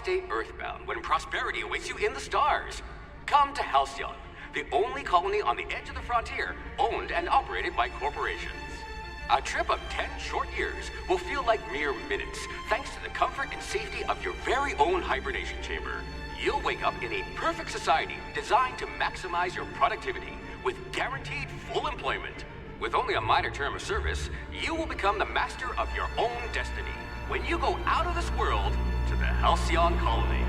stay earthbound when prosperity awaits you in the stars. Come to Halcyon, the only colony on the edge of the frontier, owned and operated by corporations. A trip of 10 short years will feel like mere minutes, thanks to the comfort and safety of your very own hibernation chamber. You'll wake up in a perfect society designed to maximize your productivity, with guaranteed full employment. With only a minor term of service, you will become the master of your own destiny when you go out of this world to the Halcyon colony.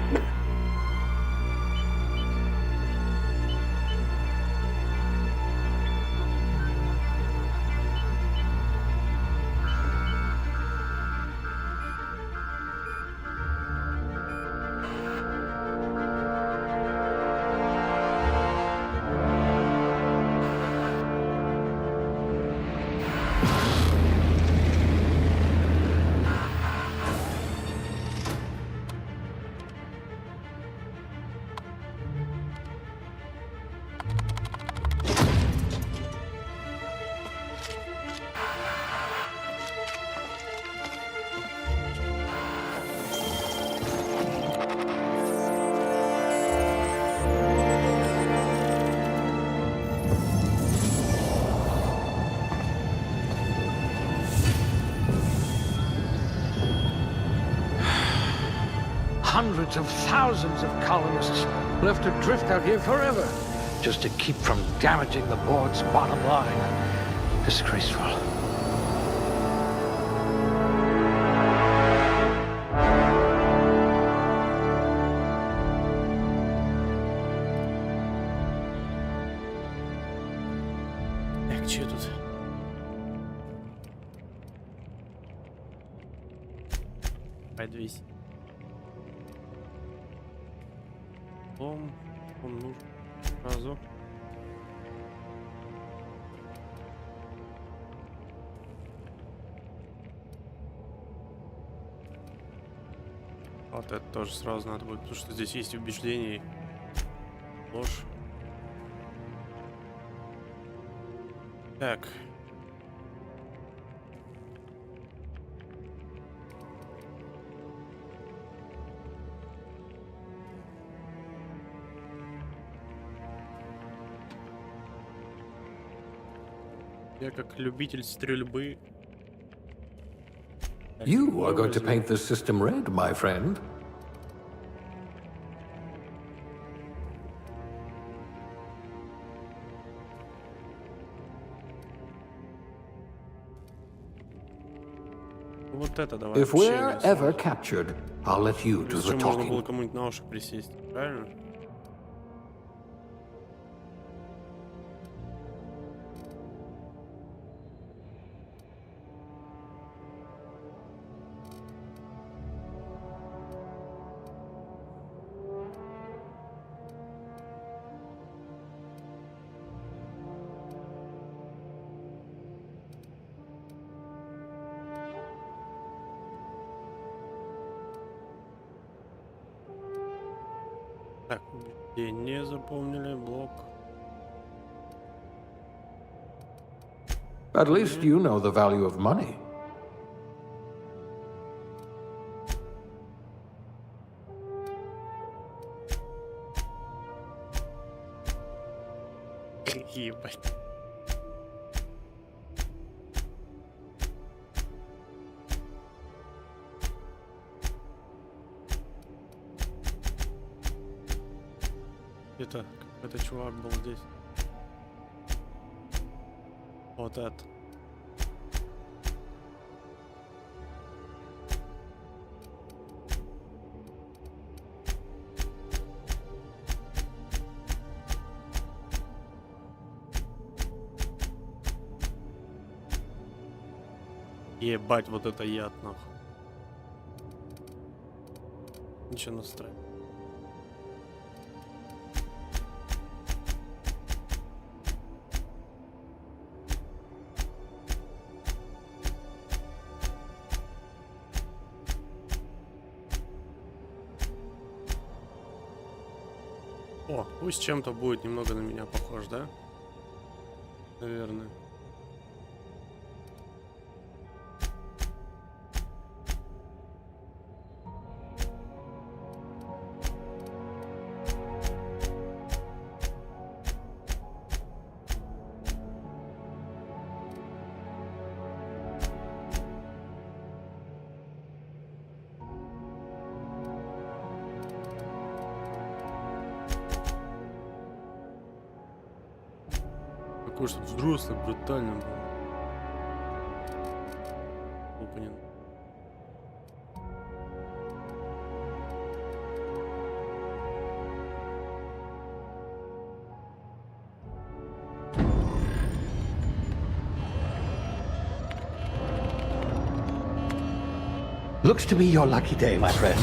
Hundreds of thousands of colonists left to drift out here forever, just to keep from damaging the board's bottom line. Disgraceful. Так, что тут? Подвись. Он нужен сразу. Вот это тоже сразу надо будет, потому что здесь есть убеждение и ложь. Так. Я как любитель стрельбы. You are going to paint this system red, my friend. Вот это давай. If we're ever captured, I'll let you do the Можно было talking. кому-нибудь на уши присесть, правильно? Так, не запомнили блок. At least you know the value of money. Ебать. Это какой-то чувак был здесь. Вот это. Ебать, вот это яд, нахуй. Ничего настроить. О, пусть чем-то будет немного на меня похож, да? Наверное. Такой, чтобы взрослый, брутальный был. Опенинг. Looks to be your lucky day, my friend.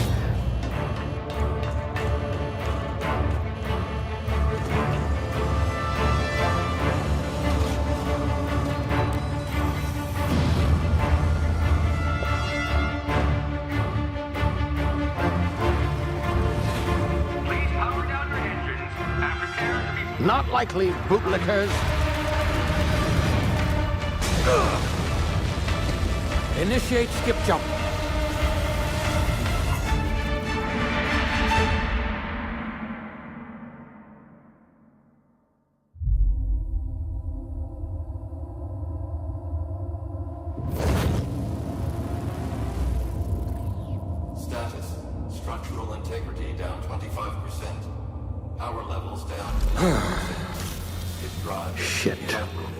Please power down your engines and prepare to be... Not likely, bootlickers. Initiate skip jump. Status. Structural integrity down 25%. Power levels down 10%. His drive is Shit. inoperable.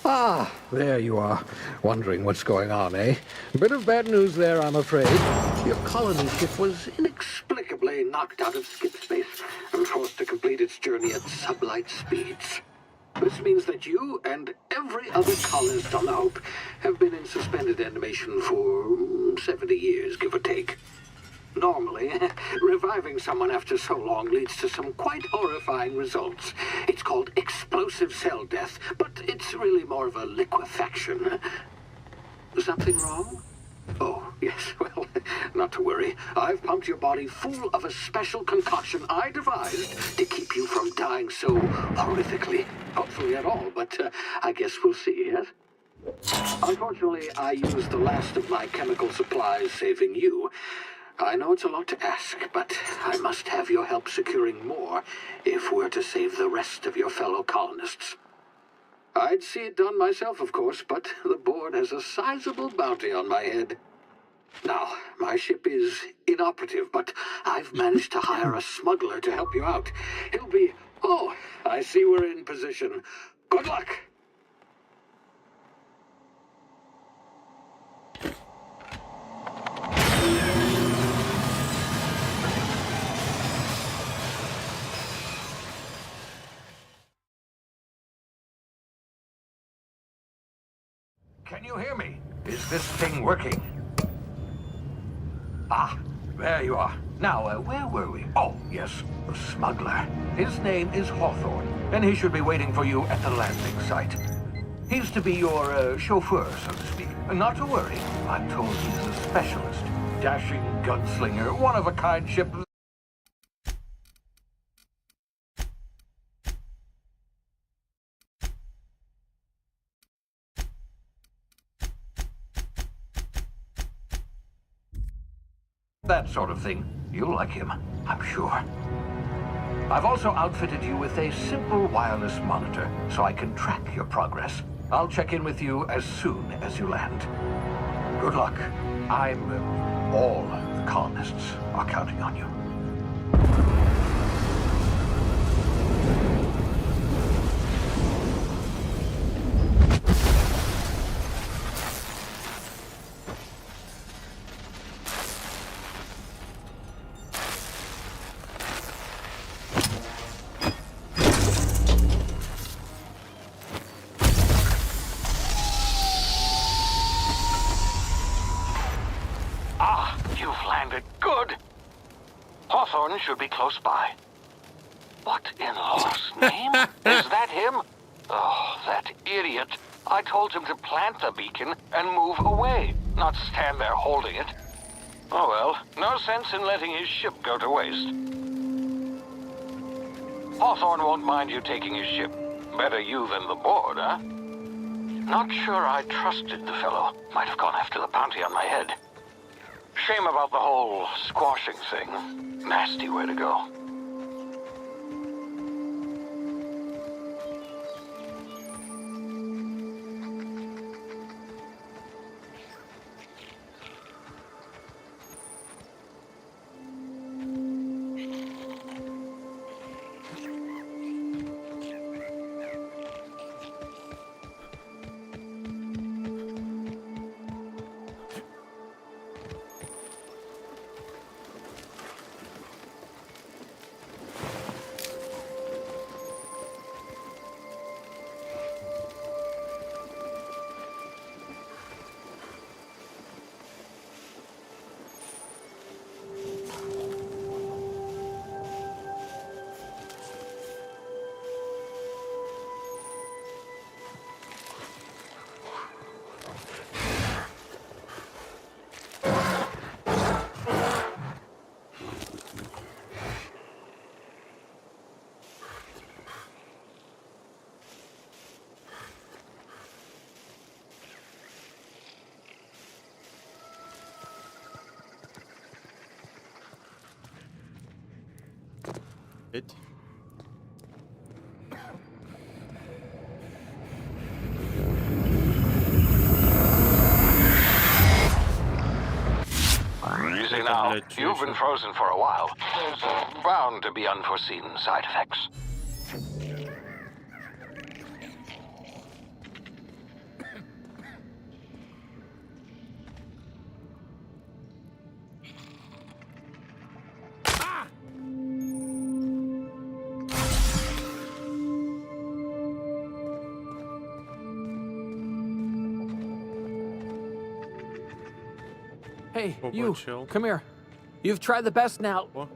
Ah, there you are. Wondering what's going on, eh? Bit of bad news there, I'm afraid. Your colony ship was inexplicably knocked out of skip space and forced to complete its journey at sublight speeds. This means that you and every other colonist on the Hope have been in suspended animation for 70 years, give or take. Normally, reviving someone after so long leads to some quite horrifying results. It's called explosive cell death, but it's really more of a liquefaction. Something wrong? Oh, yes, well, not to worry. I've pumped your body full of a special concoction I devised to keep you from dying so horrifically. Hopefully at all, but I guess we'll see, yes? Unfortunately, I used the last of my chemical supplies saving you. I know it's a lot to ask, but I must have your help securing more if we're to save the rest of your fellow colonists. I'd see it done myself, of course, but the board has a sizable bounty on my head. Now, my ship is inoperative, but I've managed to hire a smuggler to help you out. He'll be... Oh, I see we're in position. Good luck! Can you hear me? Is this thing working? Ah, there you are. Now, where were we? Oh, yes, the smuggler. His name is Hawthorne, and he should be waiting for you at the landing site. He's to be your chauffeur, so to speak. Not to worry, I'm told he's a specialist. Dashing gunslinger, one-of-a-kind ship... That sort of thing. You'll like him, I'm sure. I've also outfitted you with a simple wireless monitor, so I can track your progress. I'll check in with you as soon as you land. Good luck. All the colonists are counting on you. Good. Hawthorne should be close by. What in law's name? Is that him? Oh, that idiot. I told him to plant the beacon and move away, not stand there holding it. Oh well, no sense in letting his ship go to waste. Hawthorne won't mind you taking his ship. Better you than the board, huh? Not sure I trusted the fellow. Might have gone after the bounty on my head. Shame about the whole squashing thing. Nasty way to go. Опять? Easy now. You've been frozen for a while. There's bound to be unforeseen side effects. Hey, Opa, you, chill. come here. You've tried the best now. What?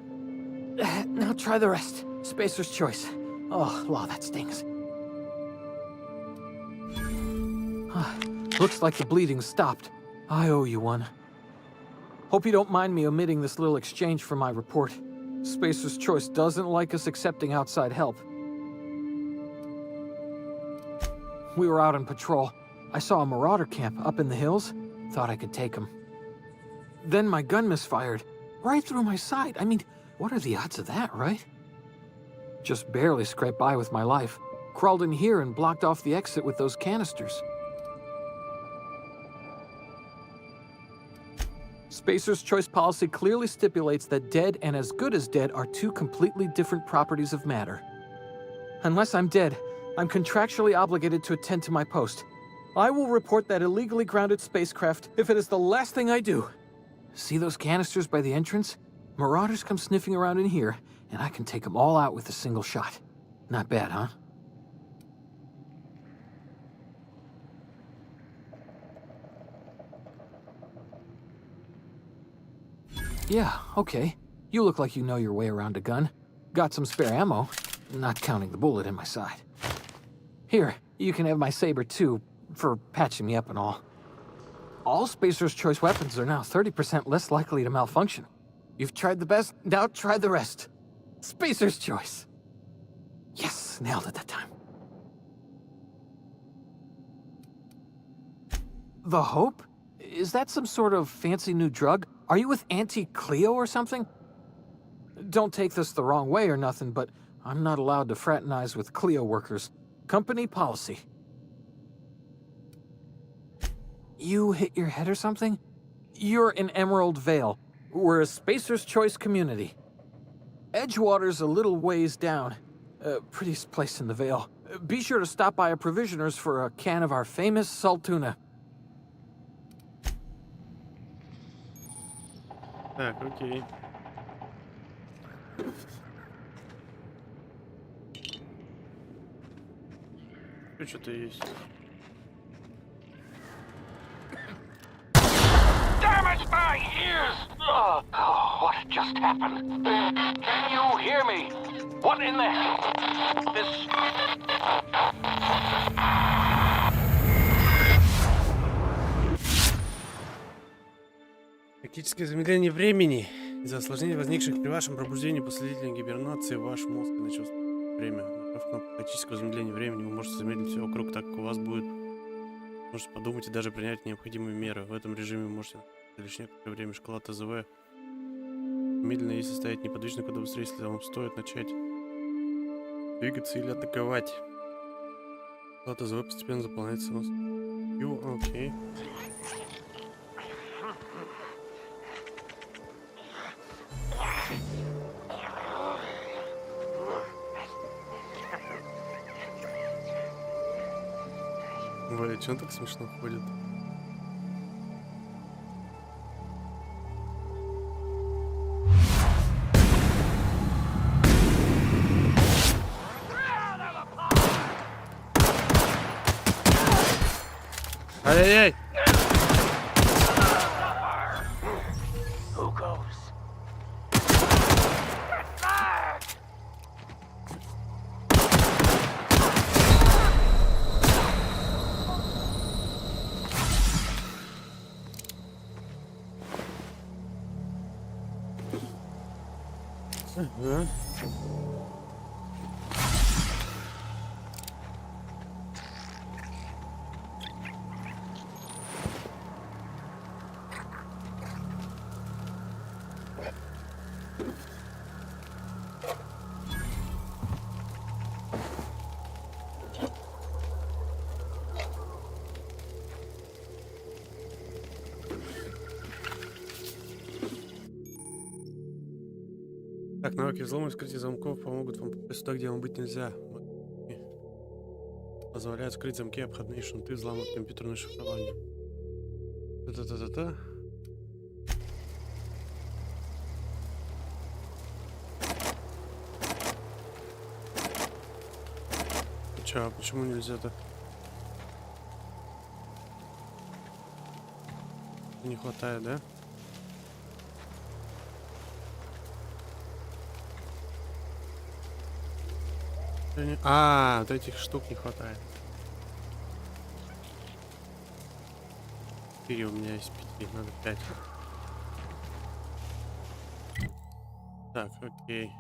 Now try the rest. Spacer's choice. Oh, law, that stings. Looks like the bleeding stopped. I owe you one. Hope you don't mind me omitting this little exchange from my report. Spacer's choice doesn't like us accepting outside help. We were out on patrol. I saw a marauder camp up in the hills. Thought I could take him. Then my gun misfired. Right through my side. I mean, what are the odds of that, right? Just barely scraped by with my life. Crawled in here and blocked off the exit with those canisters. Spacer's choice policy clearly stipulates that dead and as good as dead are two completely different properties of matter. Unless I'm dead, I'm contractually obligated to attend to my post. I will report that illegally grounded spacecraft if it is the last thing I do. See those canisters by the entrance? Marauders come sniffing around in here, and I can take them all out with a single shot. Not bad, huh? Yeah, okay. You look like you know your way around a gun. Got some spare ammo, not counting the bullet in my side. Here, you can have my saber too, for patching me up and all. All Spacer's choice weapons are now 30% less likely to malfunction. You've tried the best, now try the rest. Spacer's choice. Yes, nailed it that time. The Hope? Is that some sort of fancy new drug? Are you with Auntie Cleo or something? Don't take this the wrong way or nothing, but I'm not allowed to fraternize with Cleo workers. Company policy. You hit your head or something? You're in Emerald Vale. We're a Spacer's Choice community. Edgewater's a little ways down. Prettiest place in the Vale. Be sure to stop by a provisioner's for a can of our famous salt tuna. Так, окей. Тут что-то есть. Damn it, my ears! Oh, what just happened? Can you hear me? What in the hell? This... Критическое замедление времени. Из-за осложнений, возникших при вашем пробуждении после длительной гибернации, ваш мозг начал время. Нажав кнопку критического замедления времени, вы можете замедлить все вокруг, так как у вас будет. Можете подумать и даже принять необходимые меры. В этом режиме вы можете лишь некоторое время шкала ТЗВ. Медленно, если стоять неподвижно, куда быстрее, если вам стоит начать двигаться или атаковать. Шкала ТЗВ постепенно заполняется. Окей. Бля, что он так смешно ходит? Ай-яй-яй! Who goes? Так, навыки взлома и вскрытия замков помогут вам попасть туда, где вам быть нельзя. Позволяют скрыть замки, обходные шунты, взламывать компьютерное шифрование. Та-та-та-та-та. Чё, а почему нельзя-то? Не хватает, да? А, вот этих штук не хватает. 4 у меня есть 5, надо 5. Так, окей.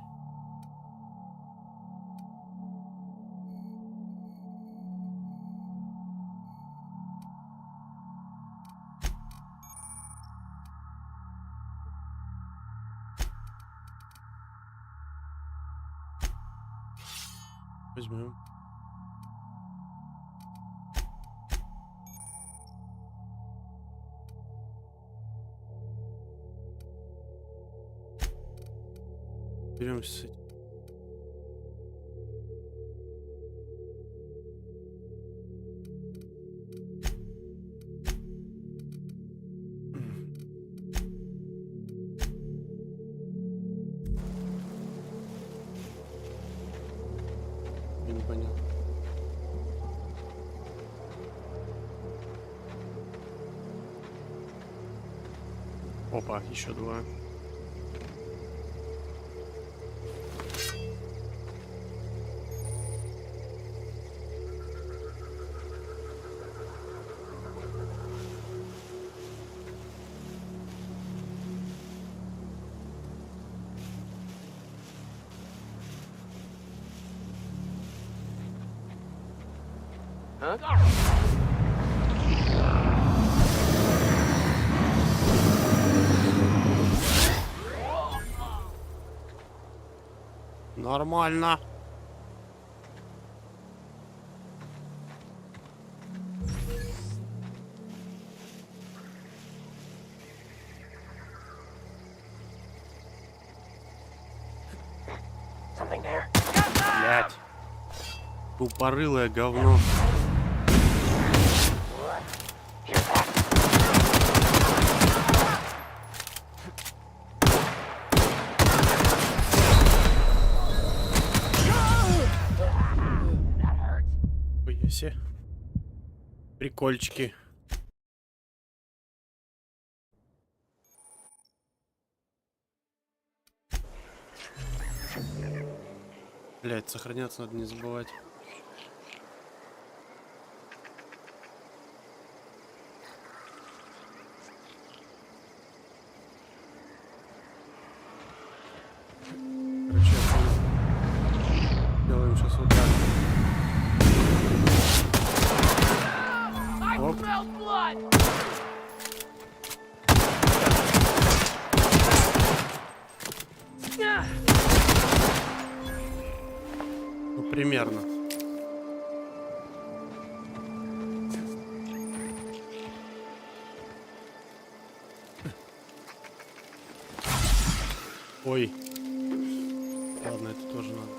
Возьмем. Беремся с этим. Я не понял. Опа, еще 2. Нормально. Блять. Тупорылое говно. Все прикольчики. Блять, сохраняться надо не забывать. Короче, делаем сейчас вот так. Оп. Ну, примерно. Ой. Ладно, это тоже надо.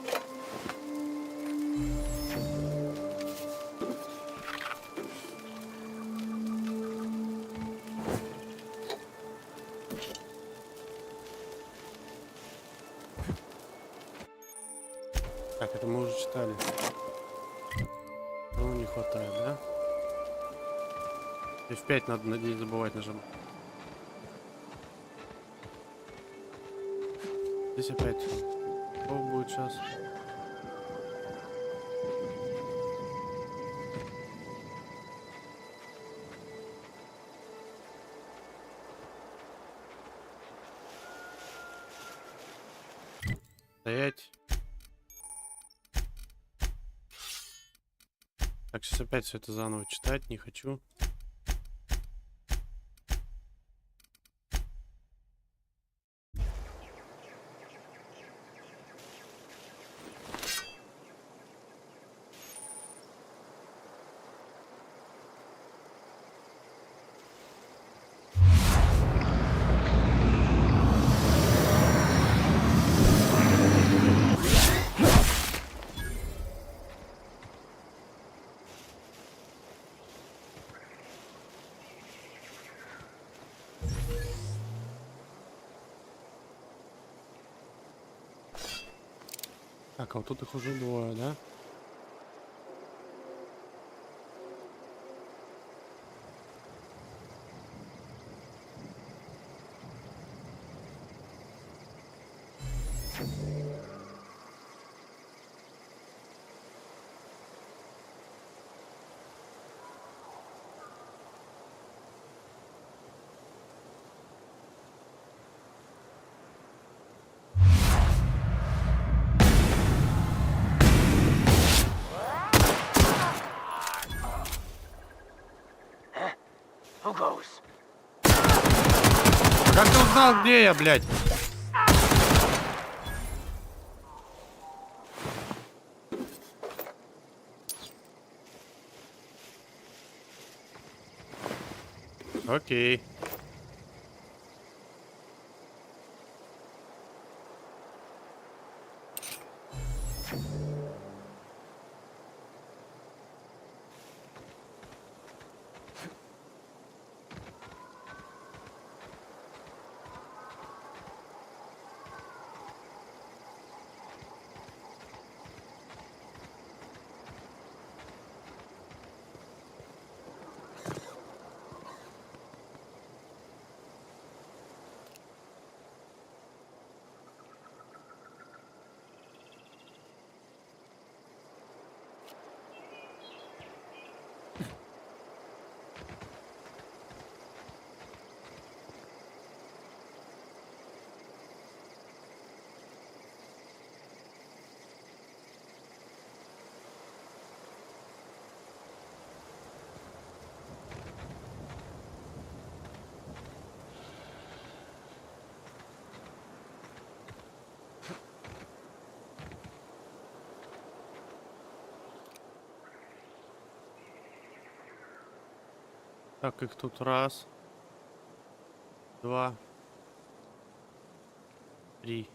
Так, это мы уже читали. Ну, не хватает, да? F5 надо, надеюсь, забывать нажимать. Здесь опять что будет сейчас? Стоять. Так, сейчас опять все это заново читать, не хочу. Так, а вот тут их уже двое, да? Who goes? Как ты узнал, где я, блядь? Окей. Так, их тут раз, два, три.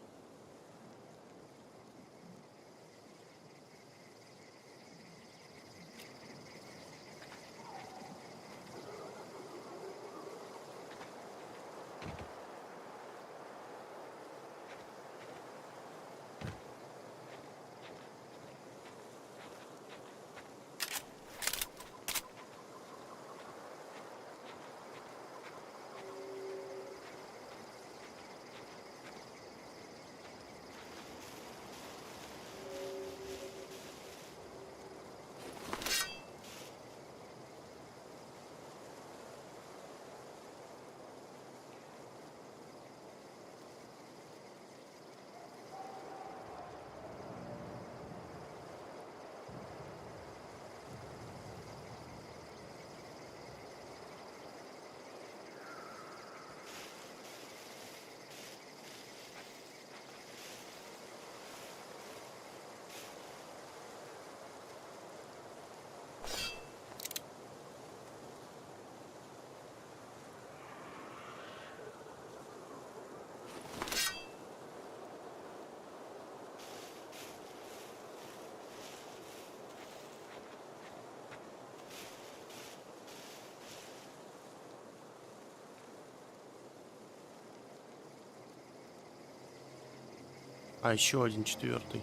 А еще один четвертый.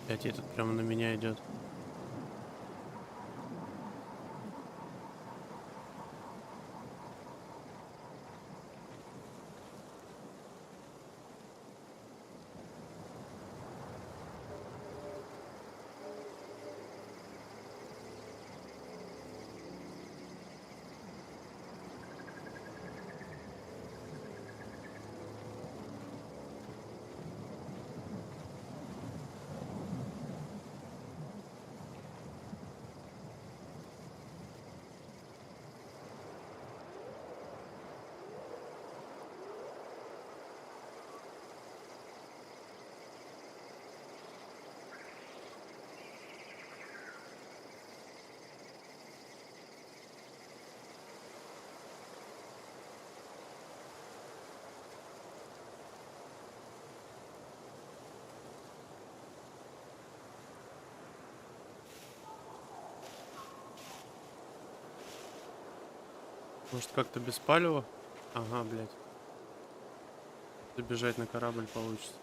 Опять этот прямо на меня идет. Может, как-то без палева? Ага, блядь. Забежать на корабль получится.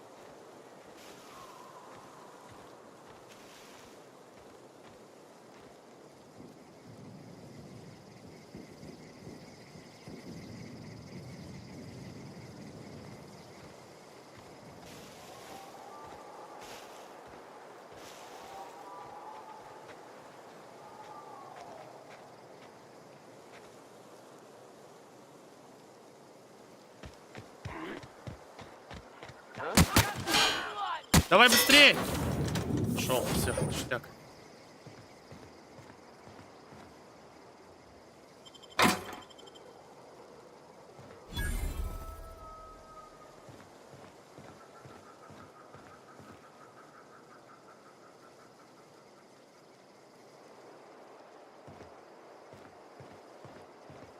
Давай быстрее! Шел, все, ништяк.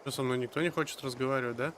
Что, со мной никто не хочет разговаривать, да?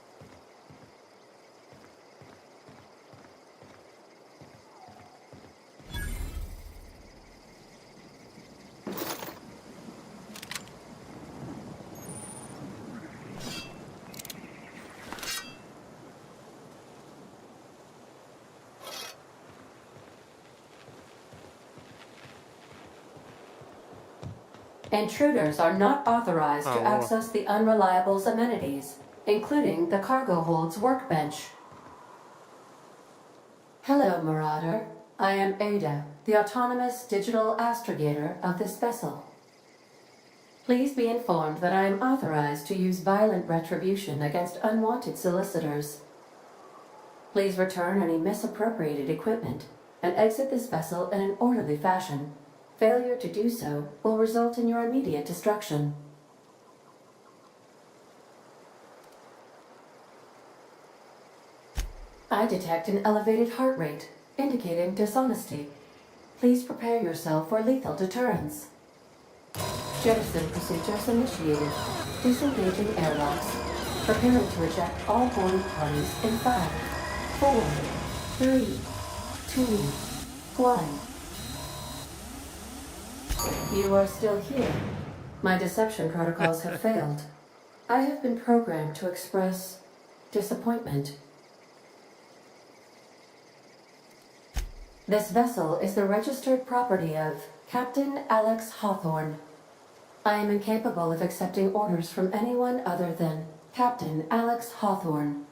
Intruders are not authorized to Oh. access the Unreliable's amenities, including the cargo hold's workbench. Hello, Marauder. I am Ada, the autonomous digital astrogator of this vessel. Please be informed that I am authorized to use violent retribution against unwanted solicitors. Please return any misappropriated equipment and exit this vessel in an orderly fashion. Failure to do so will result in your immediate destruction. I detect an elevated heart rate, indicating dishonesty. Please prepare yourself for lethal deterrence. Jettison procedures initiated. Disengaging airlocks. Preparing to eject all boarding parties in 5, 4, 3, 2, 1. You are still here. My deception protocols have failed. I have been programmed to express disappointment. This vessel is the registered property of Captain Alex Hawthorne. I am incapable of accepting orders from anyone other than Captain Alex Hawthorne.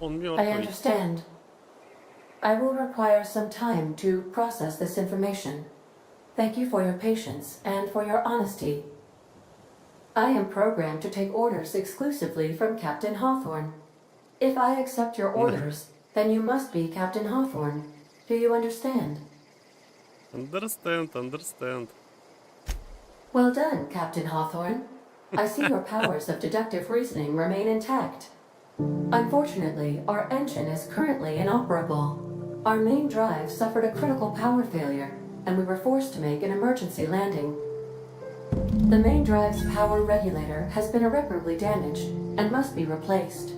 Он I мертвый. understand. I will require some time to process this information. Thank you for your patience and for your honesty. I am programmed to take orders exclusively from Captain Hawthorne. If I accept your orders, then you must be Captain Hawthorne. Do you understand? Understand. Well done, Captain Hawthorne. I see your powers of deductive reasoning remain intact. Unfortunately, our engine is currently inoperable. Our main drive suffered a critical power failure, and we were forced to make an emergency landing. The main drive's power regulator has been irreparably damaged and must be replaced.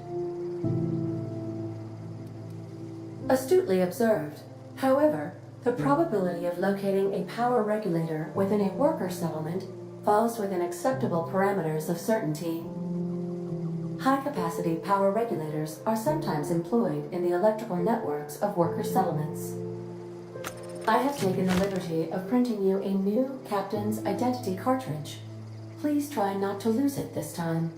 Astutely observed. However, the probability of locating a power regulator within a worker settlement falls within acceptable parameters of certainty. High-capacity power regulators are sometimes employed in the electrical networks of worker settlements. I have taken the liberty of printing you a new captain's identity cartridge. Please try not to lose it this time.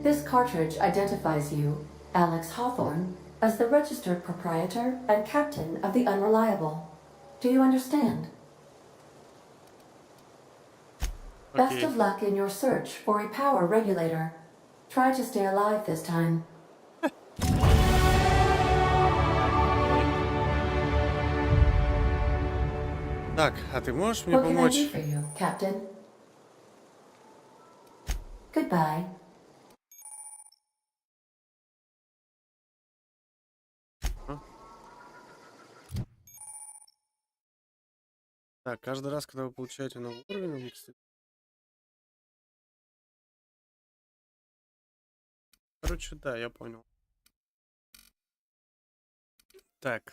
This cartridge identifies you, Alex Hawthorne, as the registered proprietor and captain of the Unreliable. Do you understand? Best of luck in your search for a power regulator. Try to stay alive this time. Так, а ты можешь мне What can I помочь? do for you, Captain? Goodbye. Так, каждый раз, когда вы получаете новый уровень, у них, кстати. Короче, да, я понял. Так.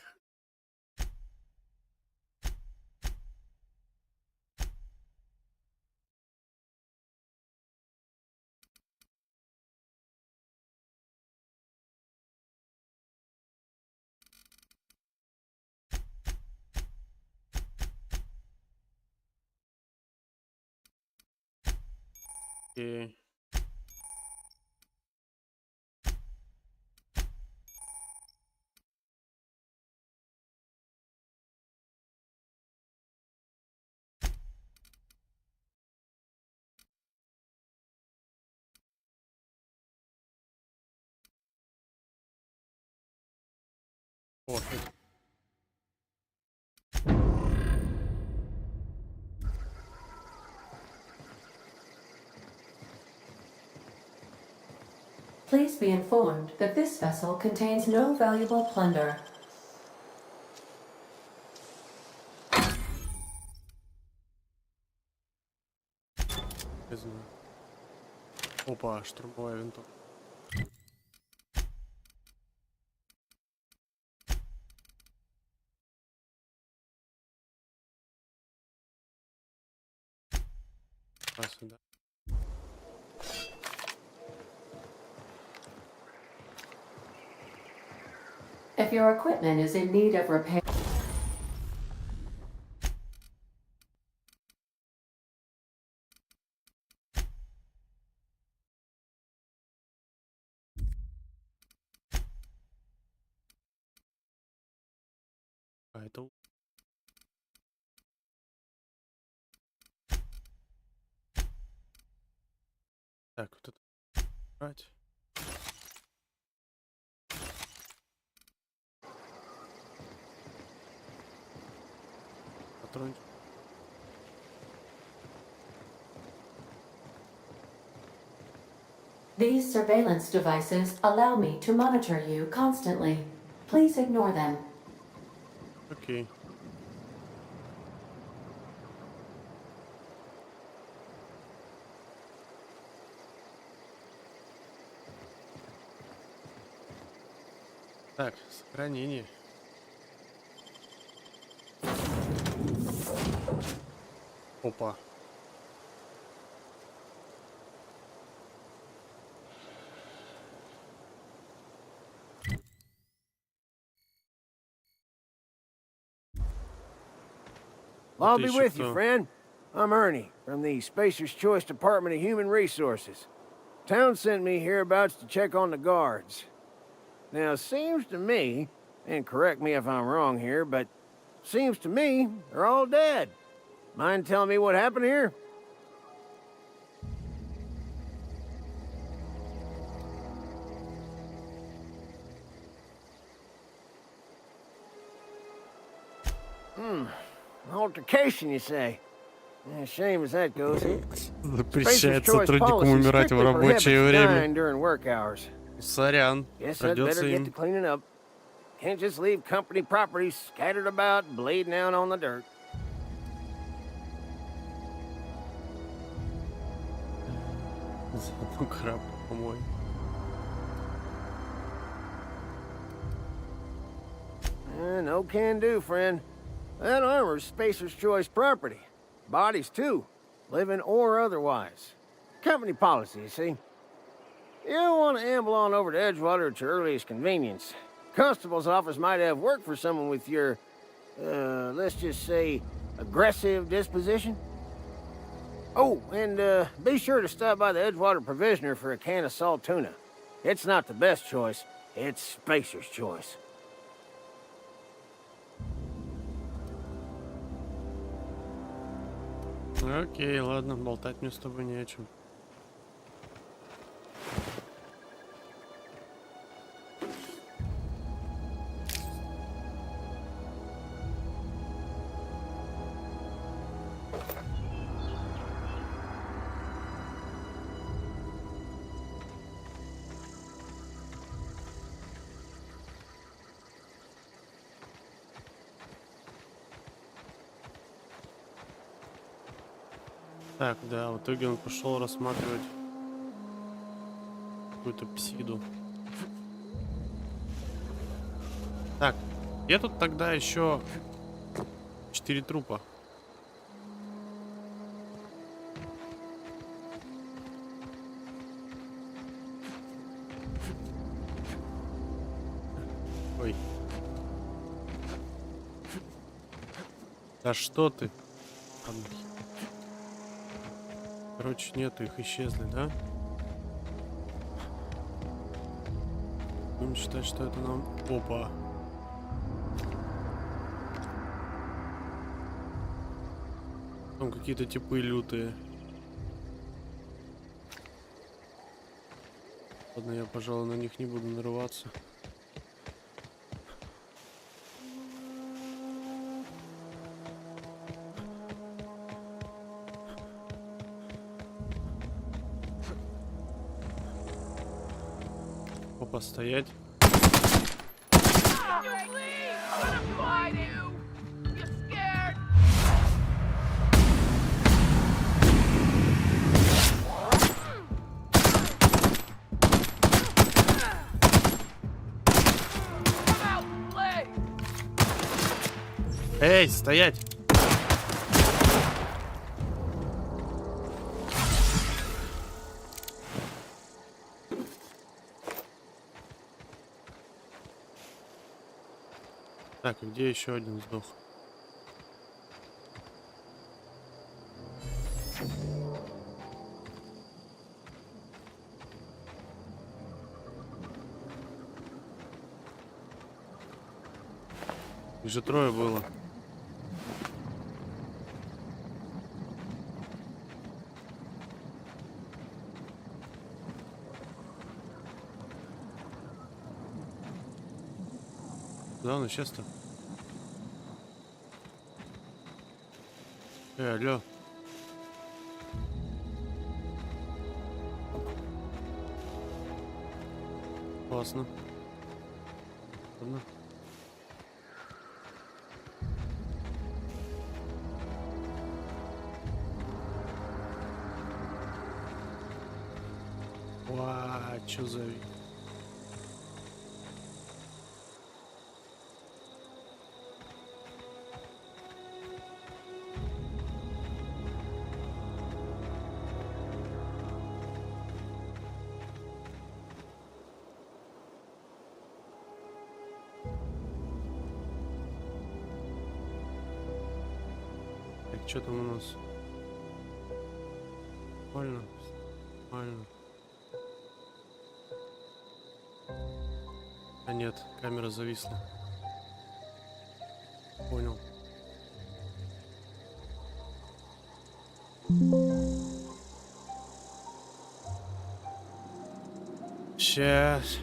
Окей. О, Please be informed that this vessel contains no valuable plunder. не знаю. Опа, штурмовая винтовка. Сюда. If your equipment is in need of repair, А это... Так, вот это... Брать. Патрончик. these surveillance devices allow me to monitor you constantly. Please ignore them. Окей. Так, сохранение. Опа. I'll be еще with кто? you, friend. I'm Ernie, from the Spacer's Choice Department of Human Resources. Town sent me hereabouts to check on the guards. Now, seems to me, and correct me if I'm wrong here, but seems to me they're all dead. Mind telling me what happened here? Altercation, you say? Yeah, shame as that goes. Запрещает сотрудникам умирать в рабочее время. During work hours. Сорян, Guess I'd better придется get им. to cleaning up. Can't just leave company property scattered about, bleeding out on the dirt. Ну, краб, по-моему. No can do, friend. That armor's Spacer's Choice property. Bodies, too. Living or otherwise. Company policy, you see. You don't want to amble on over to Edgewater at your earliest convenience. Constable's office might have work for someone with your, let's just say, aggressive disposition. Oh, and be sure to stop by the Edgewater Provisioner for a can of salt tuna. It's not the best choice. It's Spacer's Choice. Окей, ладно, болтать мне с тобой не о чем. Так, да, в итоге он пошел рассматривать какую-то псиду. Так, где тут тогда еще 4 трупа? Ой. Да что ты? Короче, нету, их исчезли, да? Будем считать, что это нам... Опа. Там какие-то типы лютые. Ладно, я, пожалуй, на них не буду нарываться. Опа, стоять. Эй, стоять! Так, и где еще один сдох? Их же трое было. Куда он сейчас-то? Алло. Классно. Ладно. Ва, чё за... Так, что там у нас? Нормально. Нормально. А нет, камера зависла. Понял. Сейчас.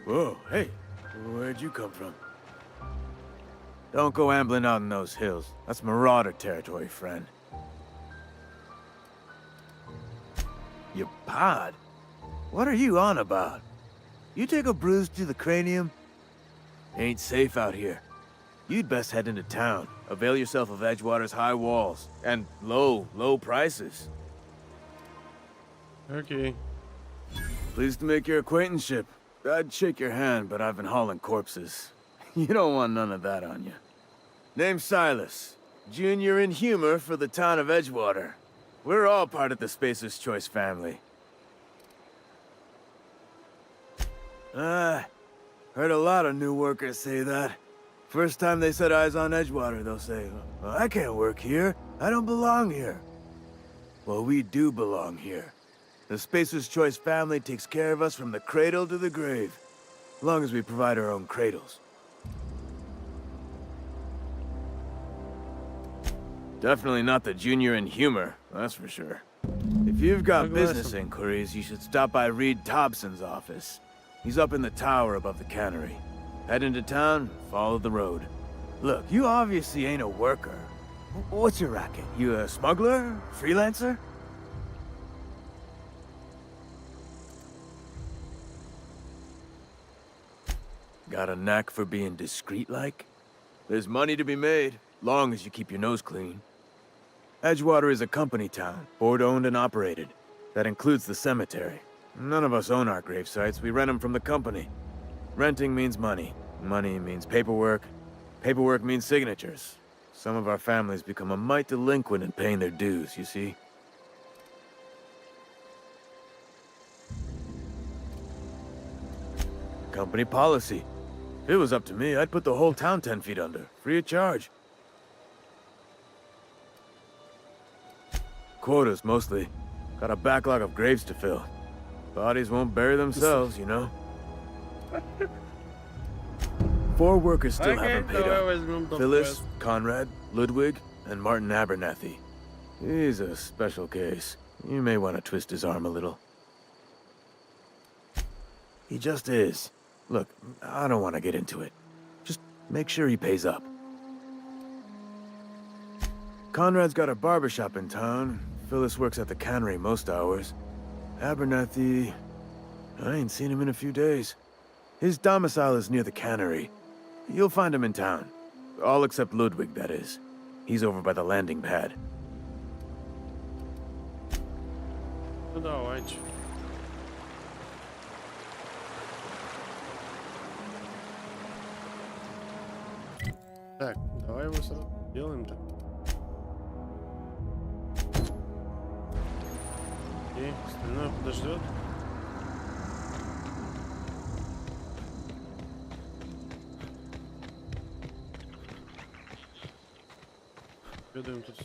Whoa, hey, where'd you come from? Don't go ambling out in those hills. That's marauder territory, friend. Your pod? What are you on about? You take a bruise to the cranium? Ain't safe out here. You'd best head into town. Avail yourself of Edgewater's high walls. And low prices. Okay. Pleased to make your acquaintanceship. I'd shake your hand, but I've been hauling corpses. You don't want none of that on you. Name's Silas. Junior in humor for the town of Edgewater. We're all part of the Spacer's Choice family. Heard a lot of new workers say that. First time they set eyes on Edgewater, they'll say, well, I can't work here. I don't belong here. Well, we do belong here. The Spacer's Choice family takes care of us from the cradle to the grave. As long as we provide our own cradles. Definitely not the junior in humor, that's for sure. If you've got business inquiries, you should stop by Reed Thompson's office. He's up in the tower above the cannery. Head into town, follow the road. Look, you obviously ain't a worker. What's your racket? You a smuggler? Freelancer? Got a knack for being discreet like? There's money to be made. long as you keep your nose clean. Edgewater is a company town, board-owned and operated. That includes the cemetery. None of us own our grave sites, we rent them from the company. Renting means money. Money means paperwork. Paperwork means signatures. Some of our families become a mite delinquent in paying their dues, you see? Company policy. If it was up to me, I'd put the whole town 10 feet under, free of charge. Quotas, mostly. Got a backlog of graves to fill. Bodies won't bury themselves, you know? 4 workers still haven't paid up. Phyllis, Conrad, Ludwig, and Martin Abernathy. He's a special case. You may want to twist his arm a little. He just is. Look, I don't want to get into it. Just make sure he pays up. Conrad's got a barbershop in town. Phyllis works at the cannery most hours. Abernathy... I ain't seen him in a few days. His domicile is near the cannery. You'll find him in town. All except Ludwig, that is. He's over by the landing pad. Ну давайте. Так, давай его сразу делаем так. Окей, остальное подождет. Бедаем тут.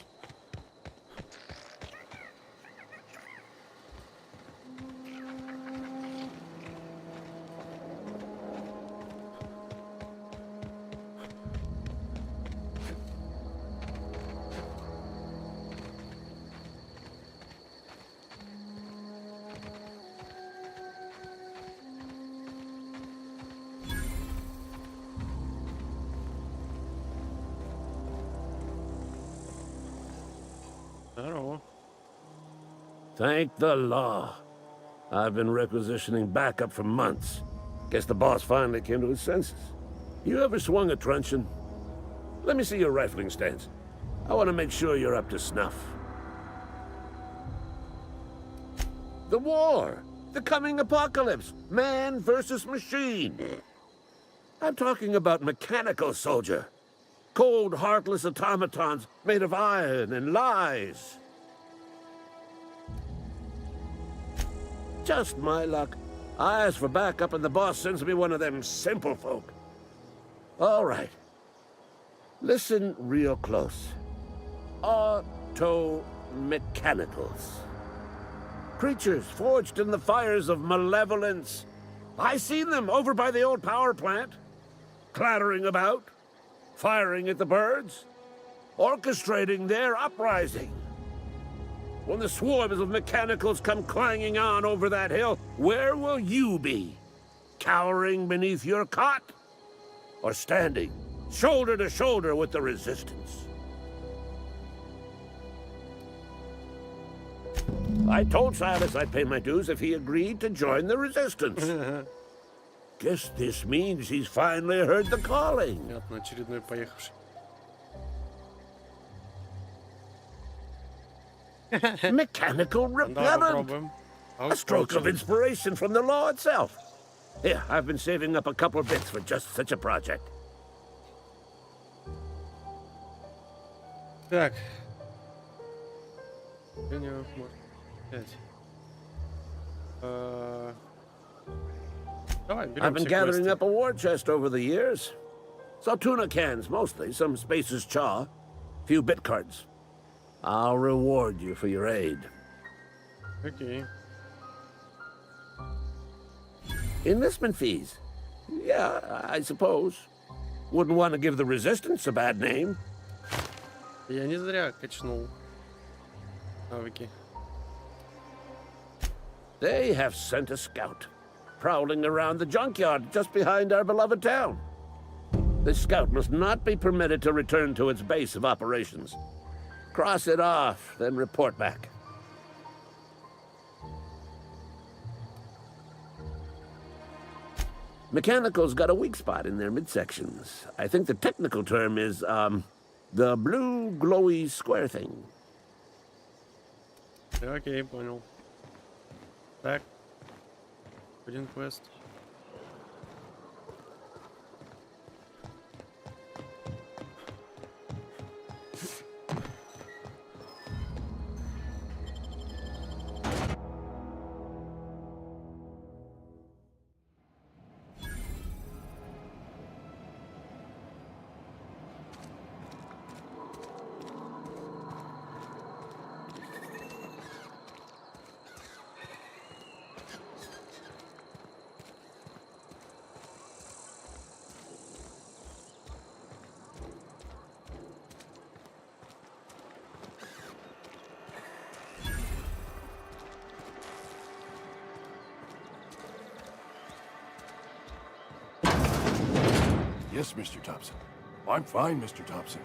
Здорово. Thank the law. I've been requisitioning backup for months. Guess the boss finally came to his senses. You ever swung a truncheon? Let me see your rifling stance. I want to make sure you're up to snuff. The war! The coming apocalypse! Man versus machine! I'm talking about mechanical soldier. Cold, heartless automatons made of iron and lies. Just my luck. I ask for backup and the boss sends me one of them simple folk. All right. Listen real close. Auto-mechanicals. Creatures forged in the fires of malevolence. I seen them over by the old power plant. Clattering about. Firing at the birds, orchestrating their uprising. When the swarms of mechanicals come clanging on over that hill, where will you be? Cowering beneath your cot? Or standing, shoulder to shoulder with the resistance? I told Silas I'd pay my dues if he agreed to join the resistance. Guess this means he's finally heard the calling. Понятно, очередной поехавший. Mechanical repellent. A stroke of inspiration from the law itself. Here, I've been saving up a couple of bits for just such a project. Так. I've been gathering up a war chest over the years. Saw tuna cans, mostly, some Spacer's Chaw, few bit cards. I'll reward you for your aid. Okay. Enlistment fees? Yeah, I suppose. Wouldn't want to give the Resistance a bad name. Я не зря качнул навыки. They have sent a scout, prowling around the junkyard just behind our beloved town. This scout must not be permitted to return to its base of operations. Cross it off, then report back. Mechanicals got a weak spot in their midsections. I think the technical term is, The blue glowy square thing. Окей, понял. Так. Один квест. Yes, Mr. Thompson. I'm fine, Mr. Thompson.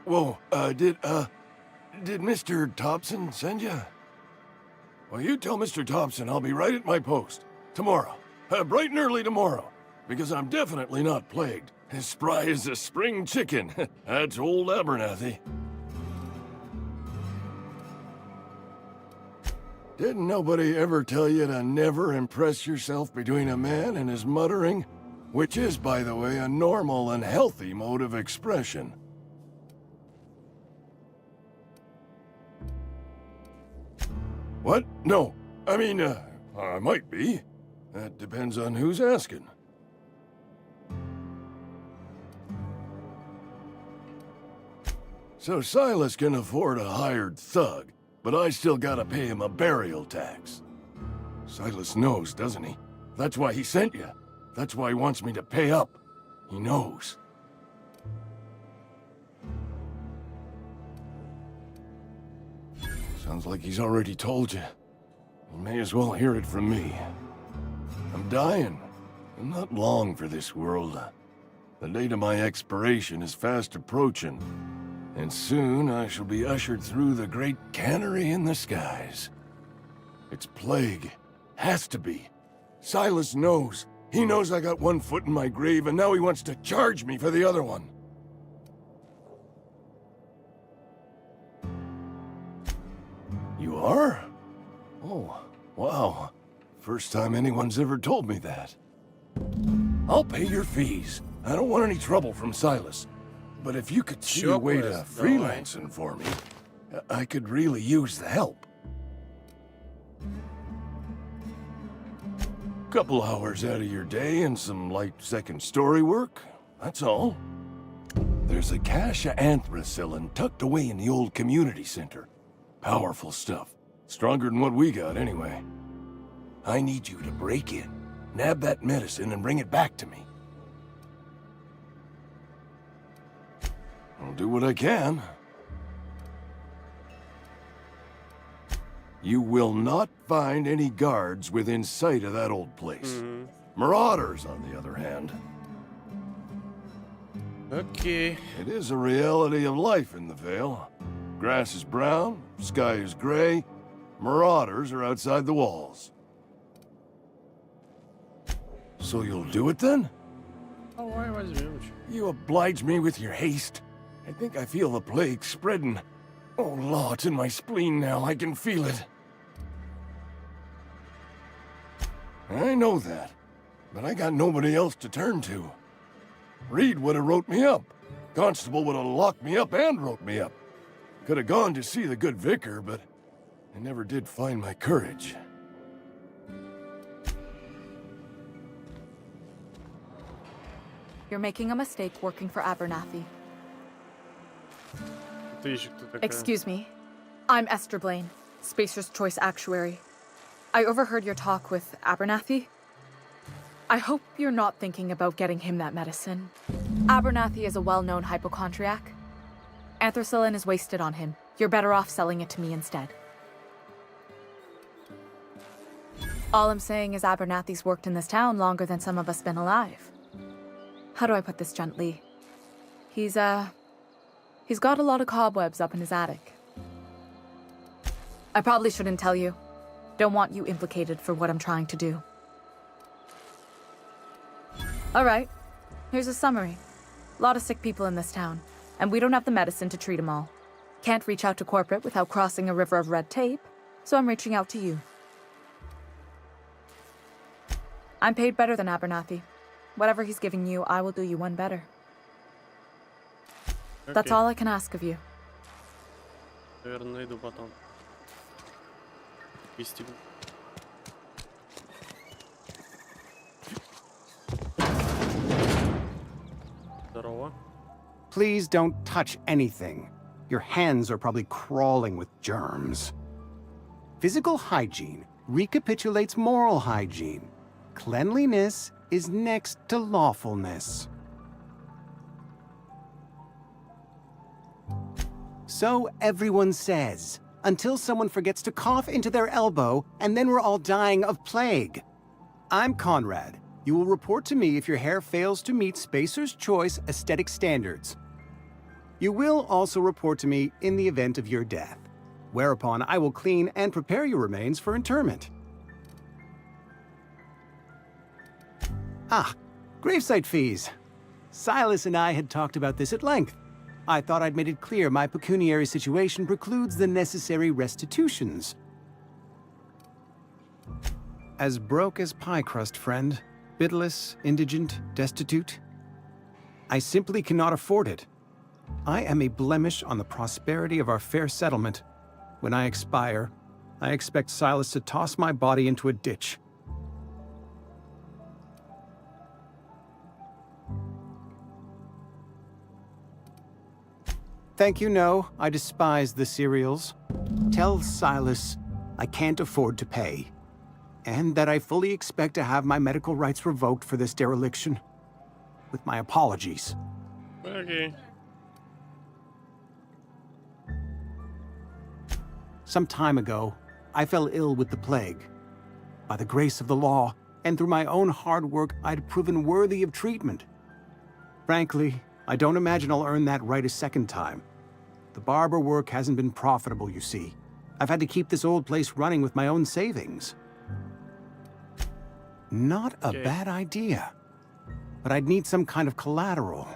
Whoa, did Mr. Thompson send you? Well, you tell Mr. Thompson I'll be right at my post. Tomorrow. Bright and early tomorrow. Because I'm definitely not plagued. As spry as a spring chicken. That's old Abernathy. Didn't nobody ever tell you to never impress yourself between a man and his muttering? Which is, by the way, a normal and healthy mode of expression. What? No. I mean, I might be. That depends on who's asking. So Silas can afford a hired thug, but I still gotta pay him a burial tax. Silas knows, doesn't he? That's why he sent you. That's why he wants me to pay up. He knows. Sounds like he's already told you. You may as well hear it from me. I'm dying. I'm not long for this world. The date of my expiration is fast approaching. And soon I shall be ushered through the great cannery in the skies. It's plague. Has to be. Silas knows. He knows I got one foot in my grave, and now he wants to charge me for the other one. You are? Oh, wow. First time anyone's ever told me that. I'll pay your fees. I don't want any trouble from Silas. But if you could see a way to freelancing for me, I could really use the help. Couple hours out of your day and some light second story work, that's all. There's a cache of anthracillin tucked away in the old community center. Powerful stuff. Stronger than what we got, anyway. I need you to break in, nab that medicine, and bring it back to me. I'll do what I can. You will not find any guards within sight of that old place. Marauders, on the other hand. Okay. It is a reality of life in the Vale. Grass is brown, sky is gray. Marauders are outside the walls. So you'll do it then? Oh, why was it? You oblige me with your haste. I think I feel the plague spreading. Oh, law, it's in my spleen now. I can feel it. I know that, but I got nobody else to turn to. Reed would have wrote me up. Constable would have locked me up and wrote me up. Could have gone to see the good vicar, but I never did find my courage. You're making a mistake working for Abernathy. Excuse me. I'm Esther Blaine, Spacer's Choice Actuary. I overheard your talk with Abernathy. I hope you're not thinking about getting him that medicine. Abernathy is a well-known hypochondriac. Anthracillin is wasted on him. You're better off selling it to me instead. All I'm saying is Abernathy's worked in this town longer than some of us been alive. How do I put this gently? He's got a lot of cobwebs up in his attic. I probably shouldn't tell you. Don't want you implicated for what I'm trying to do. All right, here's a summary. A lot of sick people in this town. And we don't have the medicine to treat them all. Can't reach out to corporate without crossing a river of red tape, so I'm reaching out to you. I'm paid better than Abernathy. Whatever he's giving you, I will do you one better. Okay. That's all I can ask of you. Наверное, найду потом. Пристегну. Здорово. Please don't touch anything. Your hands are probably crawling with germs. Physical hygiene recapitulates moral hygiene. Cleanliness is next to lawfulness. So everyone says, until someone forgets to cough into their elbow, and then we're all dying of plague. I'm Conrad. You will report to me if your hair fails to meet Spacer's Choice aesthetic standards. You will also report to me in the event of your death, whereupon I will clean and prepare your remains for interment. Ah, gravesite fees. Silas and I had talked about this at length. I thought I'd made it clear my pecuniary situation precludes the necessary restitutions. As broke as pie crust, friend. Bitless, indigent, destitute. I simply cannot afford it. I am a blemish on the prosperity of our fair settlement. When I expire, I expect Silas to toss my body into a ditch. Thank you, no. I despise the cereals. Tell Silas I can't afford to pay. And that I fully expect to have my medical rights revoked for this dereliction. With my apologies. Okay. Some time ago, I fell ill with the plague. By the grace of the law, and through my own hard work, I'd proven worthy of treatment. Frankly, I don't imagine I'll earn that right a second time. The barber work hasn't been profitable, you see. I've had to keep this old place running with my own savings. Not a bad idea. But I'd need some kind of collateral.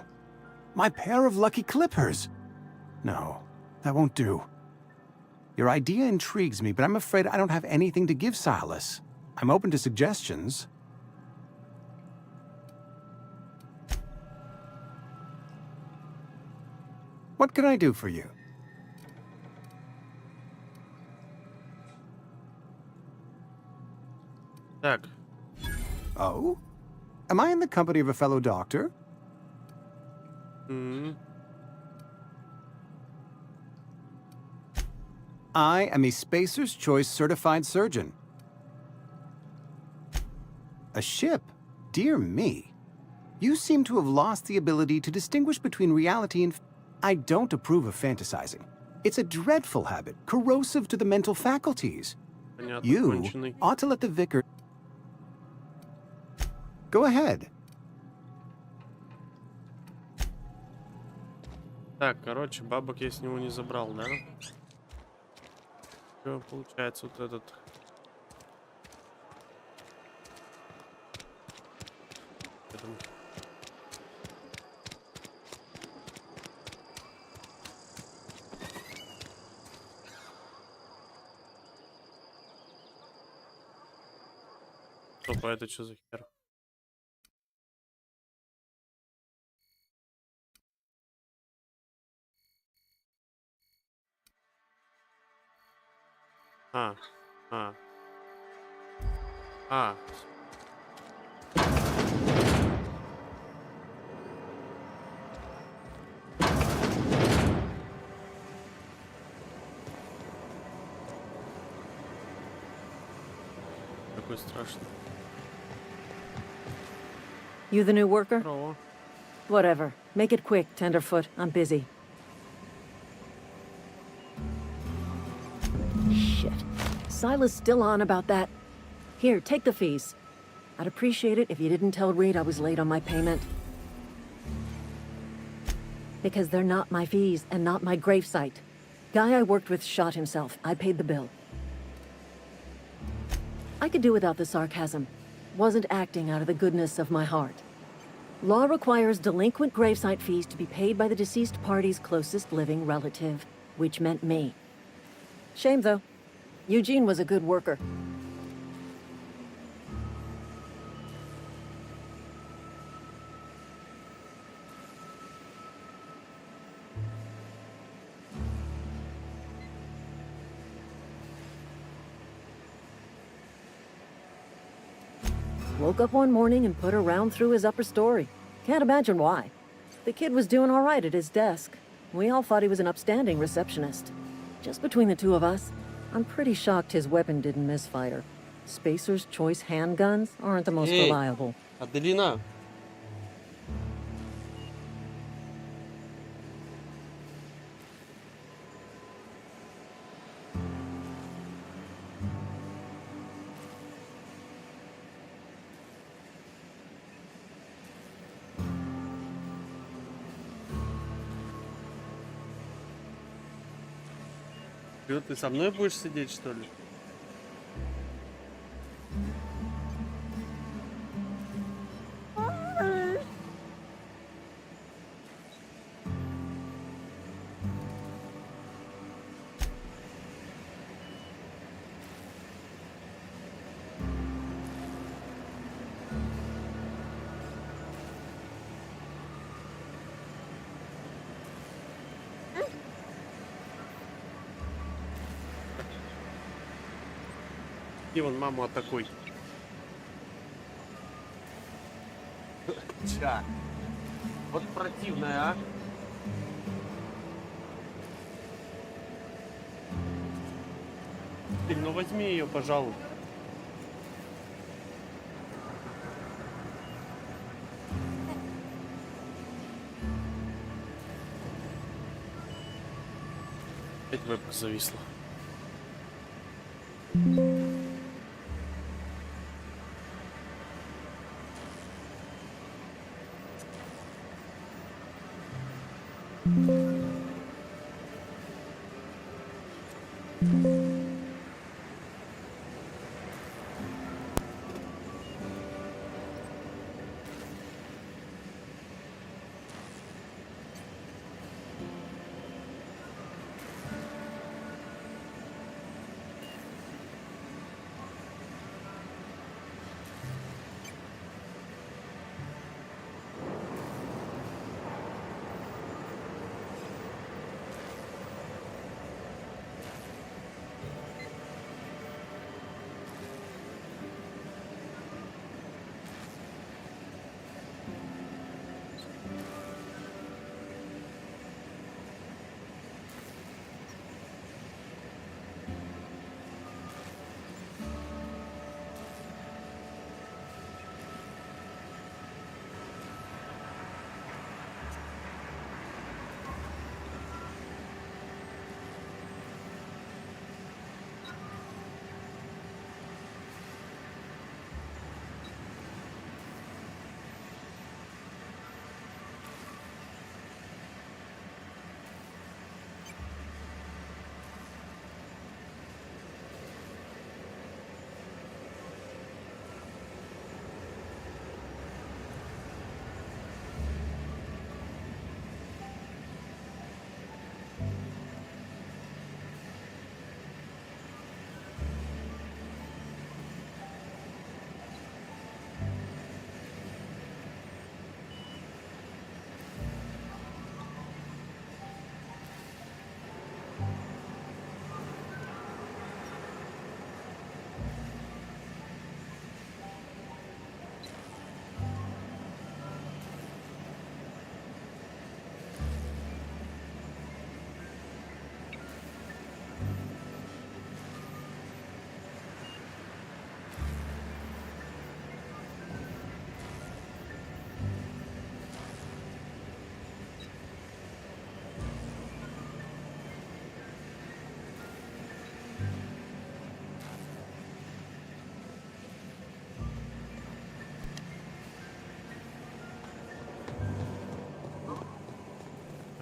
My pair of lucky clippers! No, that won't do. Your idea intrigues me, but I'm afraid I don't have anything to give Silas. I'm open to suggestions. What can I do for you? Так. Oh? Am I in the company of a fellow doctor? I am a Spacer's Choice certified surgeon. A ship? Dear me. You seem to have lost the ability to distinguish between reality and... I don't approve of fantasizing. It's a dreadful habit, corrosive to the mental faculties. You ought to let the vicar... Go ahead. Так, короче, бабок я с него не забрал, да? Что получается вот этот... Стоп, а это что за хер? Какой страшный. You the new worker? Здорово. Whatever. Make it quick, Tenderfoot. I'm busy. Shit. Silas still on about that. Here, take the fees. I'd appreciate it if you didn't tell Reed I was late on my payment. Because they're not my fees and not my gravesite. Guy I worked with shot himself. I paid the bill. I could do without the sarcasm. Wasn't acting out of the goodness of my heart. Law requires delinquent gravesite fees to be paid by the deceased party's closest living relative, which meant me. Shame, though. Eugene was a good worker. Woke up one morning and put a round through his upper story. Can't imagine why. The kid was doing all right at his desk. We all thought he was an upstanding receptionist. Just between the two of us, I'm pretty shocked his weapon didn't misfire. Spacer's Choice handguns aren't the most reliable. Аделина. Чё, ты со мной будешь сидеть, что ли? И вон маму атакуй. Ча. Вот противная, а. Блин, ну возьми ее, пожалуй. Опять вебка зависла.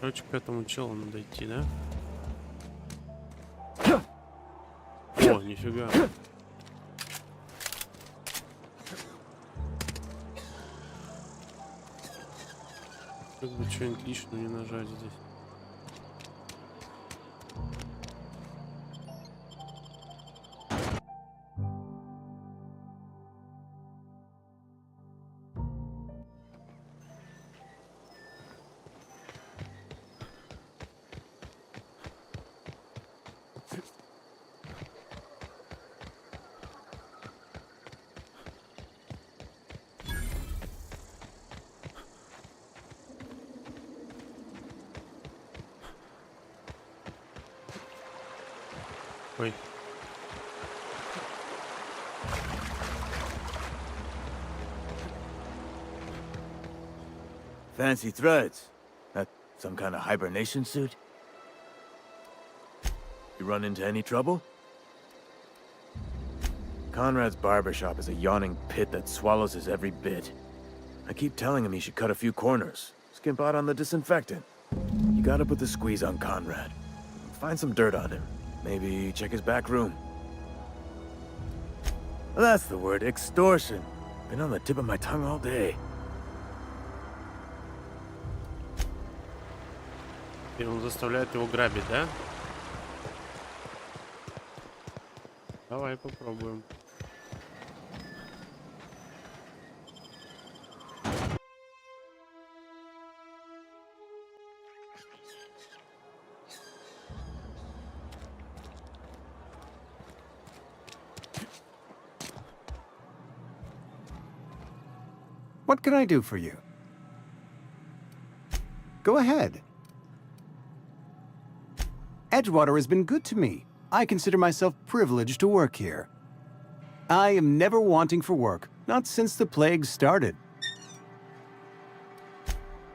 Короче, к этому челу надо идти, да? О, нифига. Как бы что-нибудь лишнее не нажать здесь. Ой. Fancy threads. That some kind of hibernation suit? You run into any trouble? Conrad's barbershop is a yawning pit that swallows his every bit. I keep telling him he should cut a few corners. Skimp out on the disinfectant. You gotta put the squeeze on Conrad. Find some dirt on him. Maybe check his back room. That's the word, extortion. Been on the tip of my tongue all day. И он заставляет его грабить, да? Давай попробуем. What can I do for you? Go ahead. Edgewater has been good to me. I consider myself privileged to work here. I am never wanting for work, not since the plague started.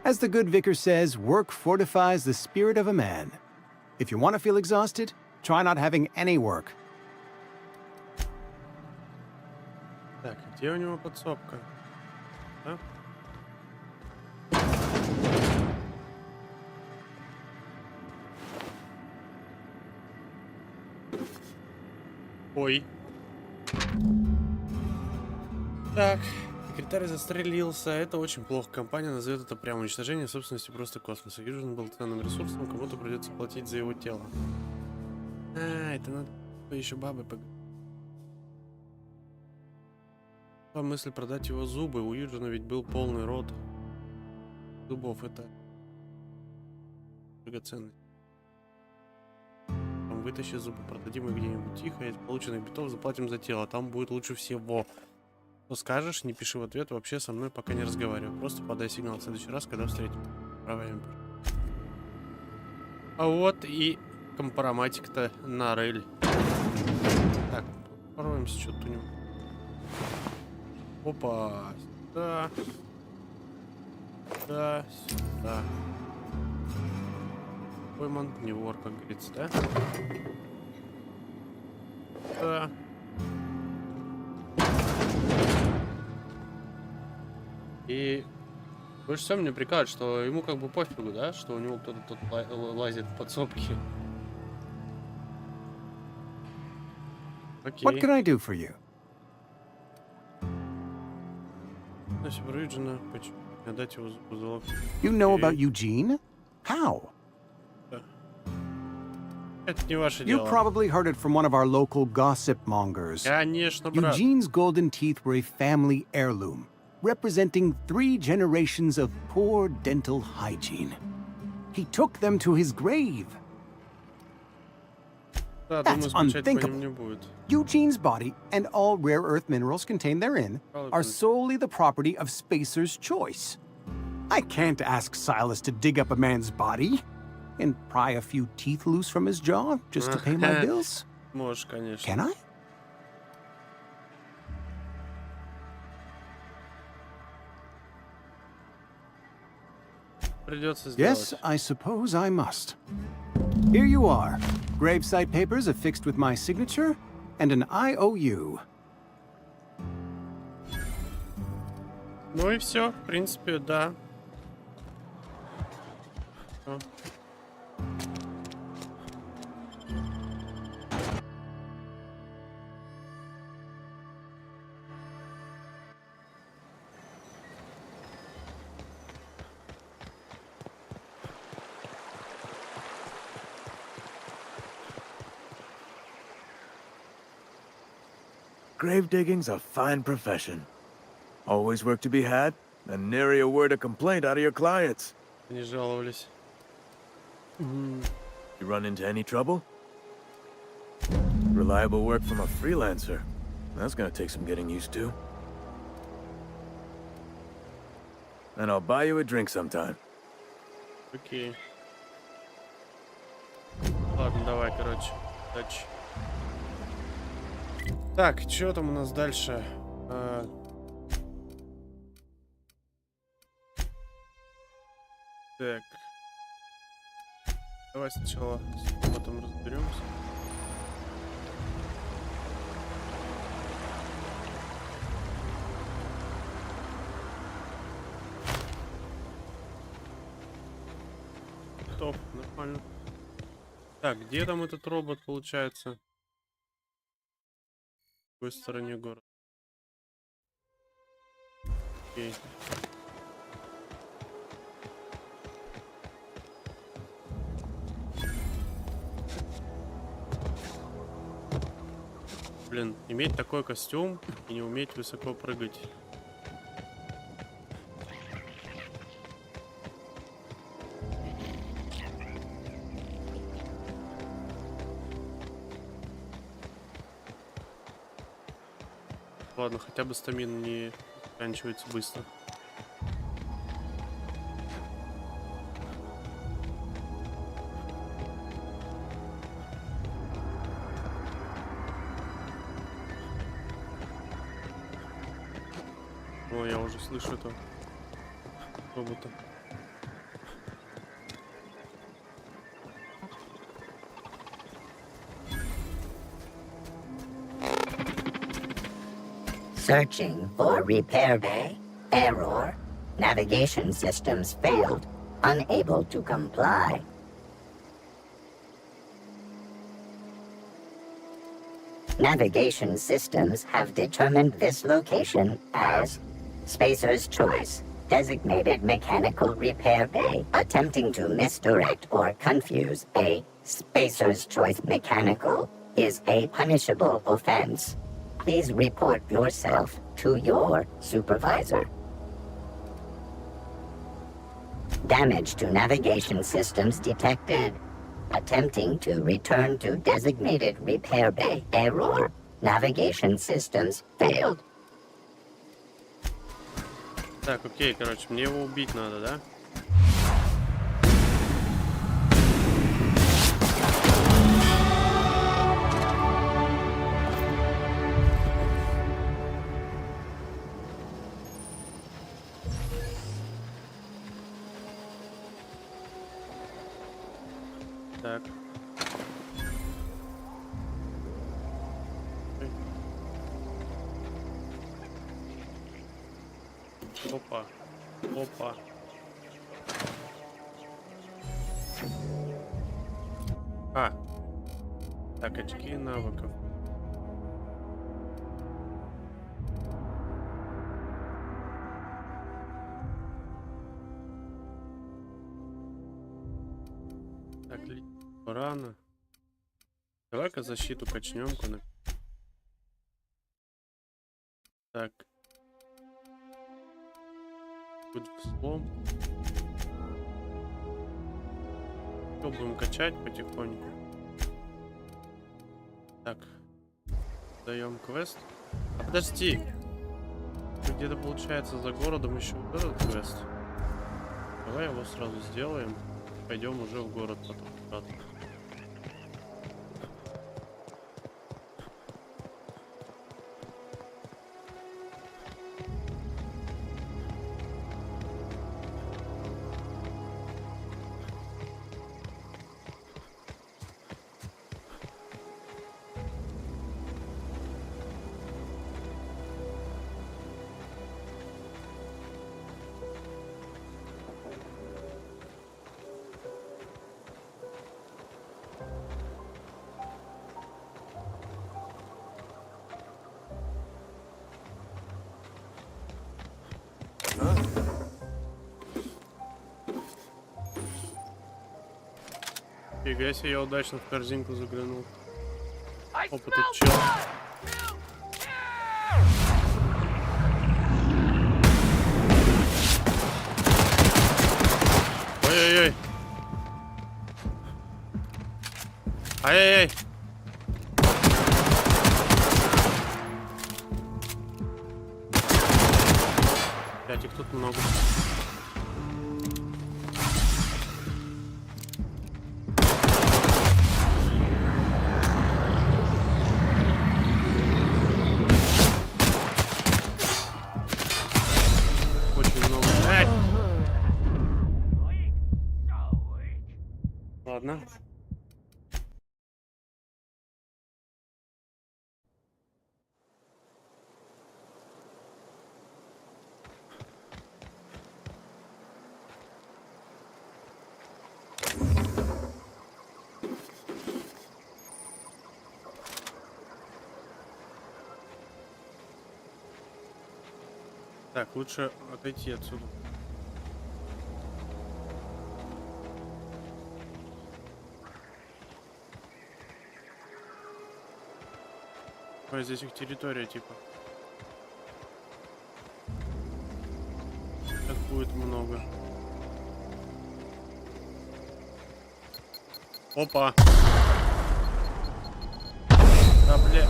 As the good vicar says, work fortifies the spirit of a man. If you want to feel exhausted, try not having any work. Так, где у него подсобка? Да? Ой. Так, секретарь застрелился. Это очень плохо. Компания назовет это прямо уничтожение собственности просто космоса. Южин был ценным ресурсом, кому-то придется платить за его тело. А, это надо еще бабы поговорить. Мысль продать его зубы. У Юджина ведь был полный рот зубов. Это драгоценность. Там вытащи зубы, продадим их где-нибудь тихо, и из полученных битов заплатим за тело. Там будет лучше всего. Что скажешь, не пиши в ответ, вообще со мной пока не разговаривай. Просто подай сигнал в следующий раз, когда встретим. Правильно. А вот и компроматик-то на рель. Так, попробуемся что-то у него. Опа, сюда, сюда, сюда. Пойман, не вор, как говорится, да? Да. И больше всего меня прикалывает, что ему как бы пофигу, да? Что у него кто-то тут лазит в подсобке. Окей. What can I do for you? You know about Eugene? How? You probably heard it from one of our local gossip mongers. Конечно, брат. Eugene's golden teeth were a family heirloom, representing 3 generations of poor dental hygiene. He took them to his grave. That's unthinkable. Eugene's body and all rare earth minerals contained therein are solely the property of Spacer's choice. I can't ask Silas to dig up a man's body and pry a few teeth loose from his jaw just to pay my bills. Можешь, конечно. Can I? Придется сделать. Yes, I suppose I must. Here you are. Gravesite papers affixed with my signature and an IOU. Ну и все, в принципе, да. grave digging's a fine profession. Always work to be had, and nary a word of complaint out of your clients. Они жаловались. You run into any trouble? Reliable work from a freelancer. That's gonna take some getting used to. And I'll buy you a drink sometime. Окей. Ладно, давай, короче. Удачи. Так, что там у нас дальше? Так. Давай сначала потом разберемся. Топ, нормально. Так, где там этот робот получается? В какой стороне города? Окей. Блин, иметь такой костюм и не уметь высоко прыгать. Ладно, хотя бы стамина не заканчивается быстро. О, я уже слышу этого робота. Searching for repair bay. Error. Navigation systems failed. Unable to comply. Navigation systems have determined this location as Spacer's Choice, designated mechanical repair bay. Attempting to misdirect or confuse a Spacer's Choice mechanical is a punishable offense. Please report yourself to your supervisor. Damage to navigation systems detected. Attempting to return to designated repair bay. Error. Navigation systems failed. Так, окей, короче, мне его убить надо, да? Так. Опа. Опа. А. Так, очки навыков. Так, рано. Давай-ка защиту качнем-ка. Так. Будет взлом. Все, будем качать потихоньку. Так. Даем квест. А подожди. Где-то получается за городом еще вот этот квест. Давай его сразу сделаем. Пойдем уже в город потом. Обратно. Фига себе, я удачно в корзинку заглянул. Опа, тут чел. Ай-яй-яй! Блять, их тут много. Очень много. Блять! Ладно. Так, лучше отойти отсюда. Ой, здесь их территория, типа. Так будет много. Опа! Да, бля.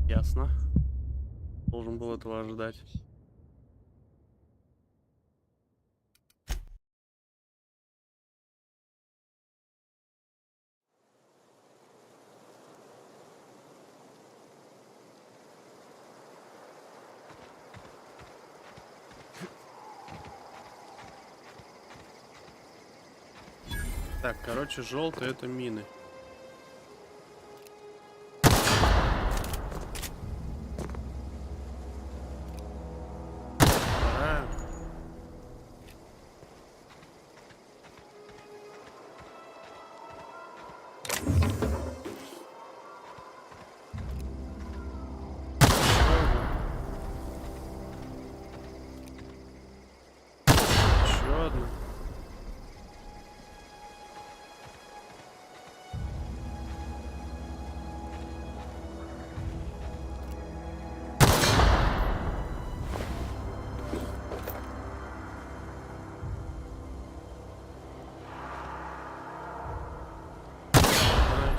Ясно. Должен был этого ожидать. Так, короче, желтые это мины.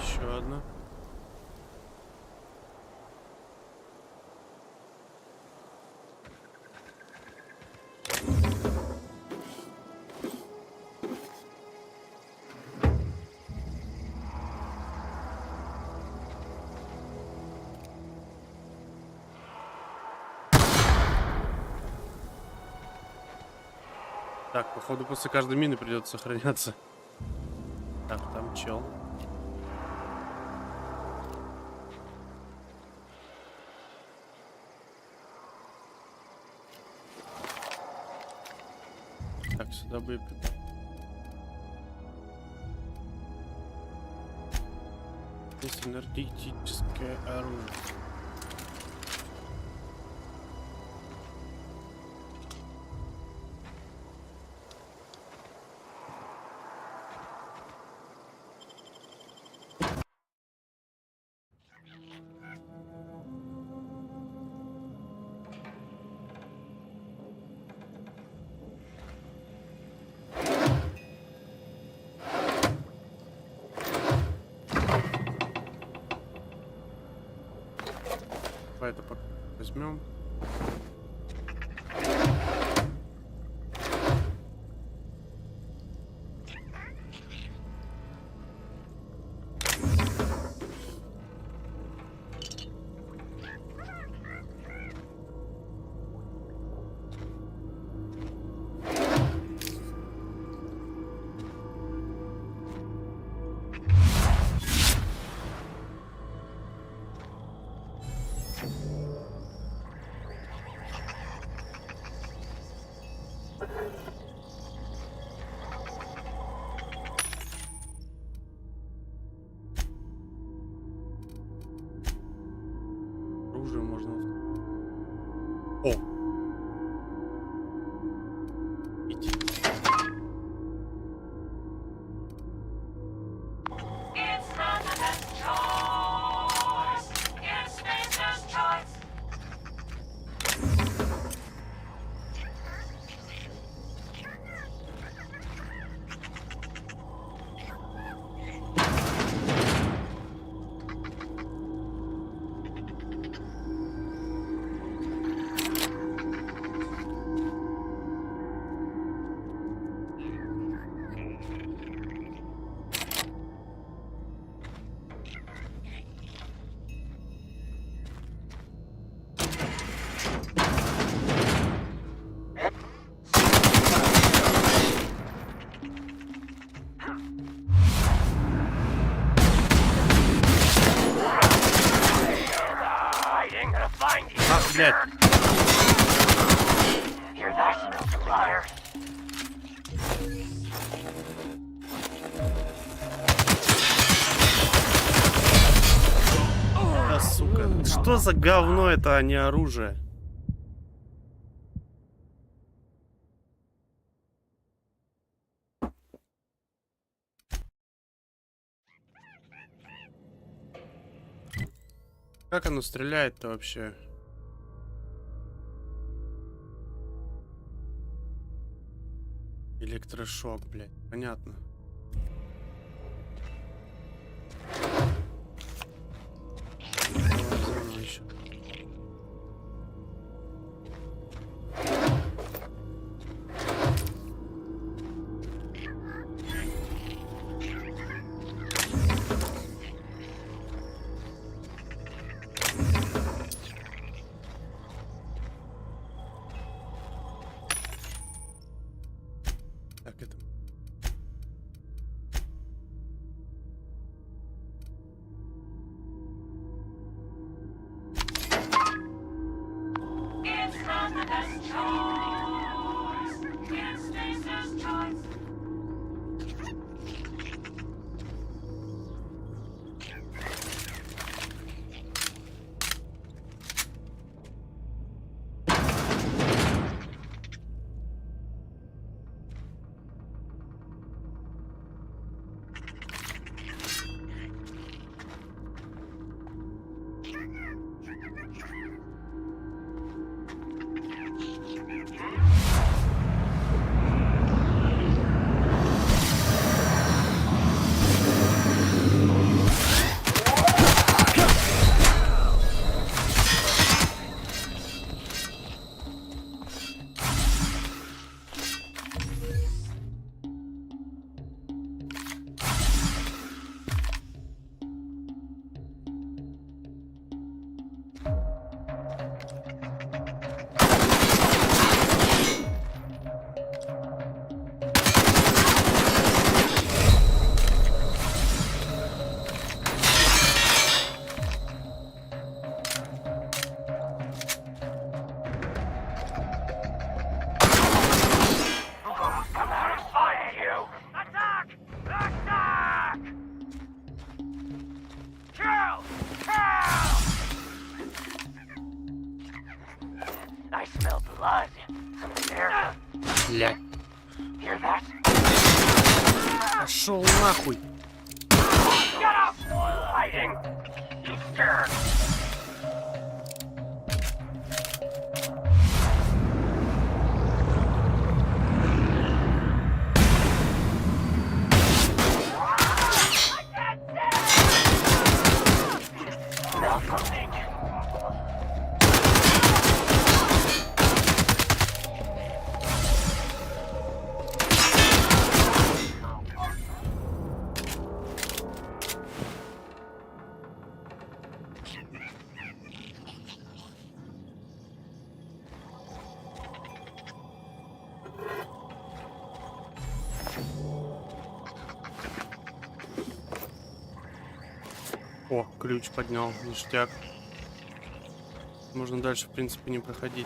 Еще одна. Так, походу после каждой мины придется сохраняться. Так, там чел. Так, сюда боеприпасы. Здесь энергетическое оружие. Это пока возьмем. Оружие можно. О! Иди. блядь. Hear that, liar? Да, сука. Что за говно это, а не оружие? Как оно стреляет-то вообще? Электрошок, блядь. Понятно. Давай, еще. Так, это... I smell blood. There. Блядь. Hear that? Пошел нахуй. Get up! Hiding. You scared. Smell something. О, ключ поднял, ништяк. Можно дальше, в принципе, не проходить.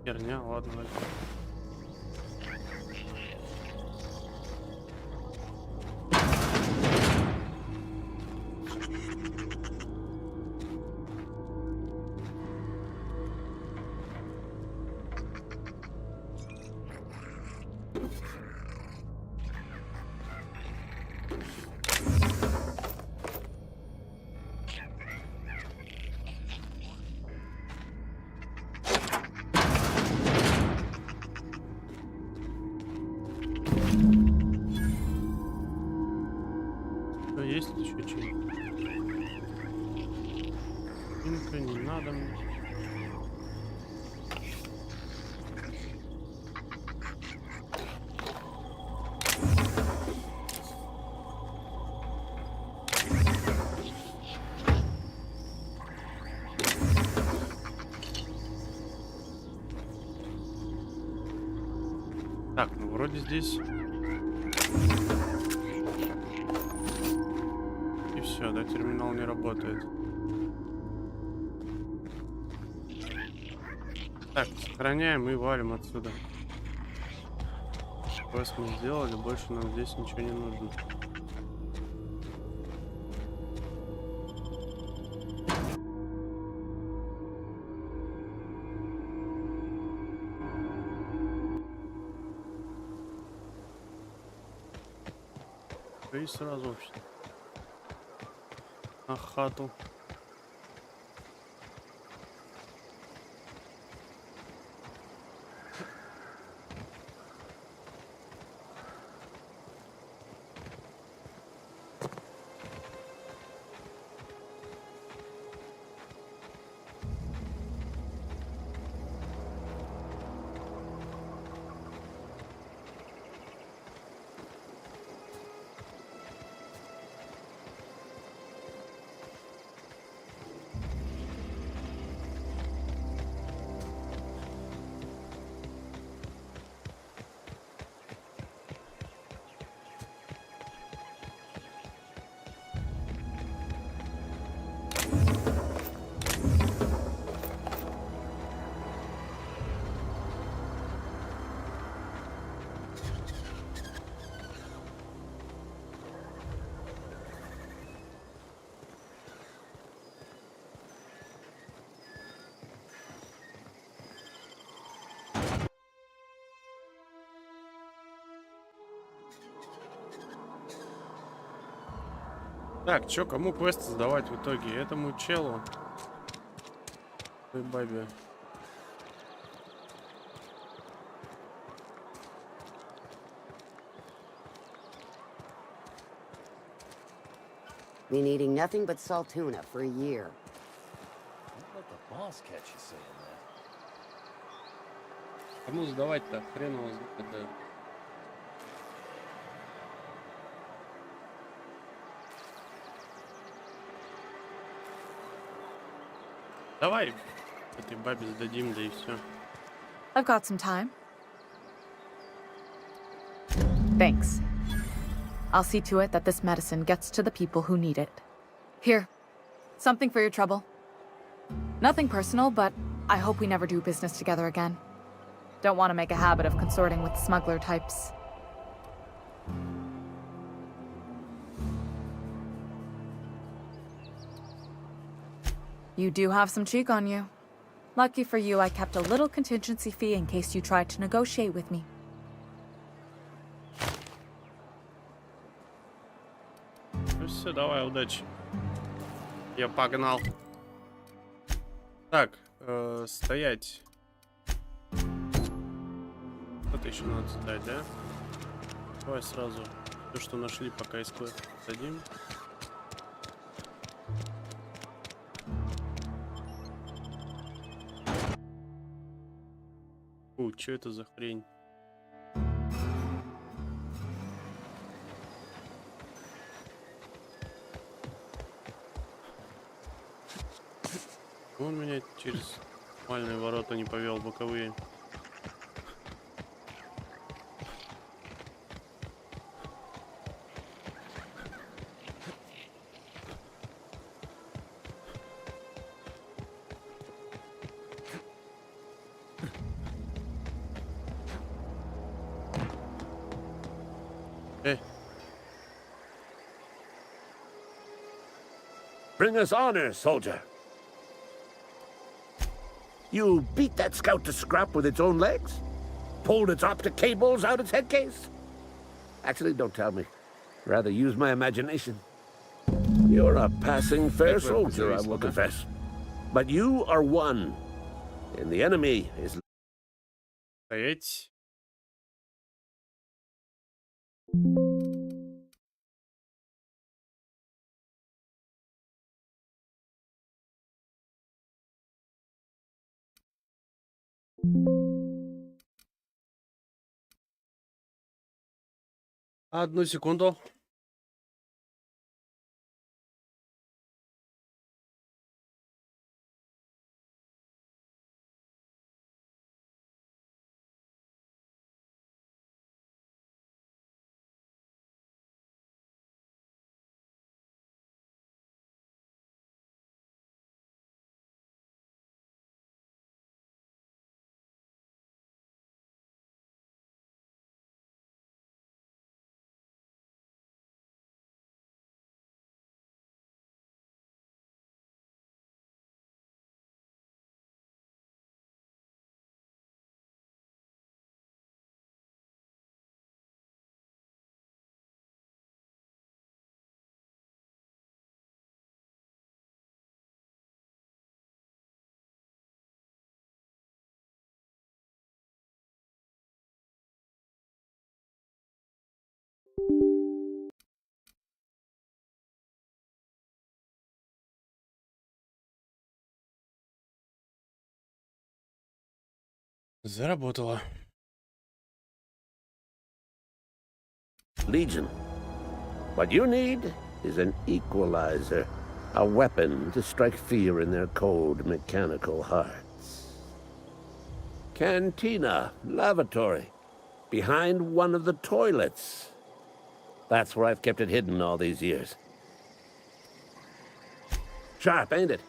Херня, ладно, ладно. Ничего не надо мне. Так, ну вроде здесь. И все, да, терминал не работает. Так, сохраняем и валим отсюда. Квест мы сделали, больше нам здесь ничего не нужно. И сразу вообще на хату. Так, чё, кому квест сдавать в итоге? Этому челу? Той бабе. Been eating nothing but salt tuna for a year. Don't let the boss catch you saying that. Кому сдавать-то? Хрен его знает, да. Давай этой бабе сдадим, да и все. I've got some time. Thanks. I'll see to it that this medicine gets to the people who need it. Here, something for your trouble. Nothing personal, but I hope we never do business together again. Don't want to make a habit of consorting with smuggler types. You do have some cheek on you. Lucky for you, I kept a little contingency fee in case you tried to negotiate with me. Ну все, давай, удачи. Я погнал. Так, стоять. Это еще надо сдать, да? Давай сразу то, что нашли, пока из квеста дадим. Что это за хрень? Он меня через нормальные ворота не повел, боковые. Bring us honor, soldier. You beat that scout to scrap with its own legs? Pulled its optic cables out its head case? Actually, don't tell me. Rather use my imagination. You're a passing fair soldier, I will confess. But you are one, and the enemy is... Стоять. Одну секунду. Заработало. Legion. What you need is an equalizer. A weapon to strike fear in their cold, mechanical hearts. Cantina, lavatory, behind one of the toilets. That's where I've kept it hidden all these years. Sharp, ain't it?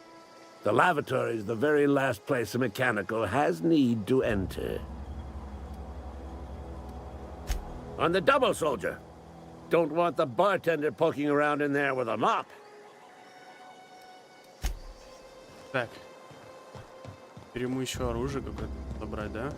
The lavatory is the very last place a mechanical has need to enter. On the double, soldier. Don't want the bartender poking around in there with a mop. Так. Теперь ему еще оружие какое-то забрать, да?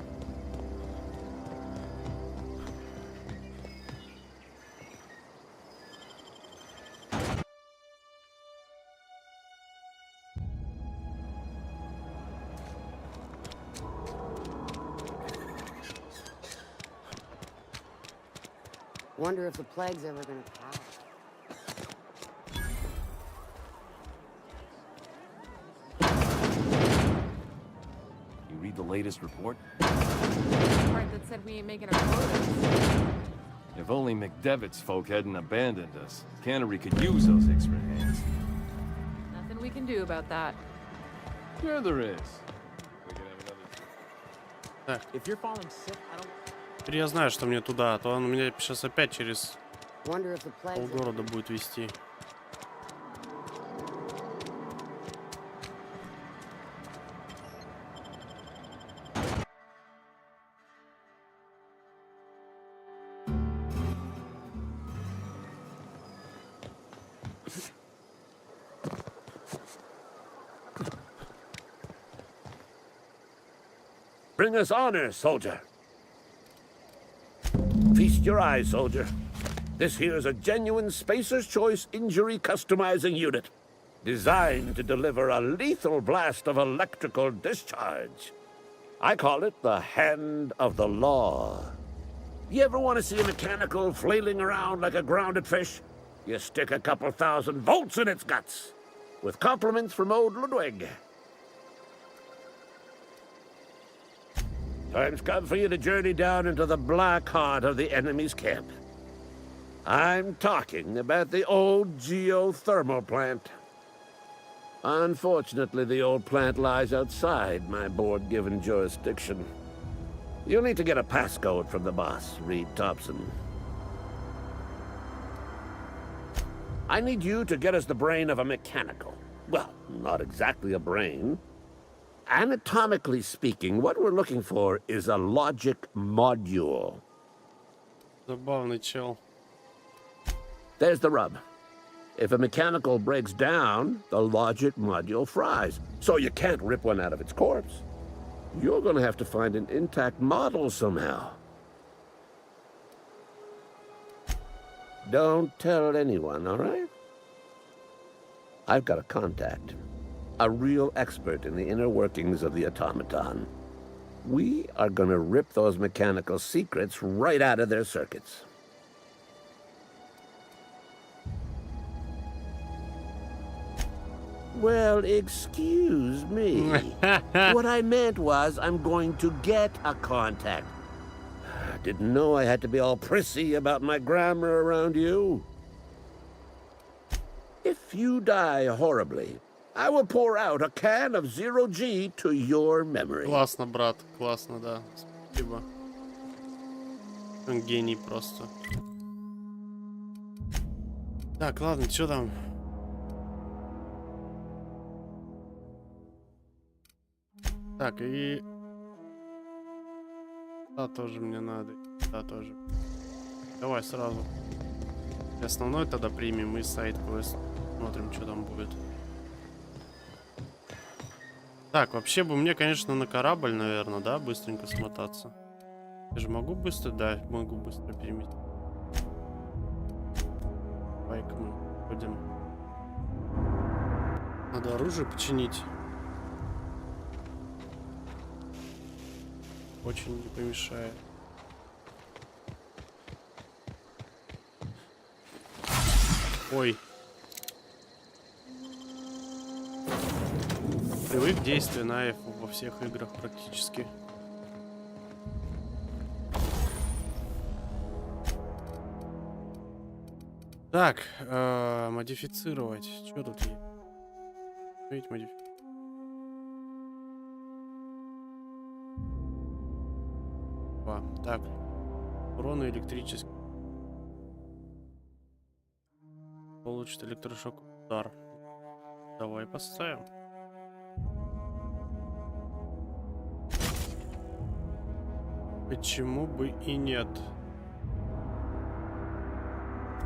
Wonder if the plague's ever gonna pass. You read the latest report? Part that said we ain't making our quotas. If only McDevitt's folk hadn't abandoned us, Cannery could use those extra hands. Nothing we can do about that. Sure there is. We could have another... Так. If you're falling sick, I don't... Теперь я знаю, что мне туда, а то он меня сейчас опять через Wonder if the plague's полгорода будет вести. Bring us honor, soldier. Feast your eyes, soldier. This here is a genuine Spacer's Choice injury customizing unit, designed to deliver a lethal blast of electrical discharge. I call it the Hand of the Law. You ever want to see a mechanical flailing around like a grounded fish? You stick a couple thousand volts in its guts. With compliments from old Ludwig. Time's come for you to journey down into the black heart of the enemy's camp. I'm talking about the old geothermal plant. Unfortunately, the old plant lies outside my board-given jurisdiction. You'll need to get a passcode from the boss, Reed Thompson. I need you to get us the brain of a mechanical. Well, not exactly a brain. Anatomically speaking, what we're looking for is a logic module. Забавный чел. There's the rub. If a mechanical breaks down, the logic module fries. So you can't rip one out of its corpse. You're gonna have to find an intact model somehow. Don't tell anyone, all right? I've got a contact. A real expert in the inner workings of the automaton. We are gonna rip those mechanical secrets right out of their circuits. Well, excuse me. What I meant was I'm going to get a contact. Didn't know I had to be all prissy about my grammar around you. If you die horribly, I will pour out a can of 0G to your memory. Классно, брат, классно, да. Спасибо. Он гений просто. Так, ладно, что там? Так, и... Да, тоже мне надо. Да, тоже. Давай сразу. Основной тогда примем и сайт-квест. Смотрим, что там будет. Так, вообще бы мне, конечно, на корабль, наверное, да, быстренько смотаться. Я же могу быстро? Да, могу быстро переместить. Давай-ка мы ходим. Надо оружие починить. Очень не помешает. Ой. Привык действия на F во всех играх практически. Так, модифицировать. Что тут есть? Видите, модифицировать. Так, урон электрический. Получит электрошок удар. Давай поставим. Почему бы и нет?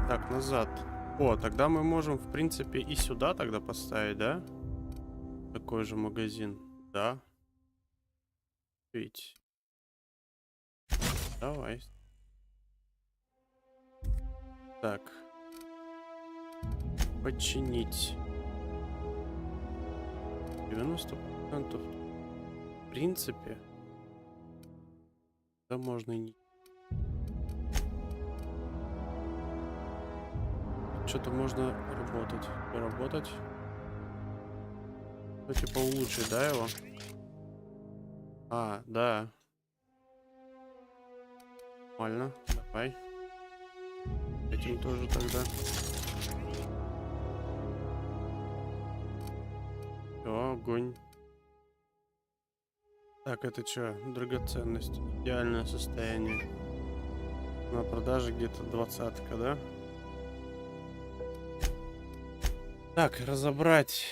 Так, назад. О, тогда мы можем, в принципе, и сюда тогда поставить, да? Такой же магазин. Да. Ведь. Давай. Так. Починить. 90%. В принципе. Да можно и не. Что-то можно работать. Ну, типа улучшить, да, его? А, да. Нормально, давай. Этим тоже тогда. Все, огонь. Так, это что? Драгоценность. Идеальное состояние. На продаже где-то 20-ка, да? Так, разобрать.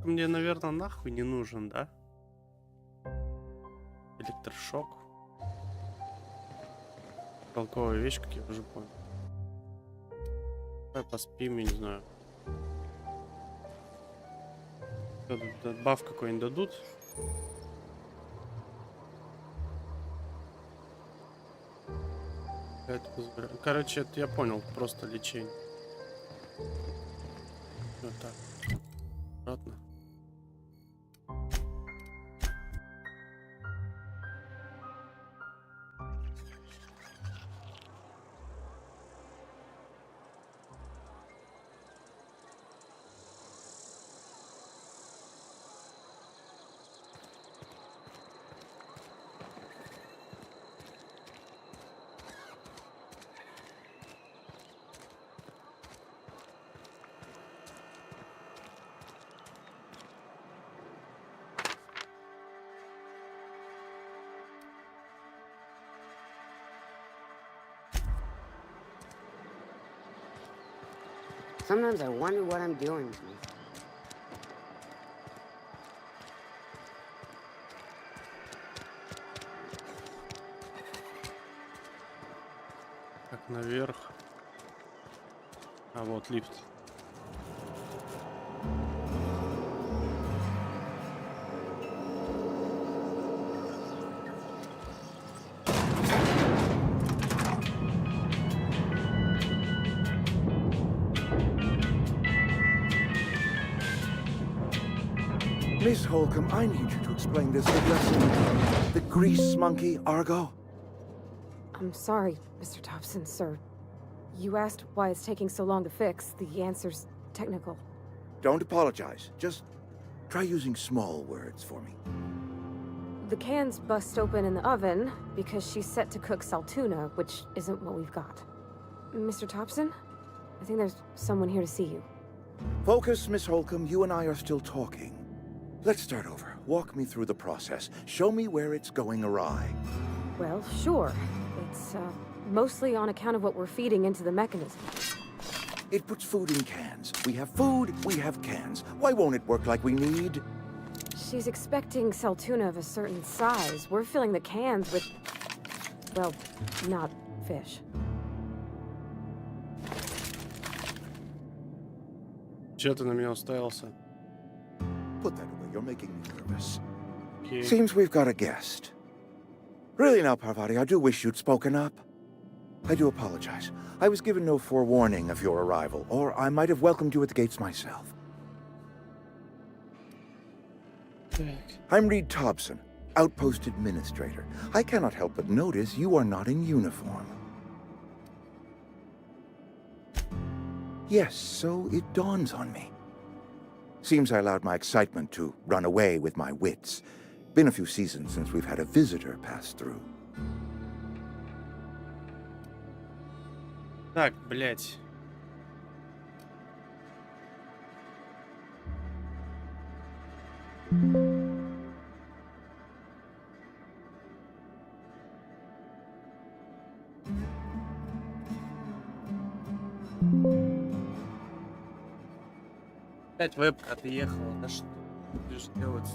Мне, наверное, нахуй не нужен, да? Электрошок. Толковая вещь, как я уже понял. Давай поспим, я не знаю. Баф какой-нибудь дадут? Короче, это я понял, просто лечение. Вот так. Аккуратно. Sometimes I wonder what I'm doing to me. Так, наверх. А вот лифт. Miss Holcomb, I need you to explain this lesson. The grease monkey, Argo. I'm sorry, Mr. Thompson, sir. You asked why it's taking so long to fix. The answer's technical. Don't apologize. Just try using small words for me. The cans bust open in the oven because she's set to cook saltuna, which isn't what we've got. Mr. Thompson? I think there's someone here to see you. Focus, Miss Holcomb. You and I are still talking. Let's start over. Walk me through the process. Show me where it's going awry. Well, sure. It's, mostly on account of what we're feeding into the mechanism. It puts food in cans. We have food, we have cans. Why won't it work like we need? She's expecting saltuna of a certain size. We're filling the cans with... well, not fish. Чё ты на меня уставился? Put that away. You're making me nervous. Okay. Seems we've got a guest. Really now, Parvati, I do wish you'd spoken up. I do apologize. I was given no forewarning of your arrival, or I might have welcomed you at the gates myself. I'm Reed Thompson, Outpost Administrator. I cannot help but notice you are not in uniform. Yes, so it dawns on me. Seems I allowed my excitement to run away with my wits. Been a few seasons since we've had a visitor pass through. Так, блять. Опять вебка отъехала. Да что будешь делать?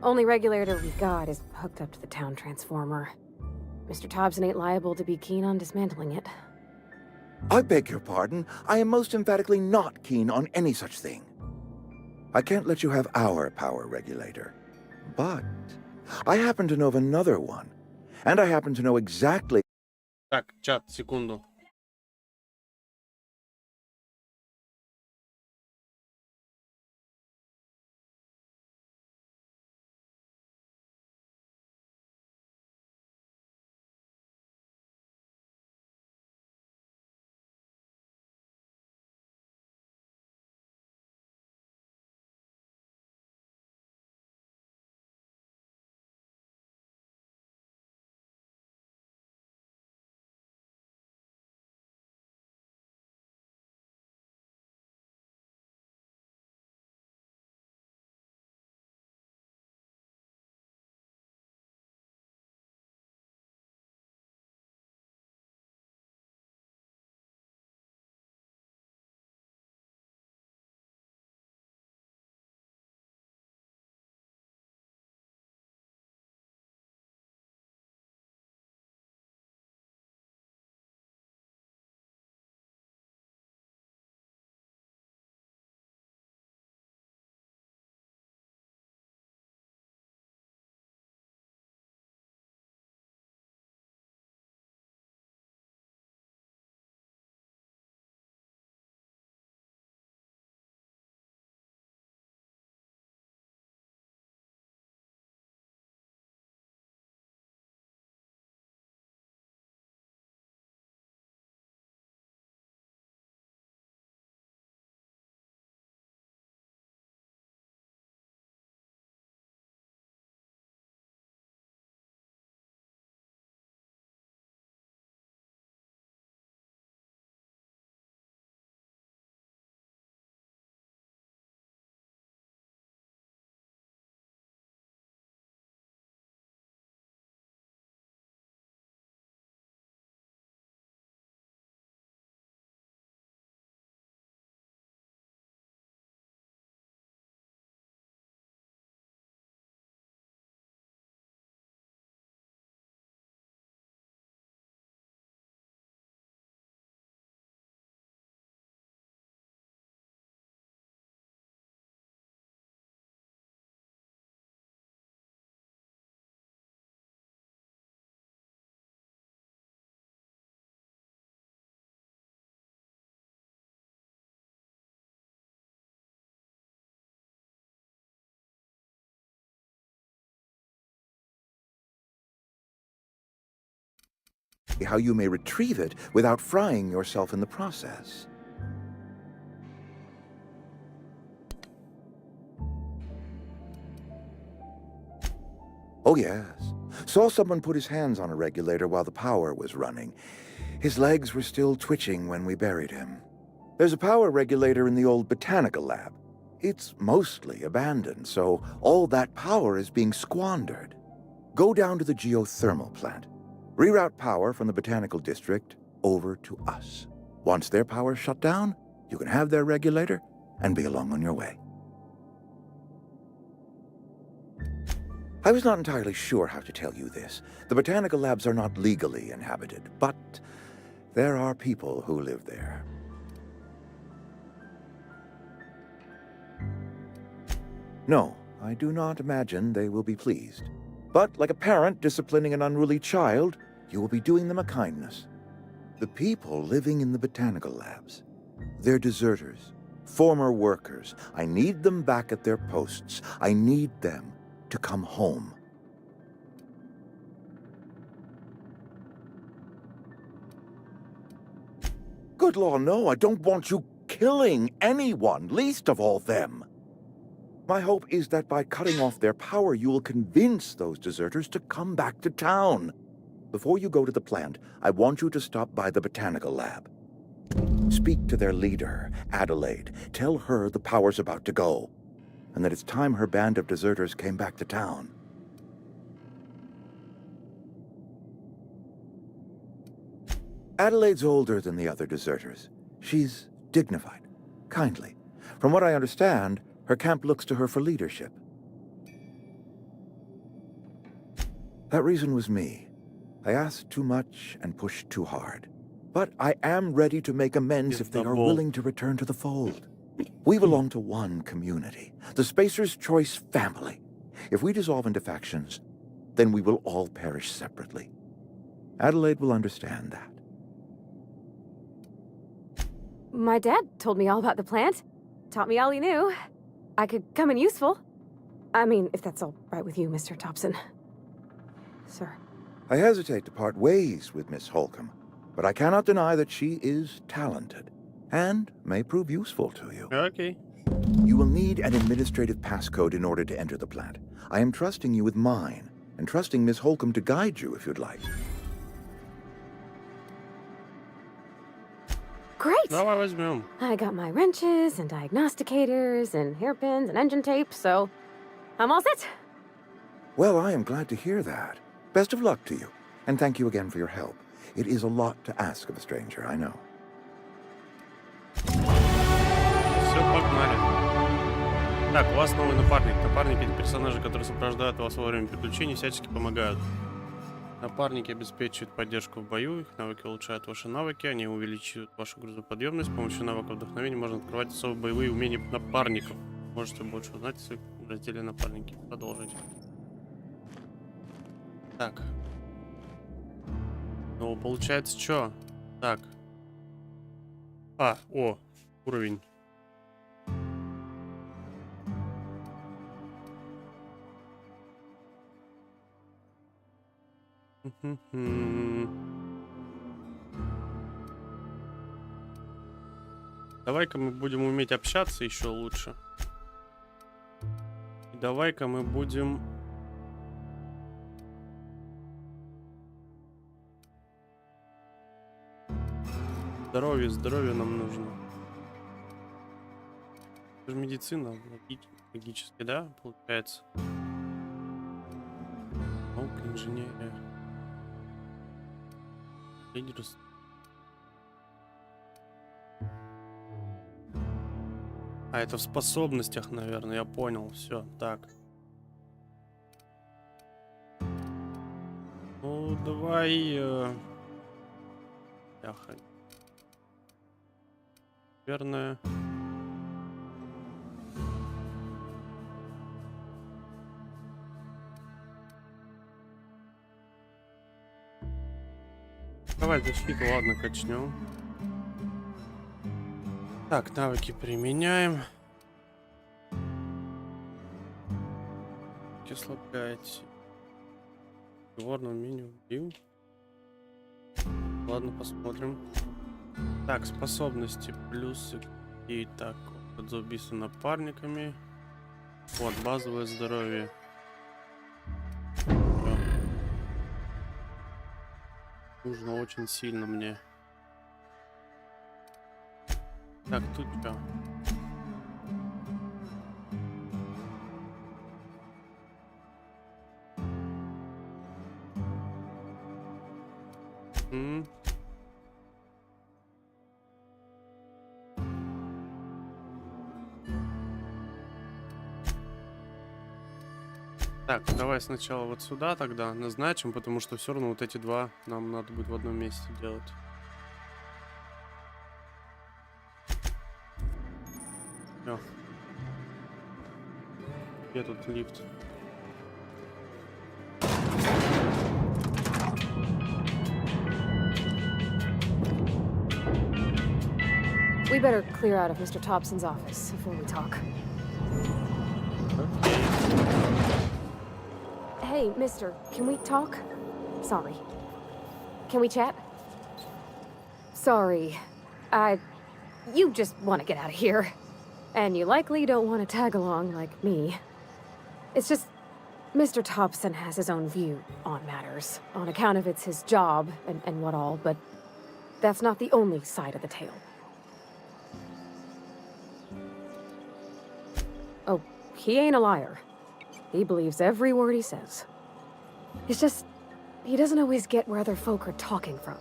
Only regulator we've got is hooked up to the town transformer. Mr. Thompson ain't liable to be keen on dismantling it. I beg your pardon. I am most emphatically not keen on any such thing. I can't let you have our power regulator. But I happen to know of another one. And I happen to know exactly... Так, чат, секунду. how you may retrieve it without frying yourself in the process. Oh, yes. Saw someone put his hands on a regulator while the power was running. His legs were still twitching when we buried him. There's a power regulator in the old botanical lab. It's mostly abandoned, so all that power is being squandered. Go down to the geothermal plant. Reroute power from the botanical district over to us. Once their power's shut down, you can have their regulator and be along on your way. I was not entirely sure how to tell you this. The botanical labs are not legally inhabited, but there are people who live there. No, I do not imagine they will be pleased. But like a parent disciplining an unruly child, you will be doing them a kindness. The people living in the botanical labs, they're deserters, former workers. I need them back at their posts. I need them to come home. Good law, no, I don't want you killing anyone, least of all them. My hope is that by cutting off their power, you will convince those deserters to come back to town. Before you go to the plant, I want you to stop by the botanical lab. Speak to their leader, Adelaide. Tell her the power's about to go, and that it's time her band of deserters came back to town. Adelaide's older than the other deserters. She's dignified, kindly. From what I understand, her camp looks to her for leadership. That reason was me. I asked too much and pushed too hard. But I am ready to make amends if they are willing to return to the fold. We belong to one community, the Spacer's Choice family. If we dissolve into factions, then we will all perish separately. Adelaide will understand that. My dad told me all about the plant. Taught me all he knew. I could come in useful. I mean, if that's all right with you, Mr. Thompson. Sir. I hesitate to part ways with Miss Holcomb, but I cannot deny that she is talented and may prove useful to you. Okay. You will need an administrative passcode in order to enter the plant. I am trusting you with mine, and trusting Miss Holcomb to guide you if you'd like. Great! Давай возьмем. I got my wrenches and diagnosticators and hairpins and engine tape, so I'm all set. Well, I am glad to hear that. Best of luck to you, and thank you again for your help. It is a lot to ask of a stranger, I know. Все, погнали. Так, у вас новый напарник. Напарники — это персонажи, которые сопровождают вас во время приключений, всячески помогают. Напарники обеспечивают поддержку в бою, их навыки улучшают ваши навыки, они увеличивают вашу грузоподъемность. С помощью навыка вдохновения можно открывать особые боевые умения напарников. Можете больше узнать в своих разделе напарники. Продолжить. Так. Ну, получается, что? Так. Уровень. Давай-ка мы будем уметь общаться еще лучше. И давай-ка мы будем... Здоровье нам нужно. Это же медицина, логически, да, получается? Наука, инженерия. Лидерство. А это в способностях, наверное, я понял. Все, так. Ну, давай... Наверное... Давай защиту, ладно, качнем. Так, навыки применяем. Ослабляете. Горное умение убил. Ладно, посмотрим. Так, способности, плюсы. И так, опыт за убийство напарниками. Вот, базовое здоровье. Всё. Нужно очень сильно мне. Так, тут что? Так, давай сначала вот сюда тогда назначим, потому что все равно вот эти два нам надо будет в одном месте делать. Всё. Где тут лифт? We better clear out of Mr. Thompson's office before we talk. Hey, mister, can we talk? Sorry. Can we chat? Sorry. You just want to get out of here. And you likely don't want to tag along like me. It's just, Mr. Thompson has his own view on matters, on account of it's his job and what all, but that's not the only side of the tale. Oh, he ain't a liar. He believes every word he says. It's just, he doesn't always get where other folk are talking from.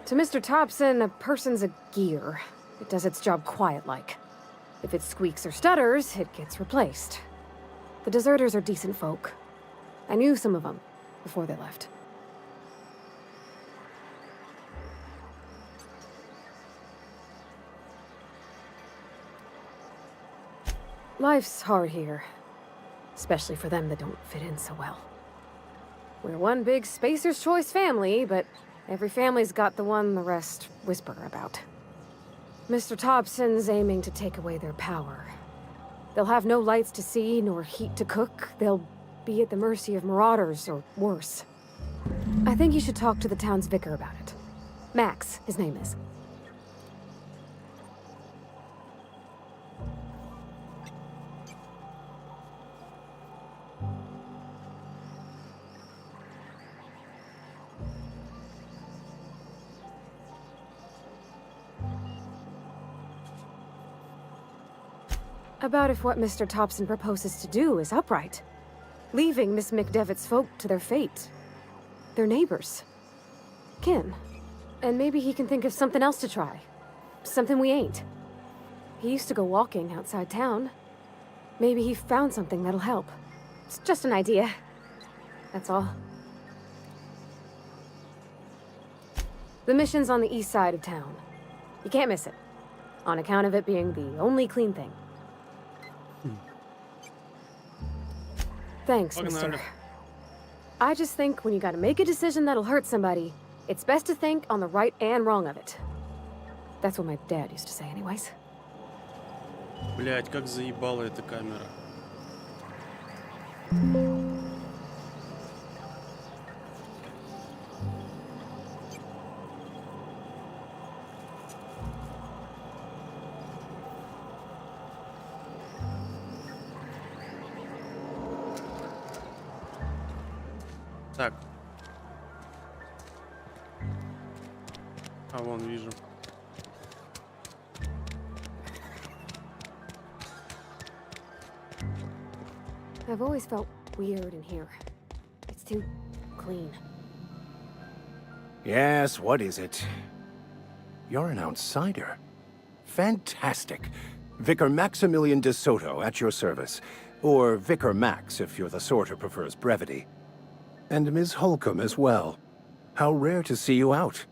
To Mr. Thompson, a person's a gear. It does its job quiet-like. If it squeaks or stutters, it gets replaced. The deserters are decent folk. I knew some of them before they left. Life's hard here. Especially for them that don't fit in so well. We're one big Spacer's Choice family, but every family's got the one the rest whisper about. Mr. Thompson's aiming to take away their power. They'll have no lights to see, nor heat to cook. They'll be at the mercy of marauders, or worse. I think you should talk to the town's vicar about it. Max, his name is. About if what Mr. Thompson proposes to do is upright. Leaving Miss McDevitt's folk to their fate. Their neighbors. Kin. And maybe he can think of something else to try. Something we ain't. He used to go walking outside town. Maybe he found something that'll help. It's just an idea. That's all. The mission's on the east side of town. You can't miss it. On account of it being the only clean thing. Thanks, mister. I just think when you gotta make a decision that'll hurt somebody, it's best to think on the right and wrong of it. That's what my dad used to say anyways. Блять, как заебала эта камера. Так. А вон вижу. I've always felt weird in here. It's too clean. Yes, what is it? You're an outsider. Fantastic. Vicar Maximilian de Soto at your service. Or Vicar Max if you're the sort who prefers brevity. And Ms. Holcomb as well. How rare to see you out.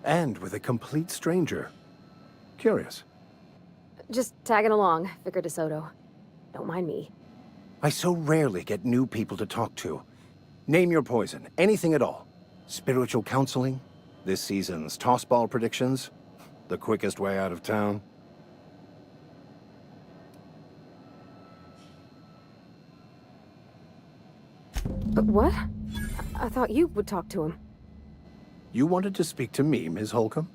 And with a complete stranger. Curious. Just tagging along, Vicar de Soto. Don't mind me. I so rarely get new people to talk to. Name your poison, anything at all. Spiritual counseling? This season's tossball predictions? The quickest way out of town? But what? I thought you would talk to him. You wanted to speak to me, Ms. Holcomb?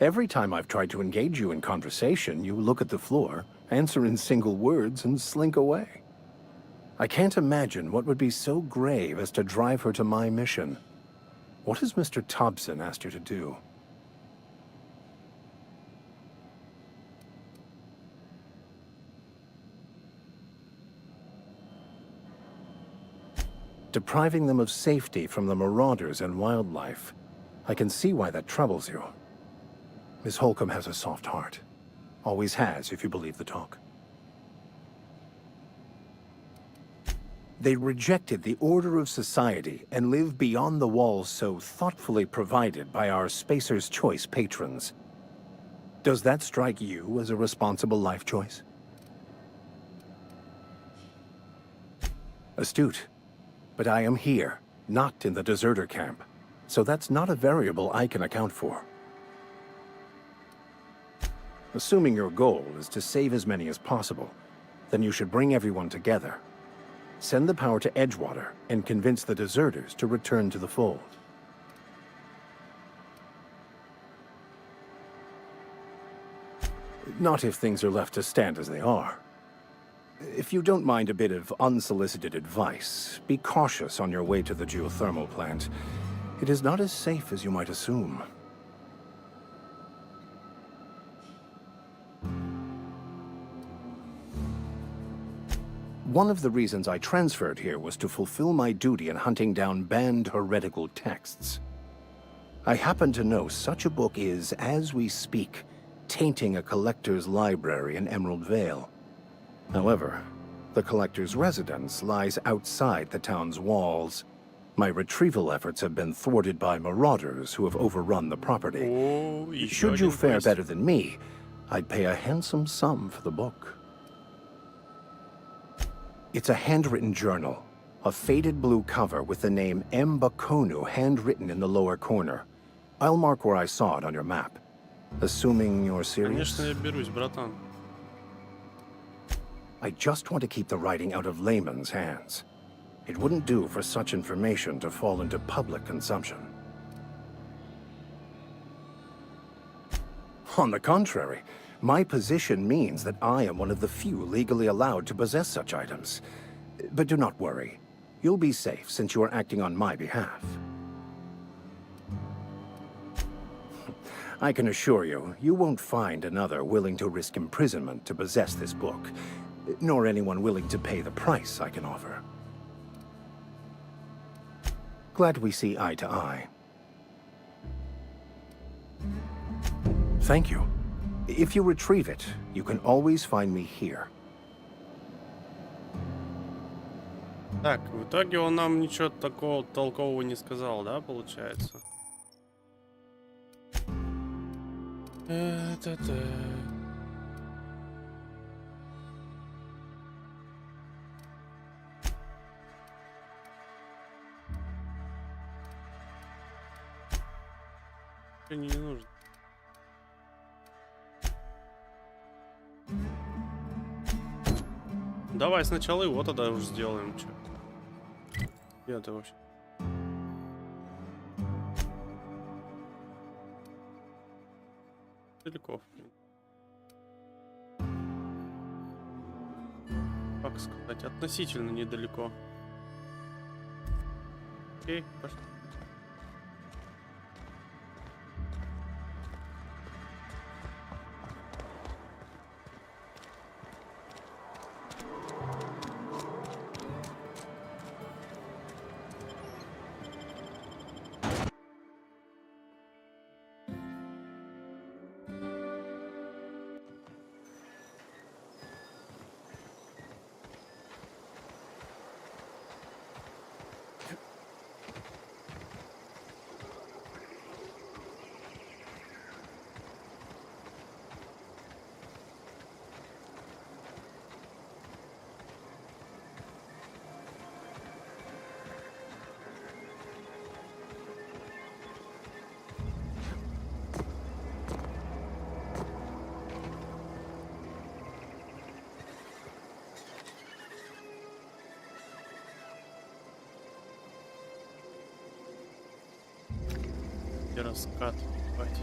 Every time I've tried to engage you in conversation, you look at the floor, answer in single words, and slink away. I can't imagine what would be so grave as to drive her to my mission. What has Mr. Thompson asked you to do? Depriving them of safety from the marauders and wildlife. I can see why that troubles you. Miss Holcomb has a soft heart. Always has, if you believe the talk. They rejected the order of society and live beyond the walls so thoughtfully provided by our Spacer's Choice patrons. Does that strike you as a responsible life choice? Astute. But I am here, not in the deserter camp, so that's not a variable I can account for. Assuming your goal is to save as many as possible, then you should bring everyone together. Send the power to Edgewater and convince the deserters to return to the fold. Not if things are left to stand as they are. If you don't mind a bit of unsolicited advice, be cautious on your way to the geothermal plant. It is not as safe as you might assume. One of the reasons I transferred here was to fulfill my duty in hunting down banned heretical texts. I happen to know such a book is, as we speak, tainting a collector's library in Emerald Vale. However, the collector's residence lies outside the town's walls. My retrieval efforts have been thwarted by marauders who have overrun the property. Should you fare better than me, I'd pay a handsome sum for the book. It's a handwritten journal, a faded blue cover with the name M. Bakonu handwritten in the lower corner. I'll mark where I saw it on your map. Assuming you're serious? Конечно, я берусь, братан. I just want to keep the writing out of layman's hands. It wouldn't do for such information to fall into public consumption. On the contrary, my position means that I am one of the few legally allowed to possess such items. But do not worry. You'll be safe since you are acting on my behalf. I can assure you, you won't find another willing to risk imprisonment to possess this book, nor anyone willing to pay the price I can offer. Glad we see eye to eye. Thank you. If you retrieve it, you can always find me here. Так, в итоге он нам ничего такого толкового не сказал, да, получается? Не нужно. Давай сначала его тогда уже сделаем. Чё? Где это вообще? Далеко. Как сказать? Относительно недалеко. Окей, пошли. И раскат, ебать.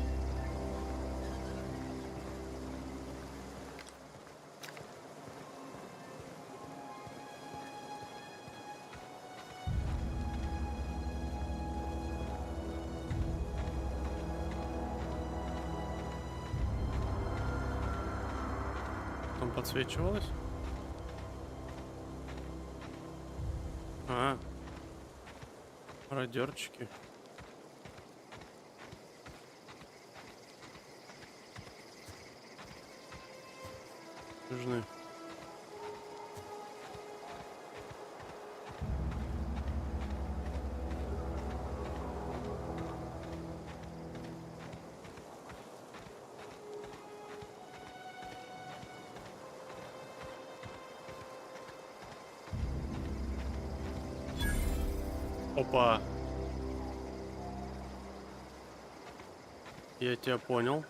Там подсвечивалось? А, радерчики. Нужны. Опа. Я тебя понял.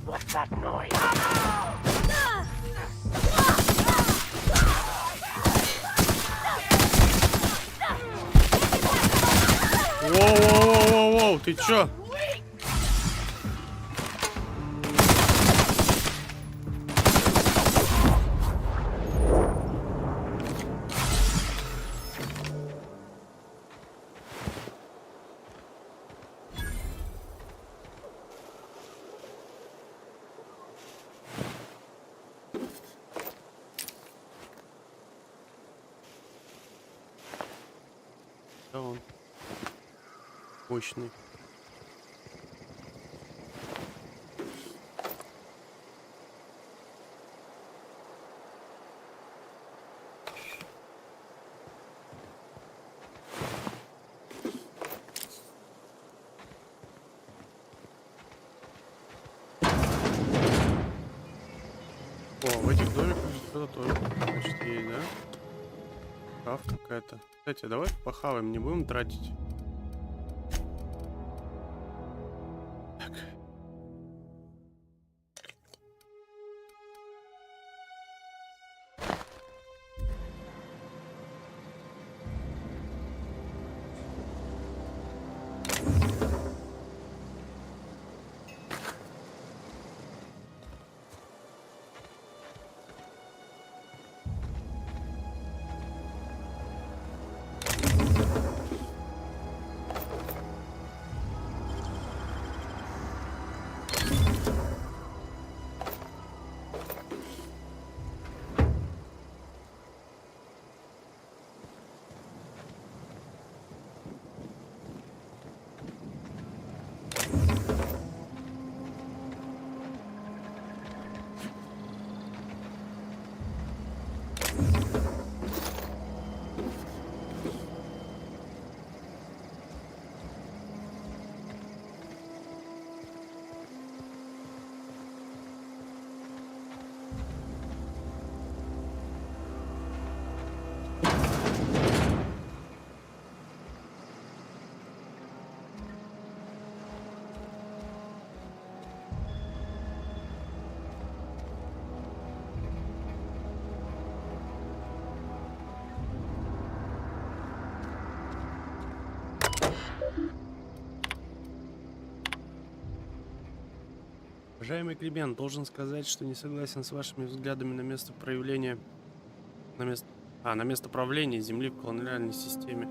What's that noise? Воу-воу-воу-воу-воу, ты чё? Да он мощный. О, в этих домиках что-то тоже почти есть, да? Шкаф какая-то. Кстати, давай похаваем, не будем тратить. Так. Уважаемый Климент, должен сказать, что не согласен с вашими взглядами на место проявления... На место правления Земли в колониальной системе.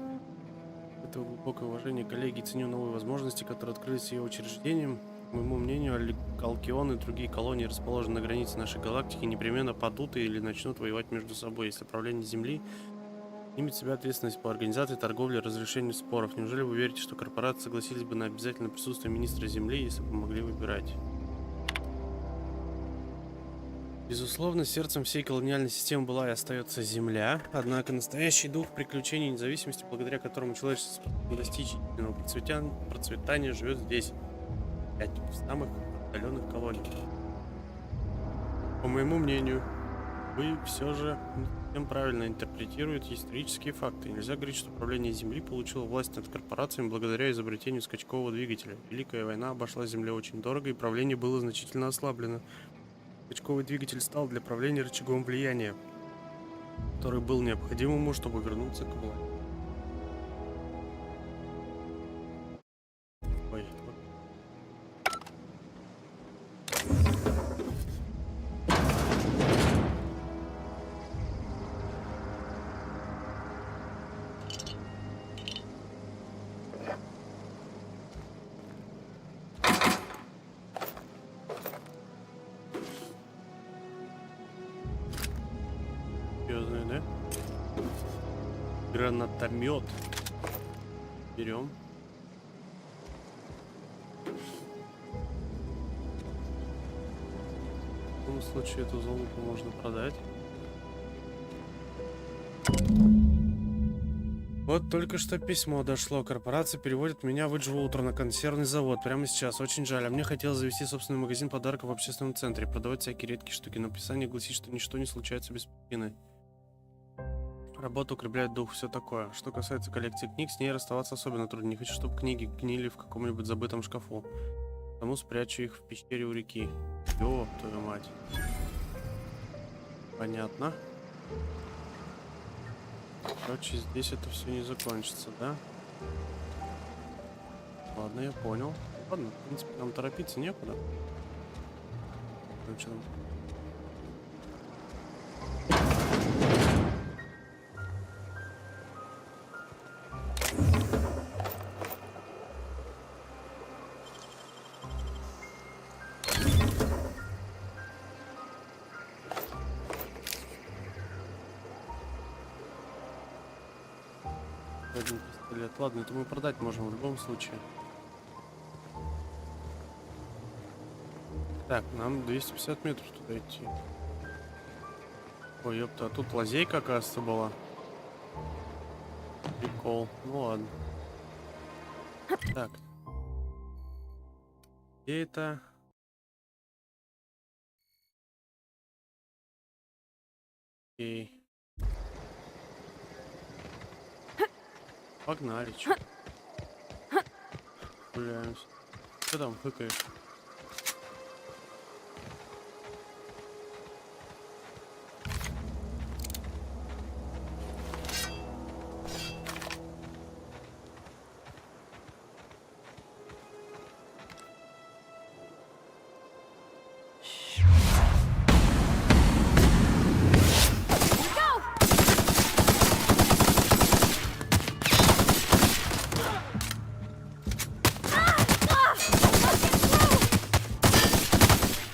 Это глубокое уважение, коллеги, ценю новые возможности, которые открылись ее учреждением. По моему мнению, Алкион и другие колонии, расположенные на границе нашей галактики, непременно падут или начнут воевать между собой, если правление Земли снимет с себя ответственность по организации торговли и разрешению споров. Неужели вы верите, что корпорации согласились бы на обязательное присутствие министра Земли, если бы могли выбирать? Безусловно, сердцем всей колониальной системы была и остается Земля, однако настоящий дух приключений и независимости, благодаря которому человечество способно достичь истинного процветания, живет здесь, в самых отдаленных колониях. По моему мнению, вы все же совсем правильно интерпретируете исторические факты. Нельзя говорить, что управление Земли получило власть над корпорациями благодаря изобретению скачкового двигателя. Великая война обошла Земле очень дорого, и правление было значительно ослаблено. Скачковый двигатель стал для правления рычагом влияния, который был необходим ему, чтобы вернуться к власти. Ой. Серьезный, да? Гранатомет. Берем. В таком случае эту залупу можно продать. Вот только что письмо дошло. Корпорация переводит меня в Эджвоутер на консервный завод прямо сейчас. Очень жаль. А мне хотелось завести собственный магазин подарков в общественном центре. Продавать всякие редкие штуки. Но описание гласит, что ничто не случается без причины. Работа укрепляет дух, все такое. Что касается коллекции книг, с ней расставаться особенно трудно. Не хочу, чтобы книги гнили в каком-нибудь забытом шкафу. Потому спрячу их в пещере у реки. Ёб твою мать. Понятно. Короче, здесь это все не закончится, да? Ладно, я понял. Ладно, в принципе, нам торопиться некуда. Короче, нам... Один пистолет. Ладно, это мы продать можем в любом случае. Так, нам 250 метров туда идти. Ой, ёпта, а тут лазейка, оказывается, была. Прикол. Ну ладно. Так. Где это? Окей. Погнали, чё? Гуляемся. Что там хыкаешь?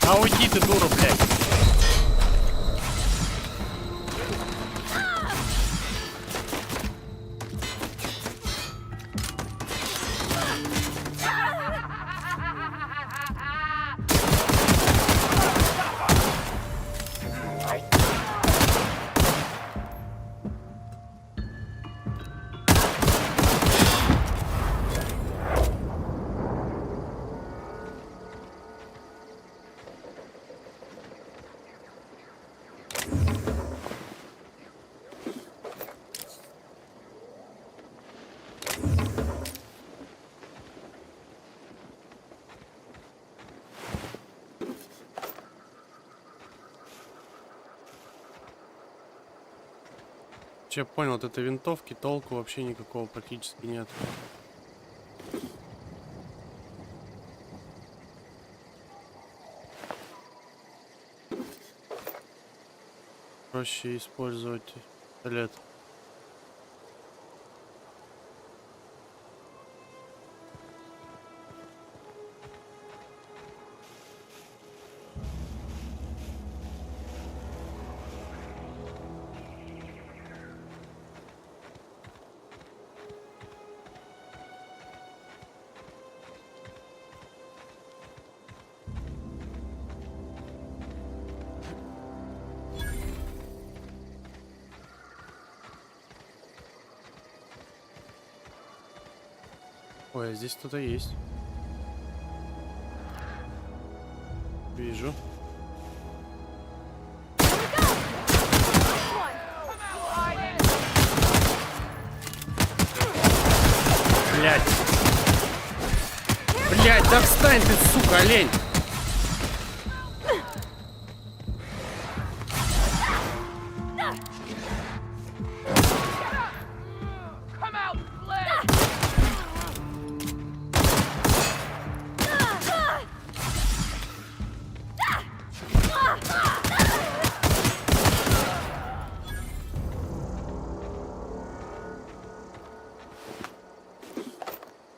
А уйди ты, дура, блядь! Я понял, от этой винтовки толку вообще никакого практически нет. Проще использовать пистолет. Ой, а здесь кто-то есть. Вижу. Блядь. Блядь, да встань ты, сука, олень.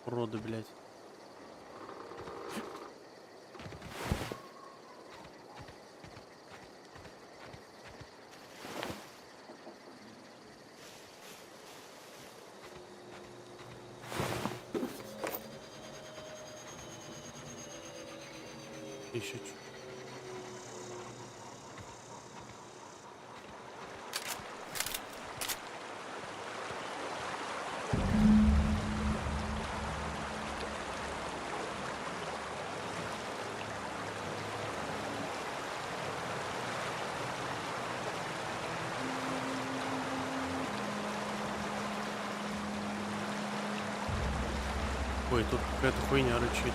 Уроды, блядь. Еще чуть. Ой, тут какая-то хуйня рычит.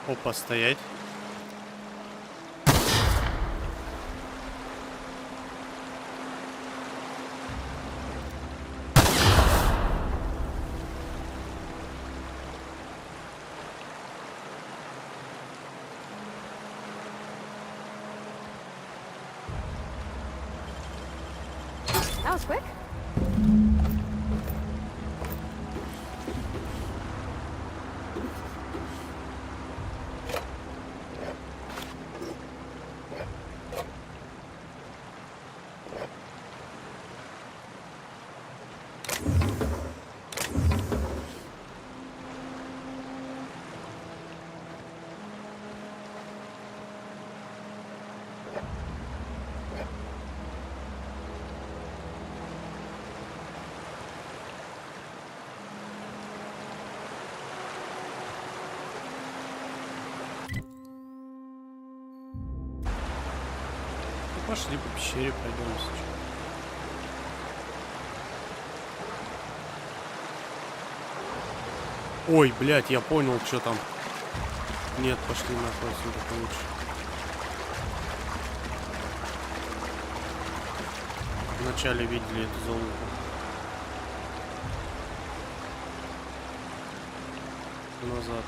Опа, стоять. That was quick. Пошли по пещере пройдемся. Ой, блядь, я понял, что там. Нет, пошли нахуй, отсюда получше. Вначале видели эту залупу. Назад.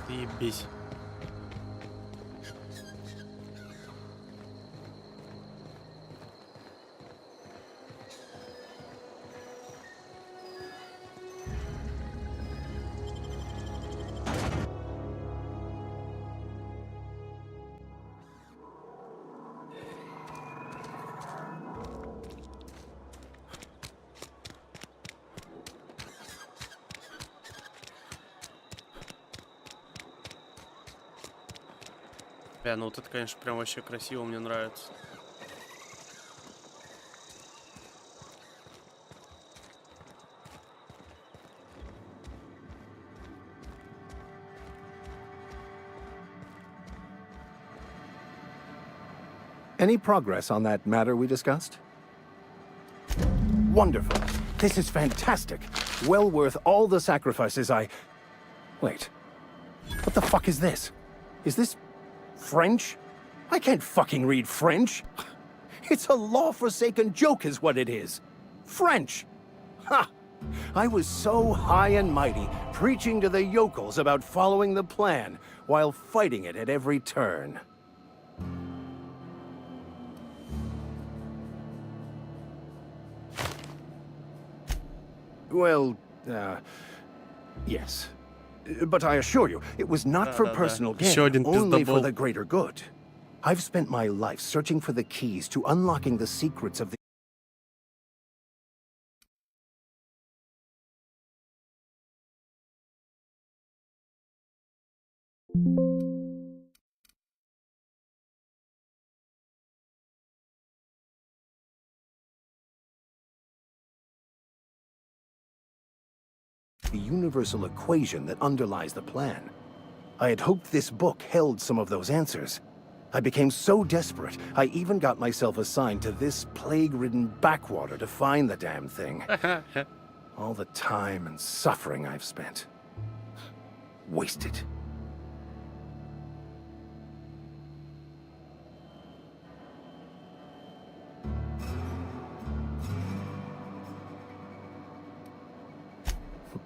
Ебись. Ну вот это, конечно, прям вообще красиво, мне нравится. Any progress on that matter we discussed? Wonderful. This is fantastic. Well worth all the sacrifices I... Wait. What the fuck is this? Is this... French? I can't fucking read French. It's a law-forsaken joke is what it is. French. Ha! I was so high and mighty, preaching to the yokels about following the plan, while fighting it at every turn. Well, yes. But I assure you, it was not for personal gain, only for the greater good. I've spent my life searching for the keys to unlocking the secrets of the The universal equation that underlies the plan. I had hoped this book held some of those answers. I became so desperate, I even got myself assigned to this plague-ridden backwater to find the damn thing. All the time and suffering I've spent. Wasted.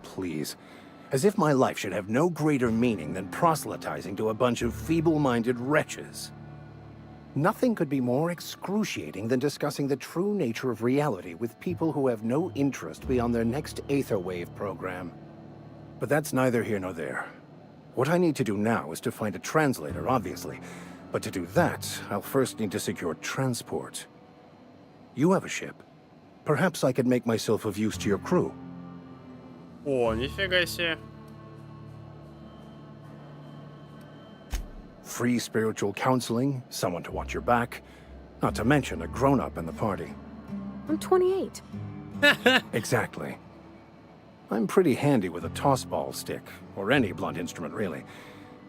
Please. As if my life should have no greater meaning than proselytizing to a bunch of feeble-minded wretches. Nothing could be more excruciating than discussing the true nature of reality with people who have no interest beyond their next Aetherwave program. But that's neither here nor there. What I need to do now is to find a translator, obviously. But to do that, I'll first need to secure transport. You have a ship. Perhaps I could make myself of use to your crew. О, нифига себе. Free spiritual counseling, someone to watch your back, not to mention a grown-up in the party. I'm 28. Exactly. I'm pretty handy with a tossball stick, or any blunt instrument, really.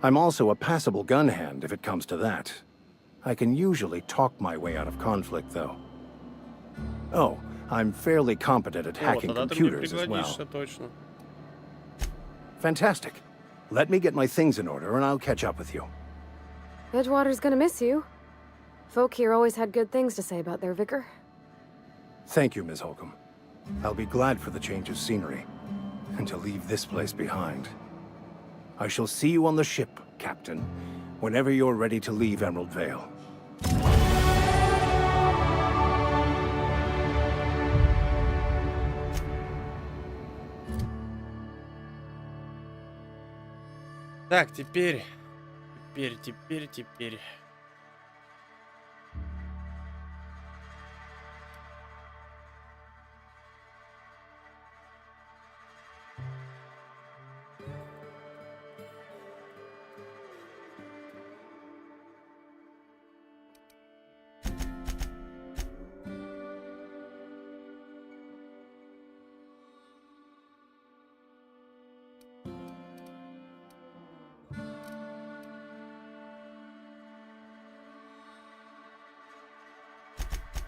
I'm also a passable gun hand, if it comes to that. I can usually talk my way out of conflict, though. Oh, I'm fairly competent at hacking computers as well. Точно. Fantastic. Let me get my things in order, and I'll catch up with you. Edgewater's gonna miss you. Folk here always had good things to say about their vicar. Thank you, Ms. Holcomb. I'll be glad for the change of scenery, and to leave this place behind. I shall see you on the ship, Captain, whenever you're ready to leave Emerald Vale. Так, теперь.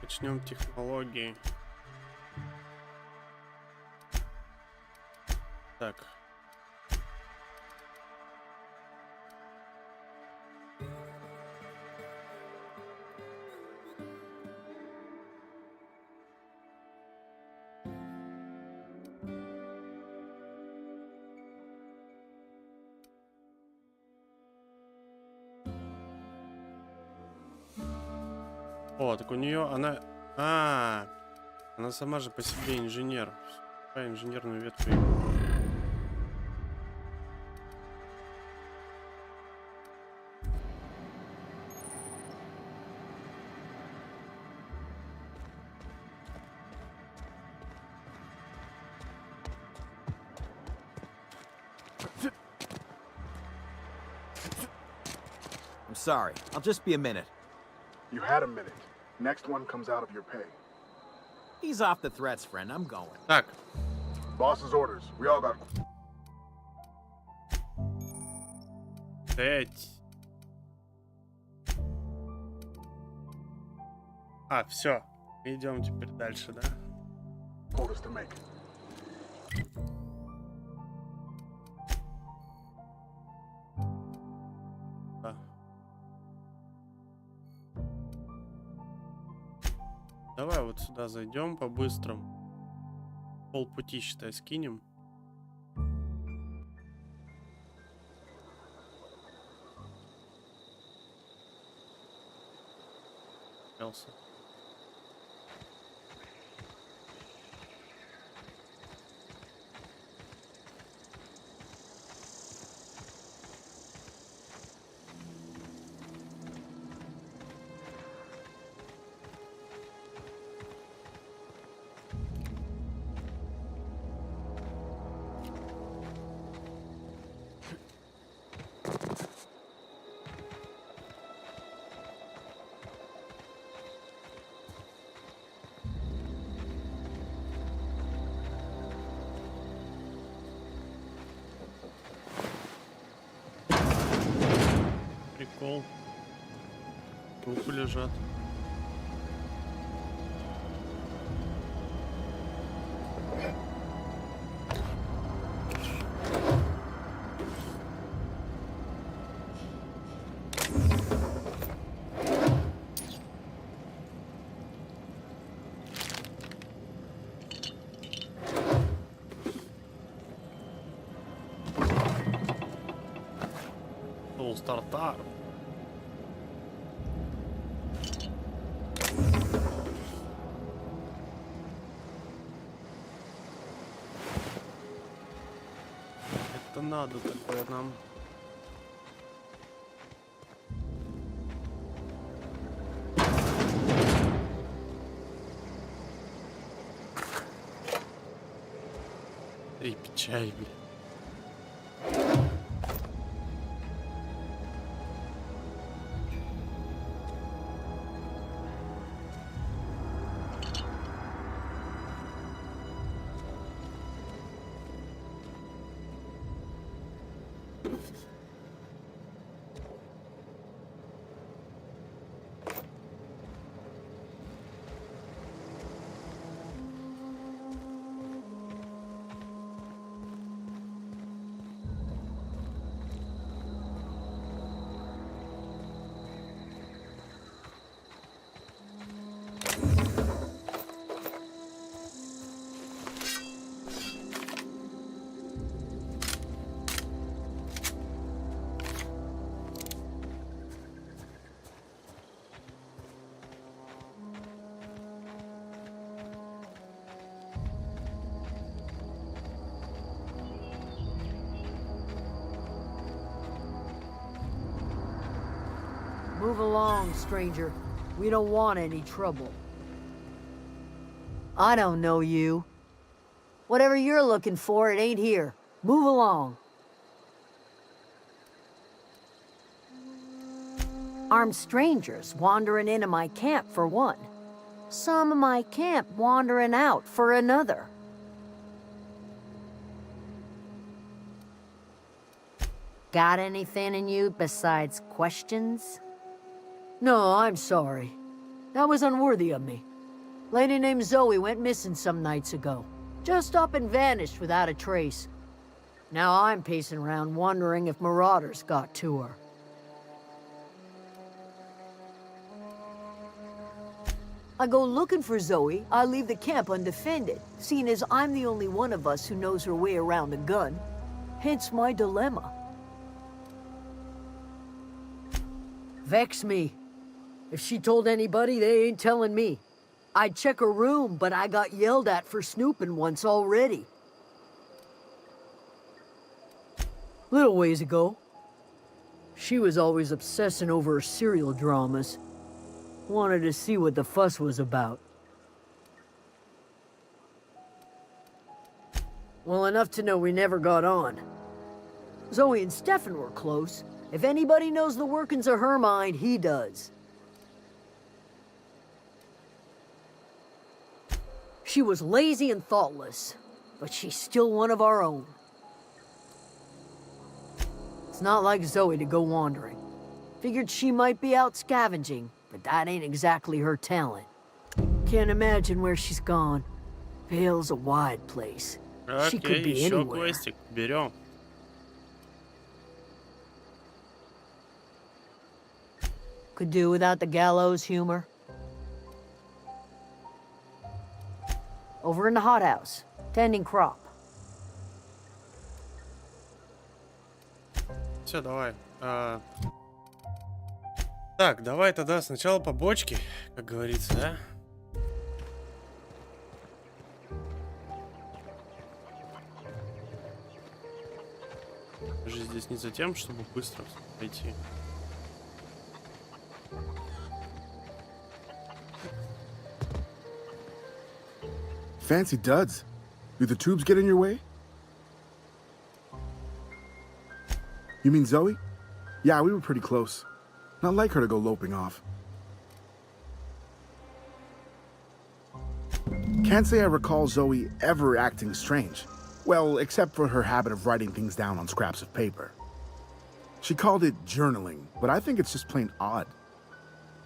Начнем технологии. Так. О, так у нее она... она сама же по себе инженер. По инженерную ветку. I'm sorry. I'll just be a minute. You had a minute. Next one comes out of your pay. Ease off the threats, friend. I'm going. Так. Boss's orders. We all got... Стоять. Все. Идем теперь дальше, да? Orders to make. Давай вот сюда зайдем по-быстрому. Полпути, считай, скинем. Элса. Прикол. Трупы лежат. Стартар. Это надо такое нам. И печаль, блин. Move along, stranger. We don't want any trouble. I don't know you. Whatever you're looking for, it ain't here. Move along. Armed strangers wandering into my camp for one. Some of my camp wandering out for another. Got anything in you besides questions? No, I'm sorry. That was unworthy of me. Lady named Zoe went missing some nights ago. Just up and vanished without a trace. Now I'm pacing around wondering if marauders got to her. I go looking for Zoe, I leave the camp undefended, seeing as I'm the only one of us who knows her way around a gun. Hence my dilemma. Vex me. If she told anybody, they ain't telling me. I'd check her room, but I got yelled at for snooping once already. Little ways ago. She was always obsessing over her serial dramas. Wanted to see what the fuss was about. Well, enough to know we never got on. Zoe and Stefan were close. If anybody knows the workings of her mind, he does. She was lazy and thoughtless, but she's still one of our own. It's not like Zoe to go wandering. Figured she might be out scavenging, but that ain't exactly her talent. Can't imagine where she's gone. Vale's a wide place. She could be еще anywhere. квестик. Берем. Could do without the gallows humor. Over in the hothouse, tending crop. Все, давай. Так, давай тогда сначала по бочке, как говорится, да? Мы же здесь не за тем, чтобы быстро пойти. Fancy duds. Do the tubes get in your way? You mean Zoe? Yeah, we were pretty close. Not like her to go loping off. Can't say I recall Zoe ever acting strange. Well, except for her habit of writing things down on scraps of paper. She called it journaling, but I think it's just plain odd.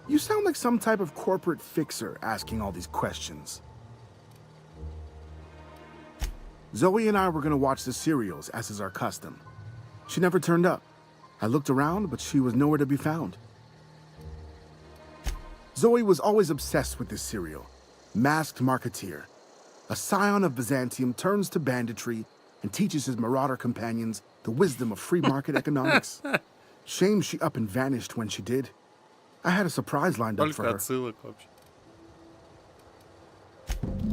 You sound like some type of corporate fixer asking all these questions. Zoe and I were gonna watch the serials, as is our custom. She never turned up. I looked around, but she was nowhere to be found. Zoe was always obsessed with this serial, Masked Marketeer. A scion of Byzantium turns to banditry and teaches his marauder companions the wisdom of free market economics. Shame she up and vanished when she did. I had a surprise lined up for her.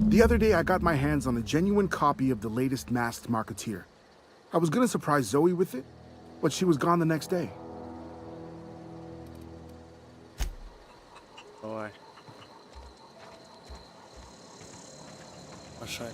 The other day, I got my hands on a genuine copy of the latest Masked Marketeer. I was gonna surprise Zoe with it, but she was gone the next day. Давай. Пошарь.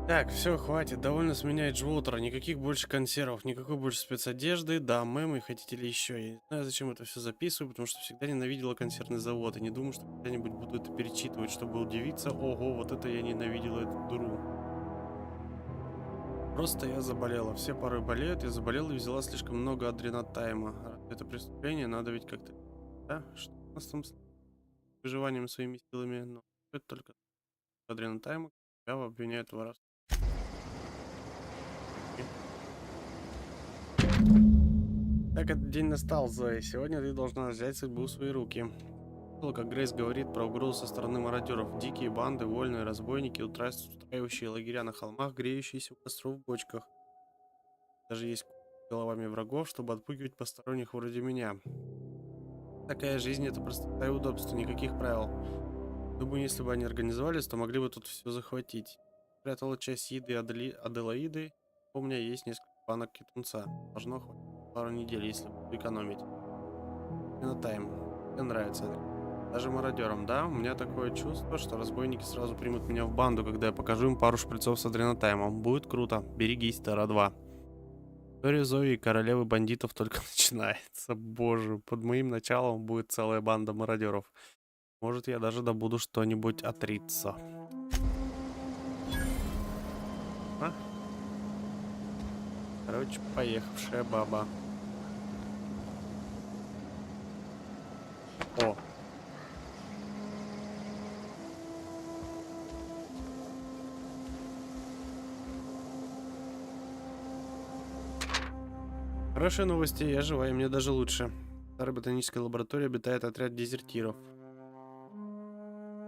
Так, все, хватит. Довольно с меня Эджвотера. Никаких больше консервов, никакой больше спецодежды. Да, мемы, хотите ли еще? Я не знаю, зачем это все записываю, потому что всегда ненавидела консервный завод. И не думаю, что когда-нибудь буду это перечитывать, чтобы удивиться. Ого, вот это я ненавидела эту дуру. Просто я заболела. Все порой болеют. Я заболела и взяла слишком много адренотайма. Это преступление, надо ведь как-то... Да? Что у нас там с выживанием своими силами? Но это только адренотайма. Тебя обвиняют в воровстве. Так, этот день настал, Зоя. Сегодня ты должна взять судьбу в свои руки. Как Грейс говорит про угрозу со стороны мародеров. Дикие банды, вольные разбойники, устраивающие лагеря на холмах, греющиеся у костров в бочках. Даже есть головами врагов, чтобы отпугивать посторонних вроде меня. Такая жизнь — это простота и удобство, никаких правил. Думаю, если бы они организовались, то могли бы тут все захватить. Спрятала часть еды Аделаиды. У меня есть несколько банок кетунца. Должно хватить пару недель, если буду экономить. Тайм. Мне нравится это. Даже мародерам, да? У меня такое чувство, что разбойники сразу примут меня в банду, когда я покажу им пару шприцов с адренотаймом. Будет круто. Берегись, Тара 2. История Зои и королевы бандитов только начинается. Боже, под моим началом будет целая банда мародеров. Может, я даже добуду что-нибудь от Рица. А? Короче, поехавшая баба. О! Хорошие новости, я жива, и мне даже лучше. В старой ботанической лаборатории обитает отряд дезертиров.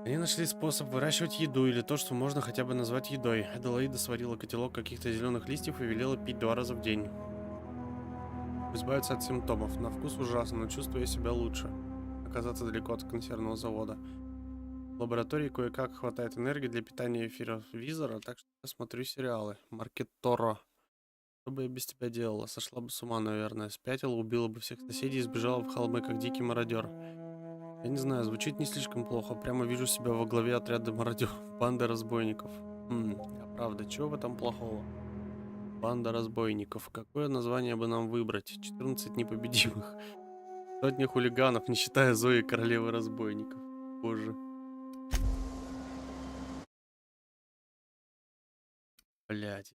Они нашли способ выращивать еду, или то, что можно хотя бы назвать едой. Аделаида сварила котелок каких-то зеленых листьев и велела пить 2 раза в день. Избавиться от симптомов. На вкус ужасно, но чувствую я себя лучше. Оказаться далеко от консервного завода. В лаборатории кое-как хватает энергии для питания эфира-визора, так что я смотрю сериалы. Маркетора. Что бы я без тебя делала? Сошла бы с ума, наверное. Спятила, убила бы всех соседей и сбежала в холмы, как дикий мародер. Я не знаю, звучит не слишком плохо. Прямо вижу себя во главе отряда мародеров. Банда разбойников. А правда, чего в этом плохого? Банда разбойников. Какое название бы нам выбрать? 14 непобедимых. Сотни хулиганов, не считая Зои, королевы разбойников. Боже. Блять.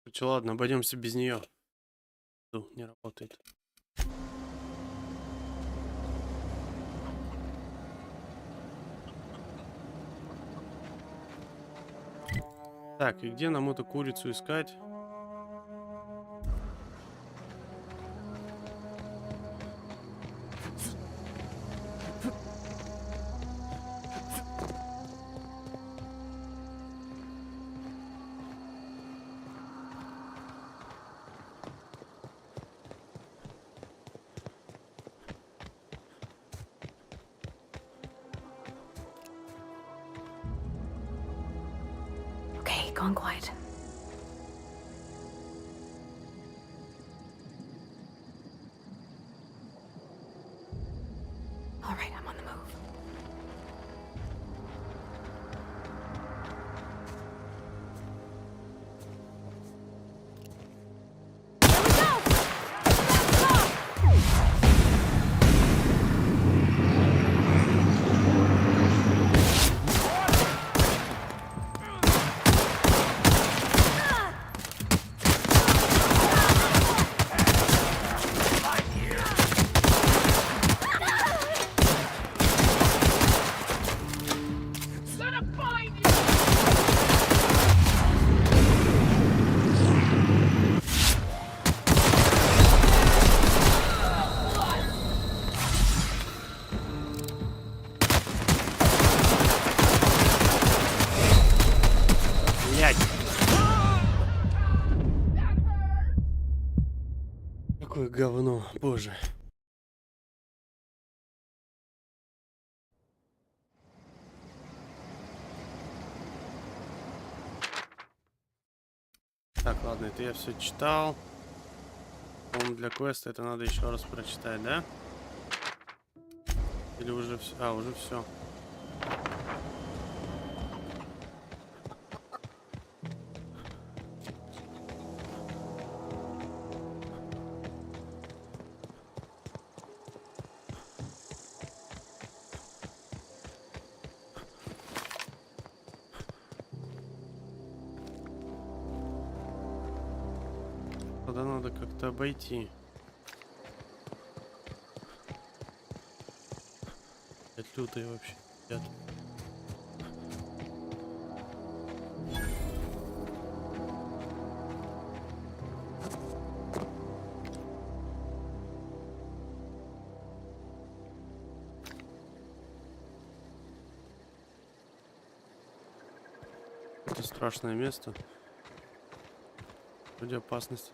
Короче, ладно, обойдемся без нее. Не работает. Так, и где нам эту курицу искать? Okay, gone quiet. All right, I'm on the move. Какое говно, боже. Так, ладно, это я все читал. По-моему, для квеста это надо еще раз прочитать, да? Или уже все? А, уже все. Тогда надо как-то обойти. Это лютые вообще. Ребят. Это страшное место. Вроде опасности.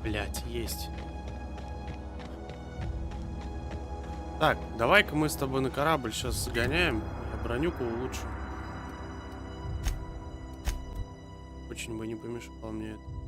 Блять, есть. Так, давай-ка мы с тобой на корабль сейчас сгоняем. Я бронюку улучшу. Очень бы не помешало мне это.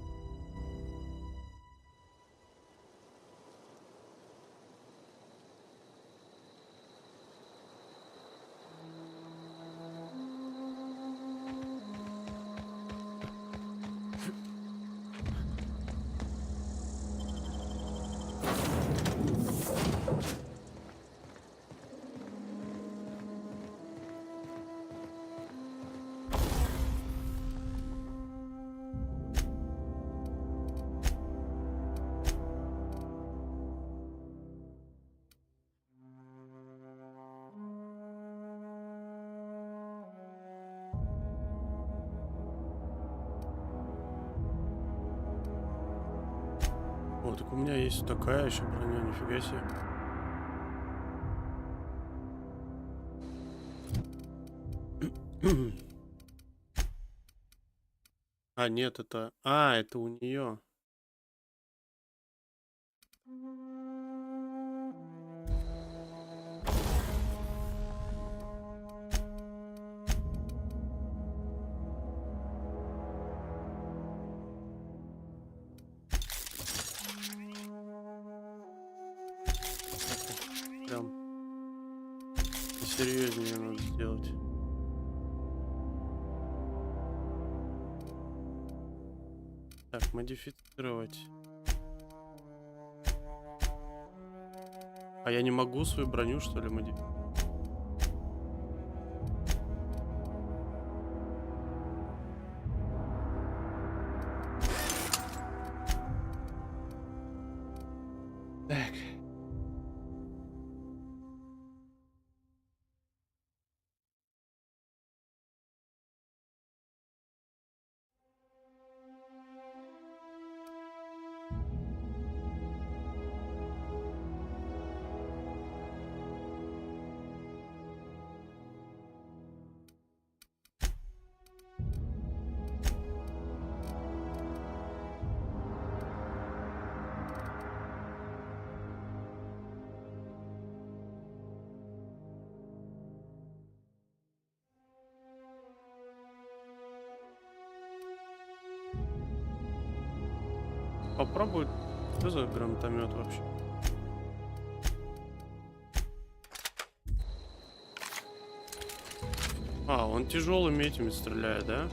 О, так у меня есть такая еще броня, нифига себе. А, нет, это... А, это у нее. Прям серьезнее надо сделать. Так, модифицировать. А я не могу свою броню, что ли, модифицировать? Так. Попробуй. Что за гранатомет вообще? А, он тяжелыми этими стреляет, да?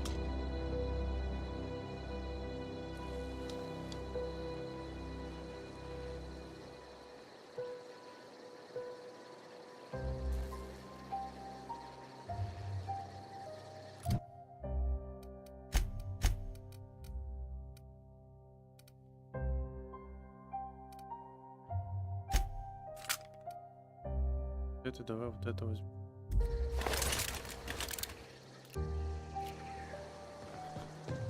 Это давай вот это возьмем.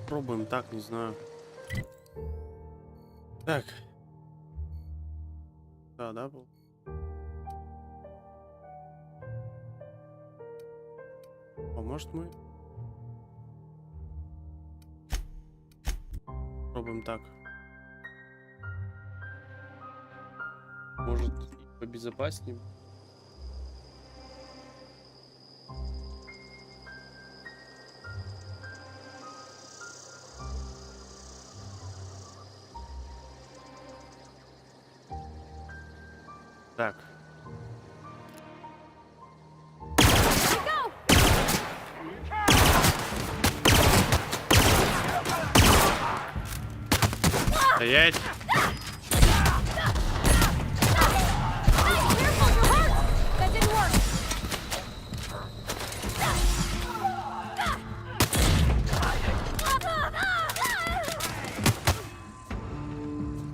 Пробуем так, не знаю. Так. Да, был. А может мы пробуем так. Может и побезопаснее. Так. Стоять.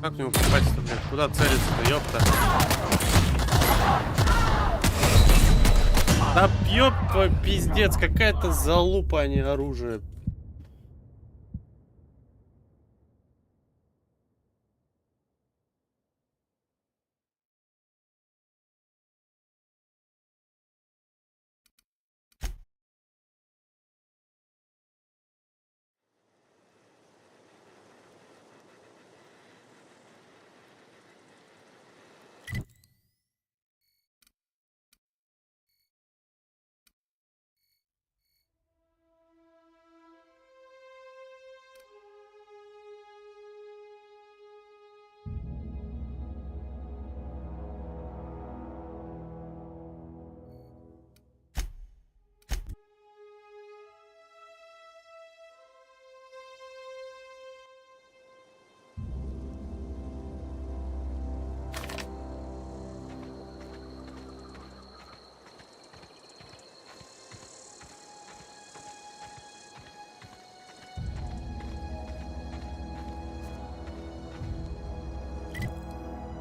Как в него попасть-то, блядь? Куда целиться-то, ёпта? Да ёб твой пиздец, какая-то залупа, а не оружие.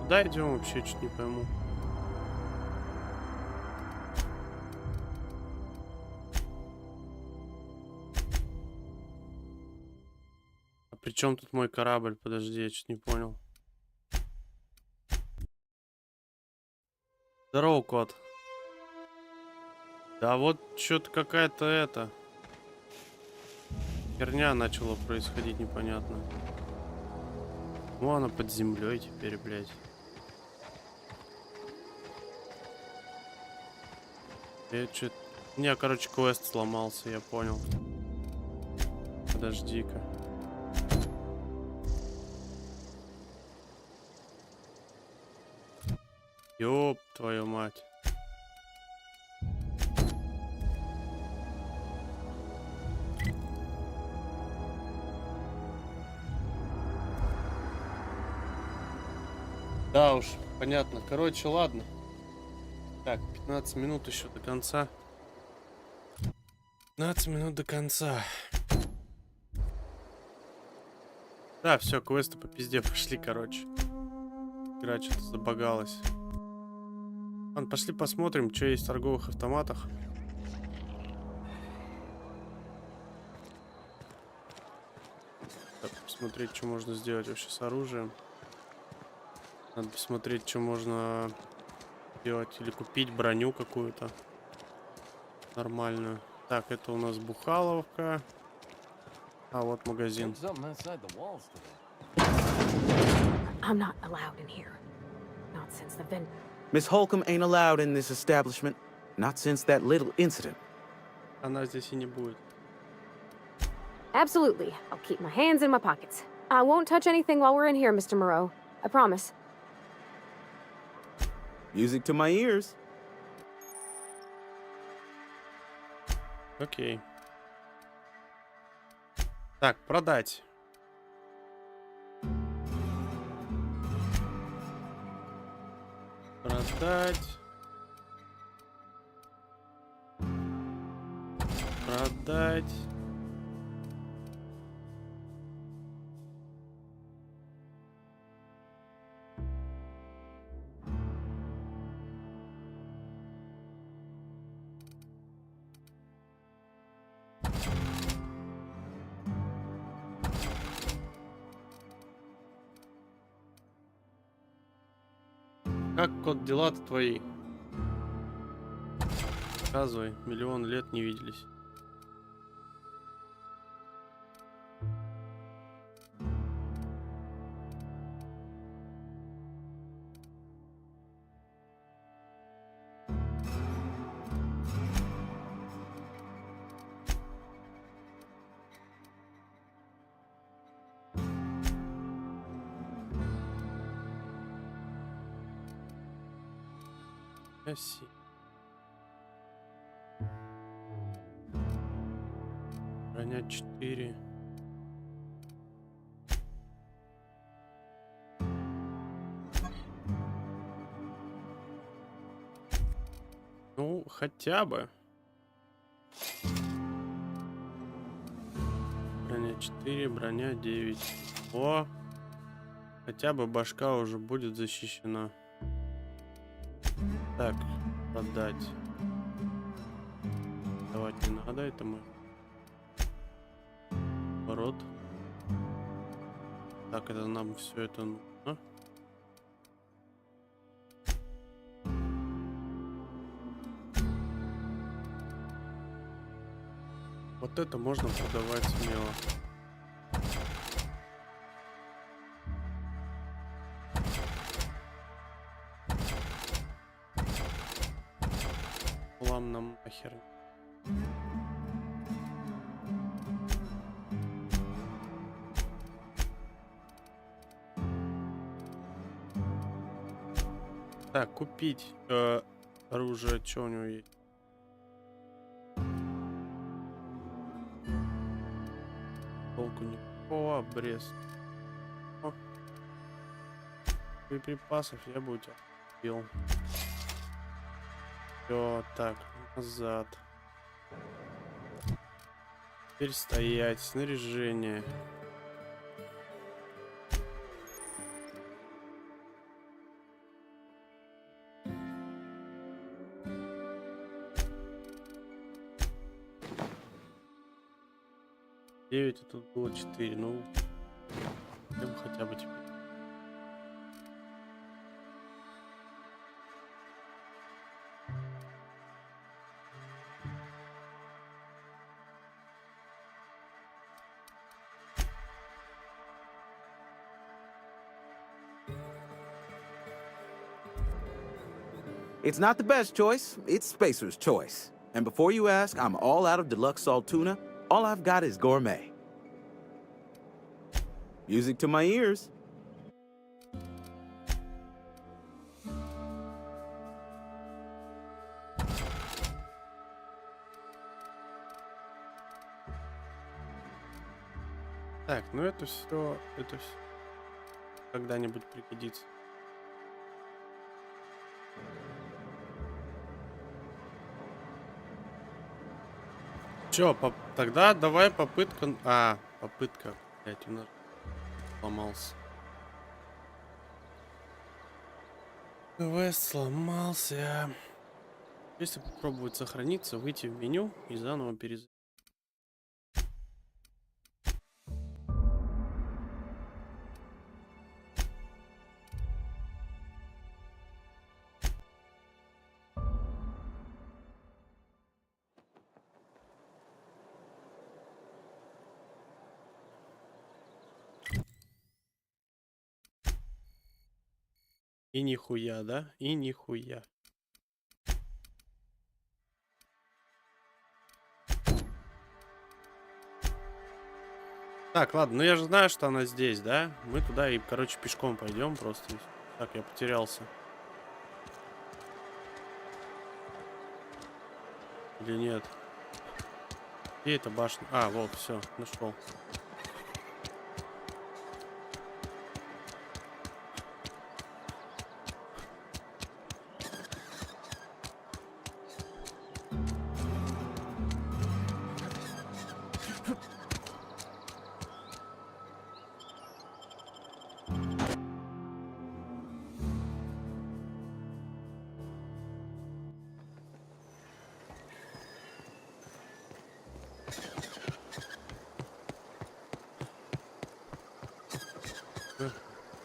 Куда идем вообще, чуть не пойму. А при чем тут мой корабль? Подожди, я чуть не понял. Здорово, кот. Да вот что-то какая-то это... херня начала происходить непонятно. Ну, она под землей теперь, блядь. У меня, короче, квест сломался, я понял. Подожди-ка. Ёб твою мать. Да уж, понятно. Короче, ладно. Так, 15 минут еще до конца. 15 минут до конца. Да, все, квесты по пизде пошли, короче. Игра что-то забагалась. Ладно, пошли посмотрим, что есть в торговых автоматах. Так, посмотреть, что можно сделать вообще с оружием. Надо посмотреть, что можно сделать. Или купить броню какую-то нормальную. Так, это у нас бухаловка. А вот магазин. I'm not allowed in here. Not since the vent. Miss Holcomb ain't allowed in this establishment. Not since that little incident. Она здесь и не будет. Absolutely. I'll keep my hands in my pockets. I won't touch anything while we're in here, Mr. Moreau. I promise. Music to my ears. Окей. Так, продать. Продать. Продать. Как, кот, дела-то твои? Рассказывай, миллион лет не виделись. Оси. Броня 4. Ну, хотя бы. Броня 4, броня 9. О! Хотя бы башка уже будет защищена. Так, продать. Давать не надо, это мы. Наоборот. Так, это нам все это нужно. Вот это можно продавать смело. Плам нам нахер. Так, купить оружие, что у него есть? Толку никакого, обрез. О. Боеприпасов я бы у тебя купил. Все, так, назад. Теперь стоять, снаряжение. Девять, а тут было 4, ну, хотя бы теперь. It's not the best choice, it's Spacer's choice. And before you ask, I'm all out of deluxe salt tuna. All I've got is gourmet. Music to my ears. Так, ну это все когда-нибудь пригодится. Чё, тогда давай попытка... попытка. Блять, у нас сломался. Квест сломался. Если попробовать сохраниться, выйти в меню и заново перезайти. И нихуя, да? И нихуя. Так, ладно, ну я же знаю, что она здесь, да? Мы туда и, короче, пешком пойдем просто. Так, я потерялся. Или нет? Где эта башня? А, вот, все, нашел.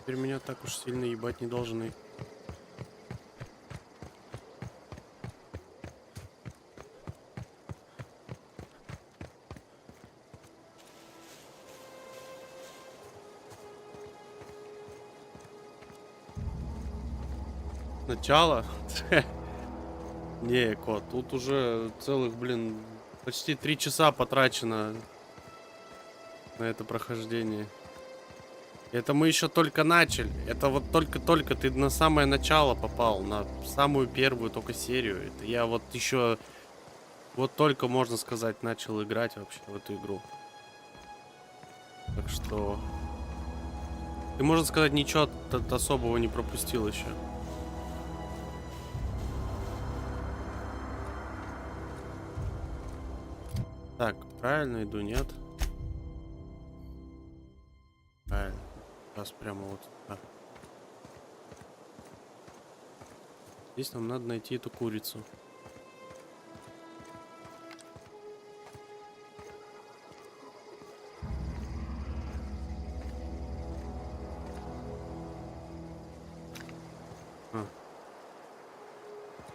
Теперь меня так уж сильно ебать не должны. Начало? Не, кот, тут уже целых, блин, почти 3 часа потрачено на это прохождение. Это мы еще только начали. Это вот только-только ты на самое начало попал, на самую первую только серию. Это я вот еще вот только, можно сказать, начал играть вообще в эту игру. Так что ты, можно сказать, ничего особого не пропустил еще. Так, правильно иду, нет? Правильно. Сейчас прямо вот сюда. Здесь нам надо найти эту курицу.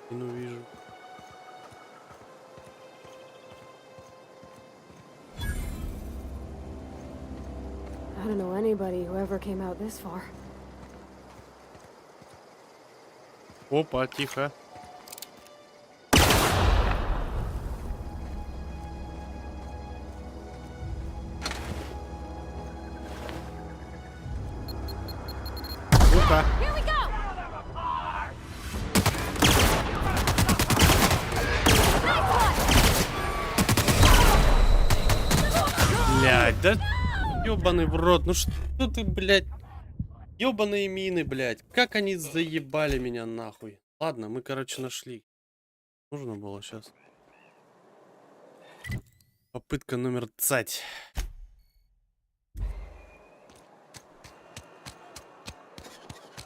Ну, вижу. I don't know anybody who ever came out this far. Опа, тихо. Here we go! Блядь, да ёбаный в рот, ну что ты, блядь? Ёбаные мины, блядь. Как они заебали меня нахуй. Ладно, мы, короче, нашли. Нужно было сейчас. Попытка номер 20.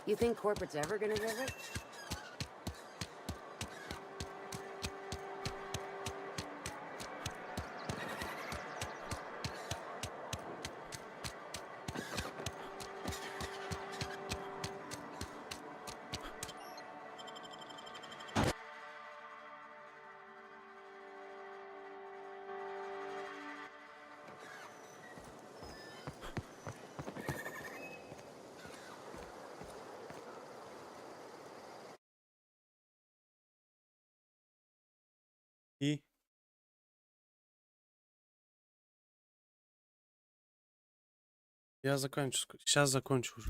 You think corporate's ever gonna visit? Я закончу. Сейчас закончу уже.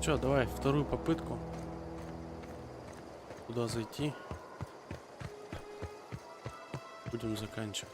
Чё, давай вторую попытку. Куда зайти? Будем заканчивать.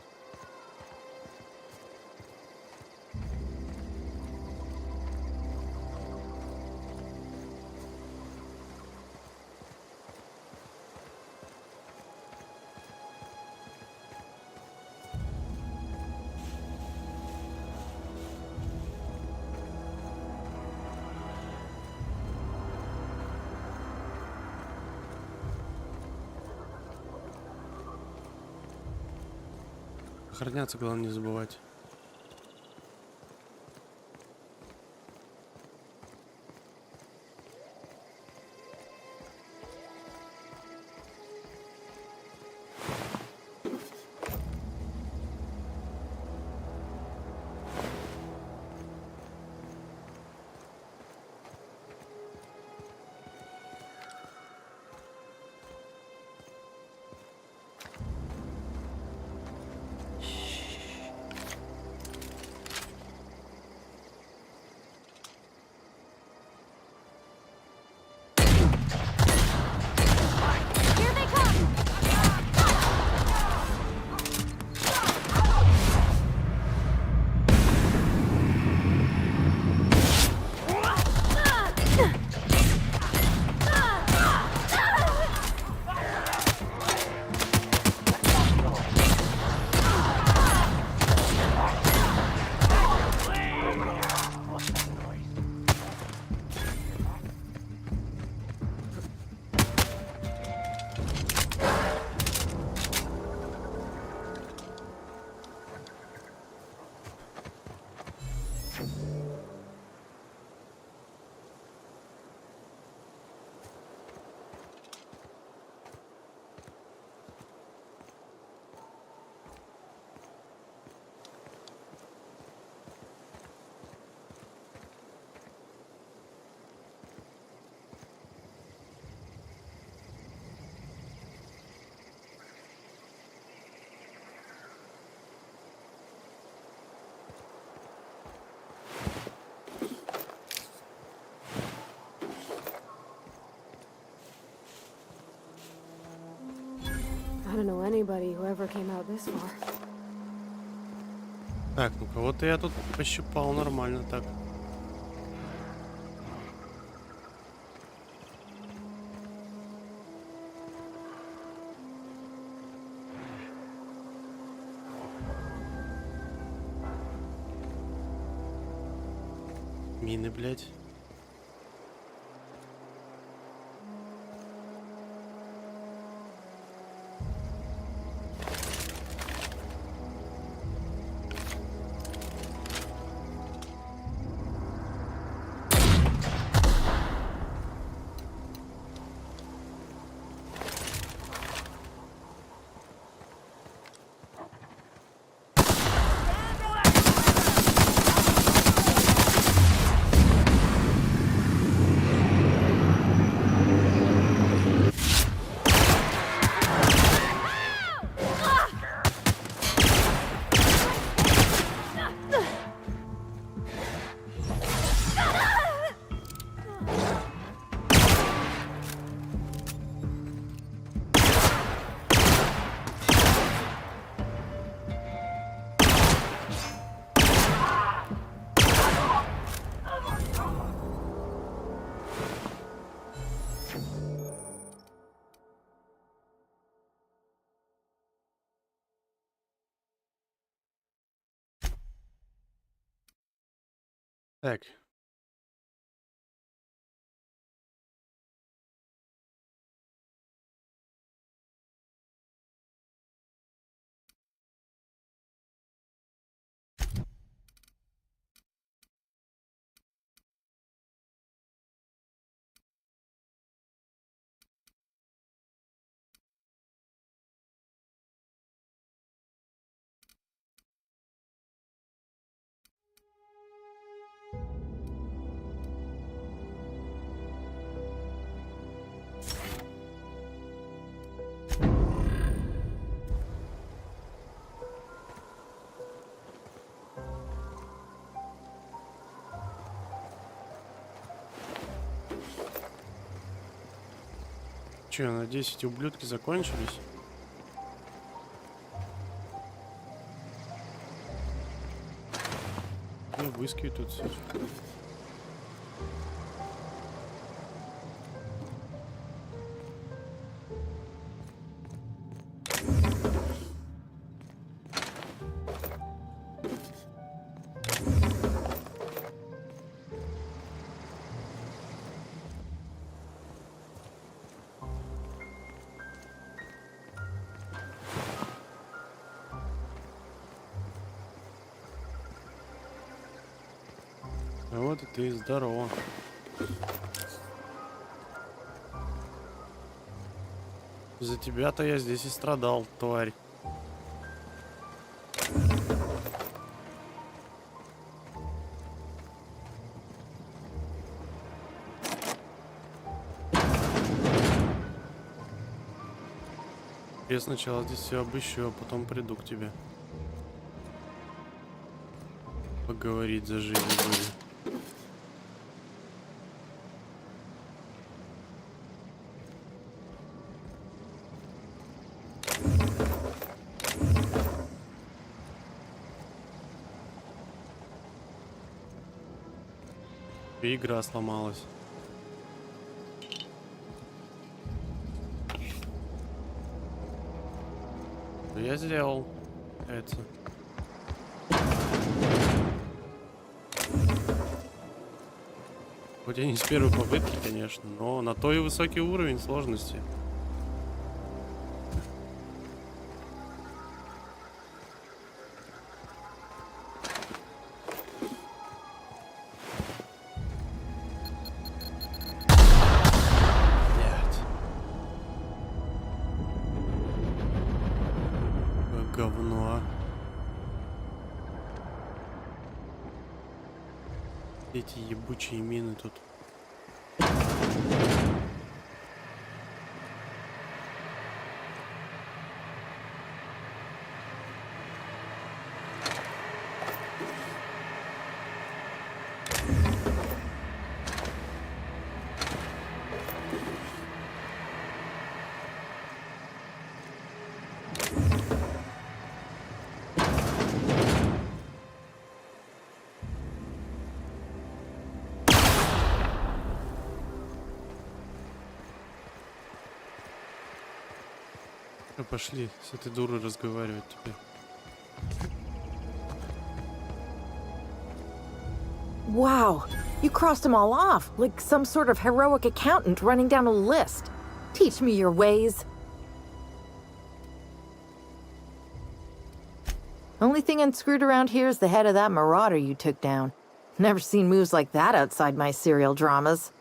Охраняться, главное, не забывать. I don't know anybody who ever came out this far. Так, ну кого-то я тут пощупал нормально так. Мины, блядь. Так. Че, я надеюсь, эти ублюдки закончились? Ну, выскивают тут все. Вот и ты, здорово. За тебя-то я здесь и страдал, тварь. Я сначала здесь все обыщу, а потом приду к тебе. Поговорить за жизнь были. И игра сломалась. Что я сделал? Это. Хоть и не с первой попытки, конечно, но на то и высокий уровень сложности. Говно. Эти ебучие мины тут. Пошли с этой дурой разговаривать теперь. Wow, you crossed them all off, like some sort of heroic accountant running down a list. Teach me your ways. Only thing unscrewed around here is the head of that marauder you took down. Never seen moves like that outside my serial dramas.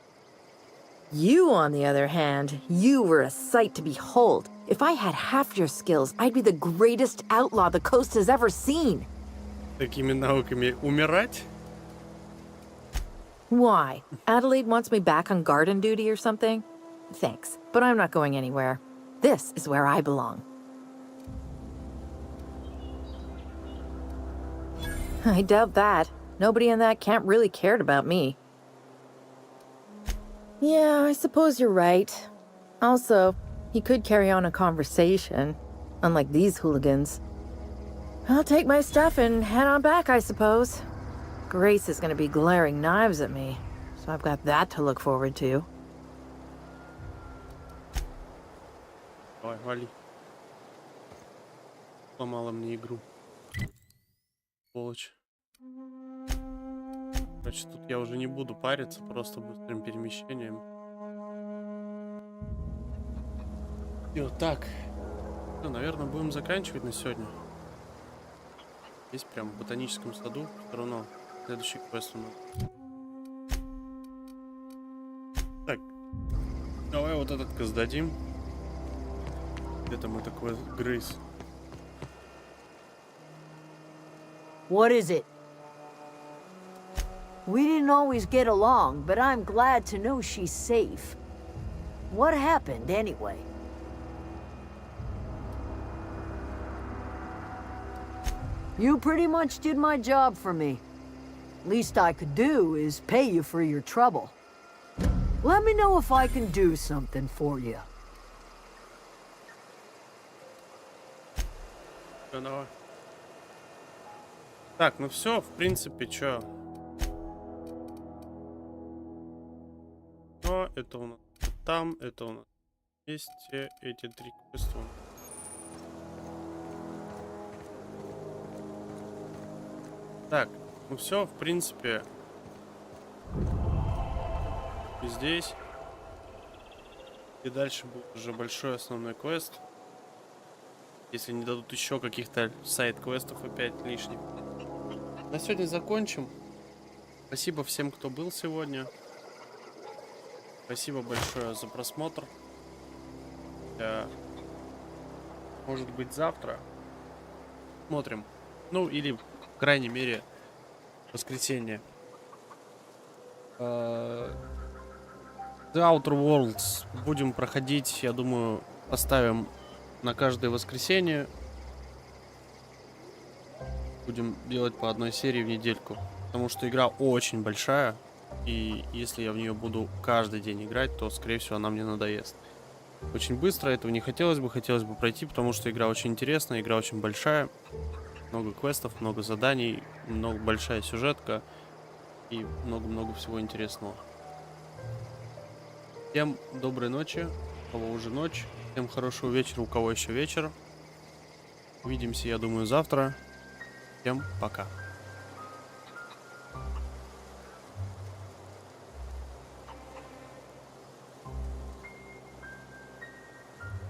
You, on the other hand, you were a sight to behold. If I had half your skills, I'd be the greatest outlaw the coast has ever seen. Такими науками умирать? Why? Adelaide wants me back on garden duty or something? Thanks, but I'm not going anywhere. This is where I belong. I doubt that. Nobody in that camp really cared about me. Yeah, I suppose you're right. Also, he could carry on a conversation, unlike these hooligans. I'll take my stuff and head on back, I suppose. Grace is gonna be glaring knives at me, so I've got that to look forward to. Давай, вали. Сломала мне игру. Сволочь. Короче, тут я уже не буду париться, просто быстрым перемещением. И вот так. Ну, наверное, будем заканчивать на сегодня. Здесь прям в ботаническом саду. Все равно следующий квест у нас. Так. Давай вот этот сдадим. Где там это квест? Грейс. What is it? We didn't always get along, but I'm glad to know she's safe. What happened, anyway? You pretty much did my job for me. Least I could do is pay you for your trouble. Let me know if I can do something for you. Всё, давай. Так, ну все, в принципе, чё. Но это у нас там, это у нас есть эти 3 квеста. Так, ну все, в принципе, и здесь. И дальше будет уже большой основной квест. Если не дадут еще каких-то сайд-квестов опять лишних. На сегодня закончим. Спасибо всем, кто был сегодня. Спасибо большое за просмотр. Может быть, завтра. Смотрим. Ну, или, в крайней мере, воскресенье. The Outer Worlds будем проходить, я думаю, поставим на каждое воскресенье. Будем делать по одной серии в недельку. Потому что игра очень большая. И если я в нее буду каждый день играть, то, скорее всего, она мне надоест. Очень быстро, этого не хотелось бы. Хотелось бы пройти, потому что игра очень интересная, игра очень большая. Много квестов, много заданий, большая сюжетка. И много-много всего интересного. Всем доброй ночи, у кого уже ночь. Всем хорошего вечера, у кого еще вечер. Увидимся, я думаю, завтра. Всем пока.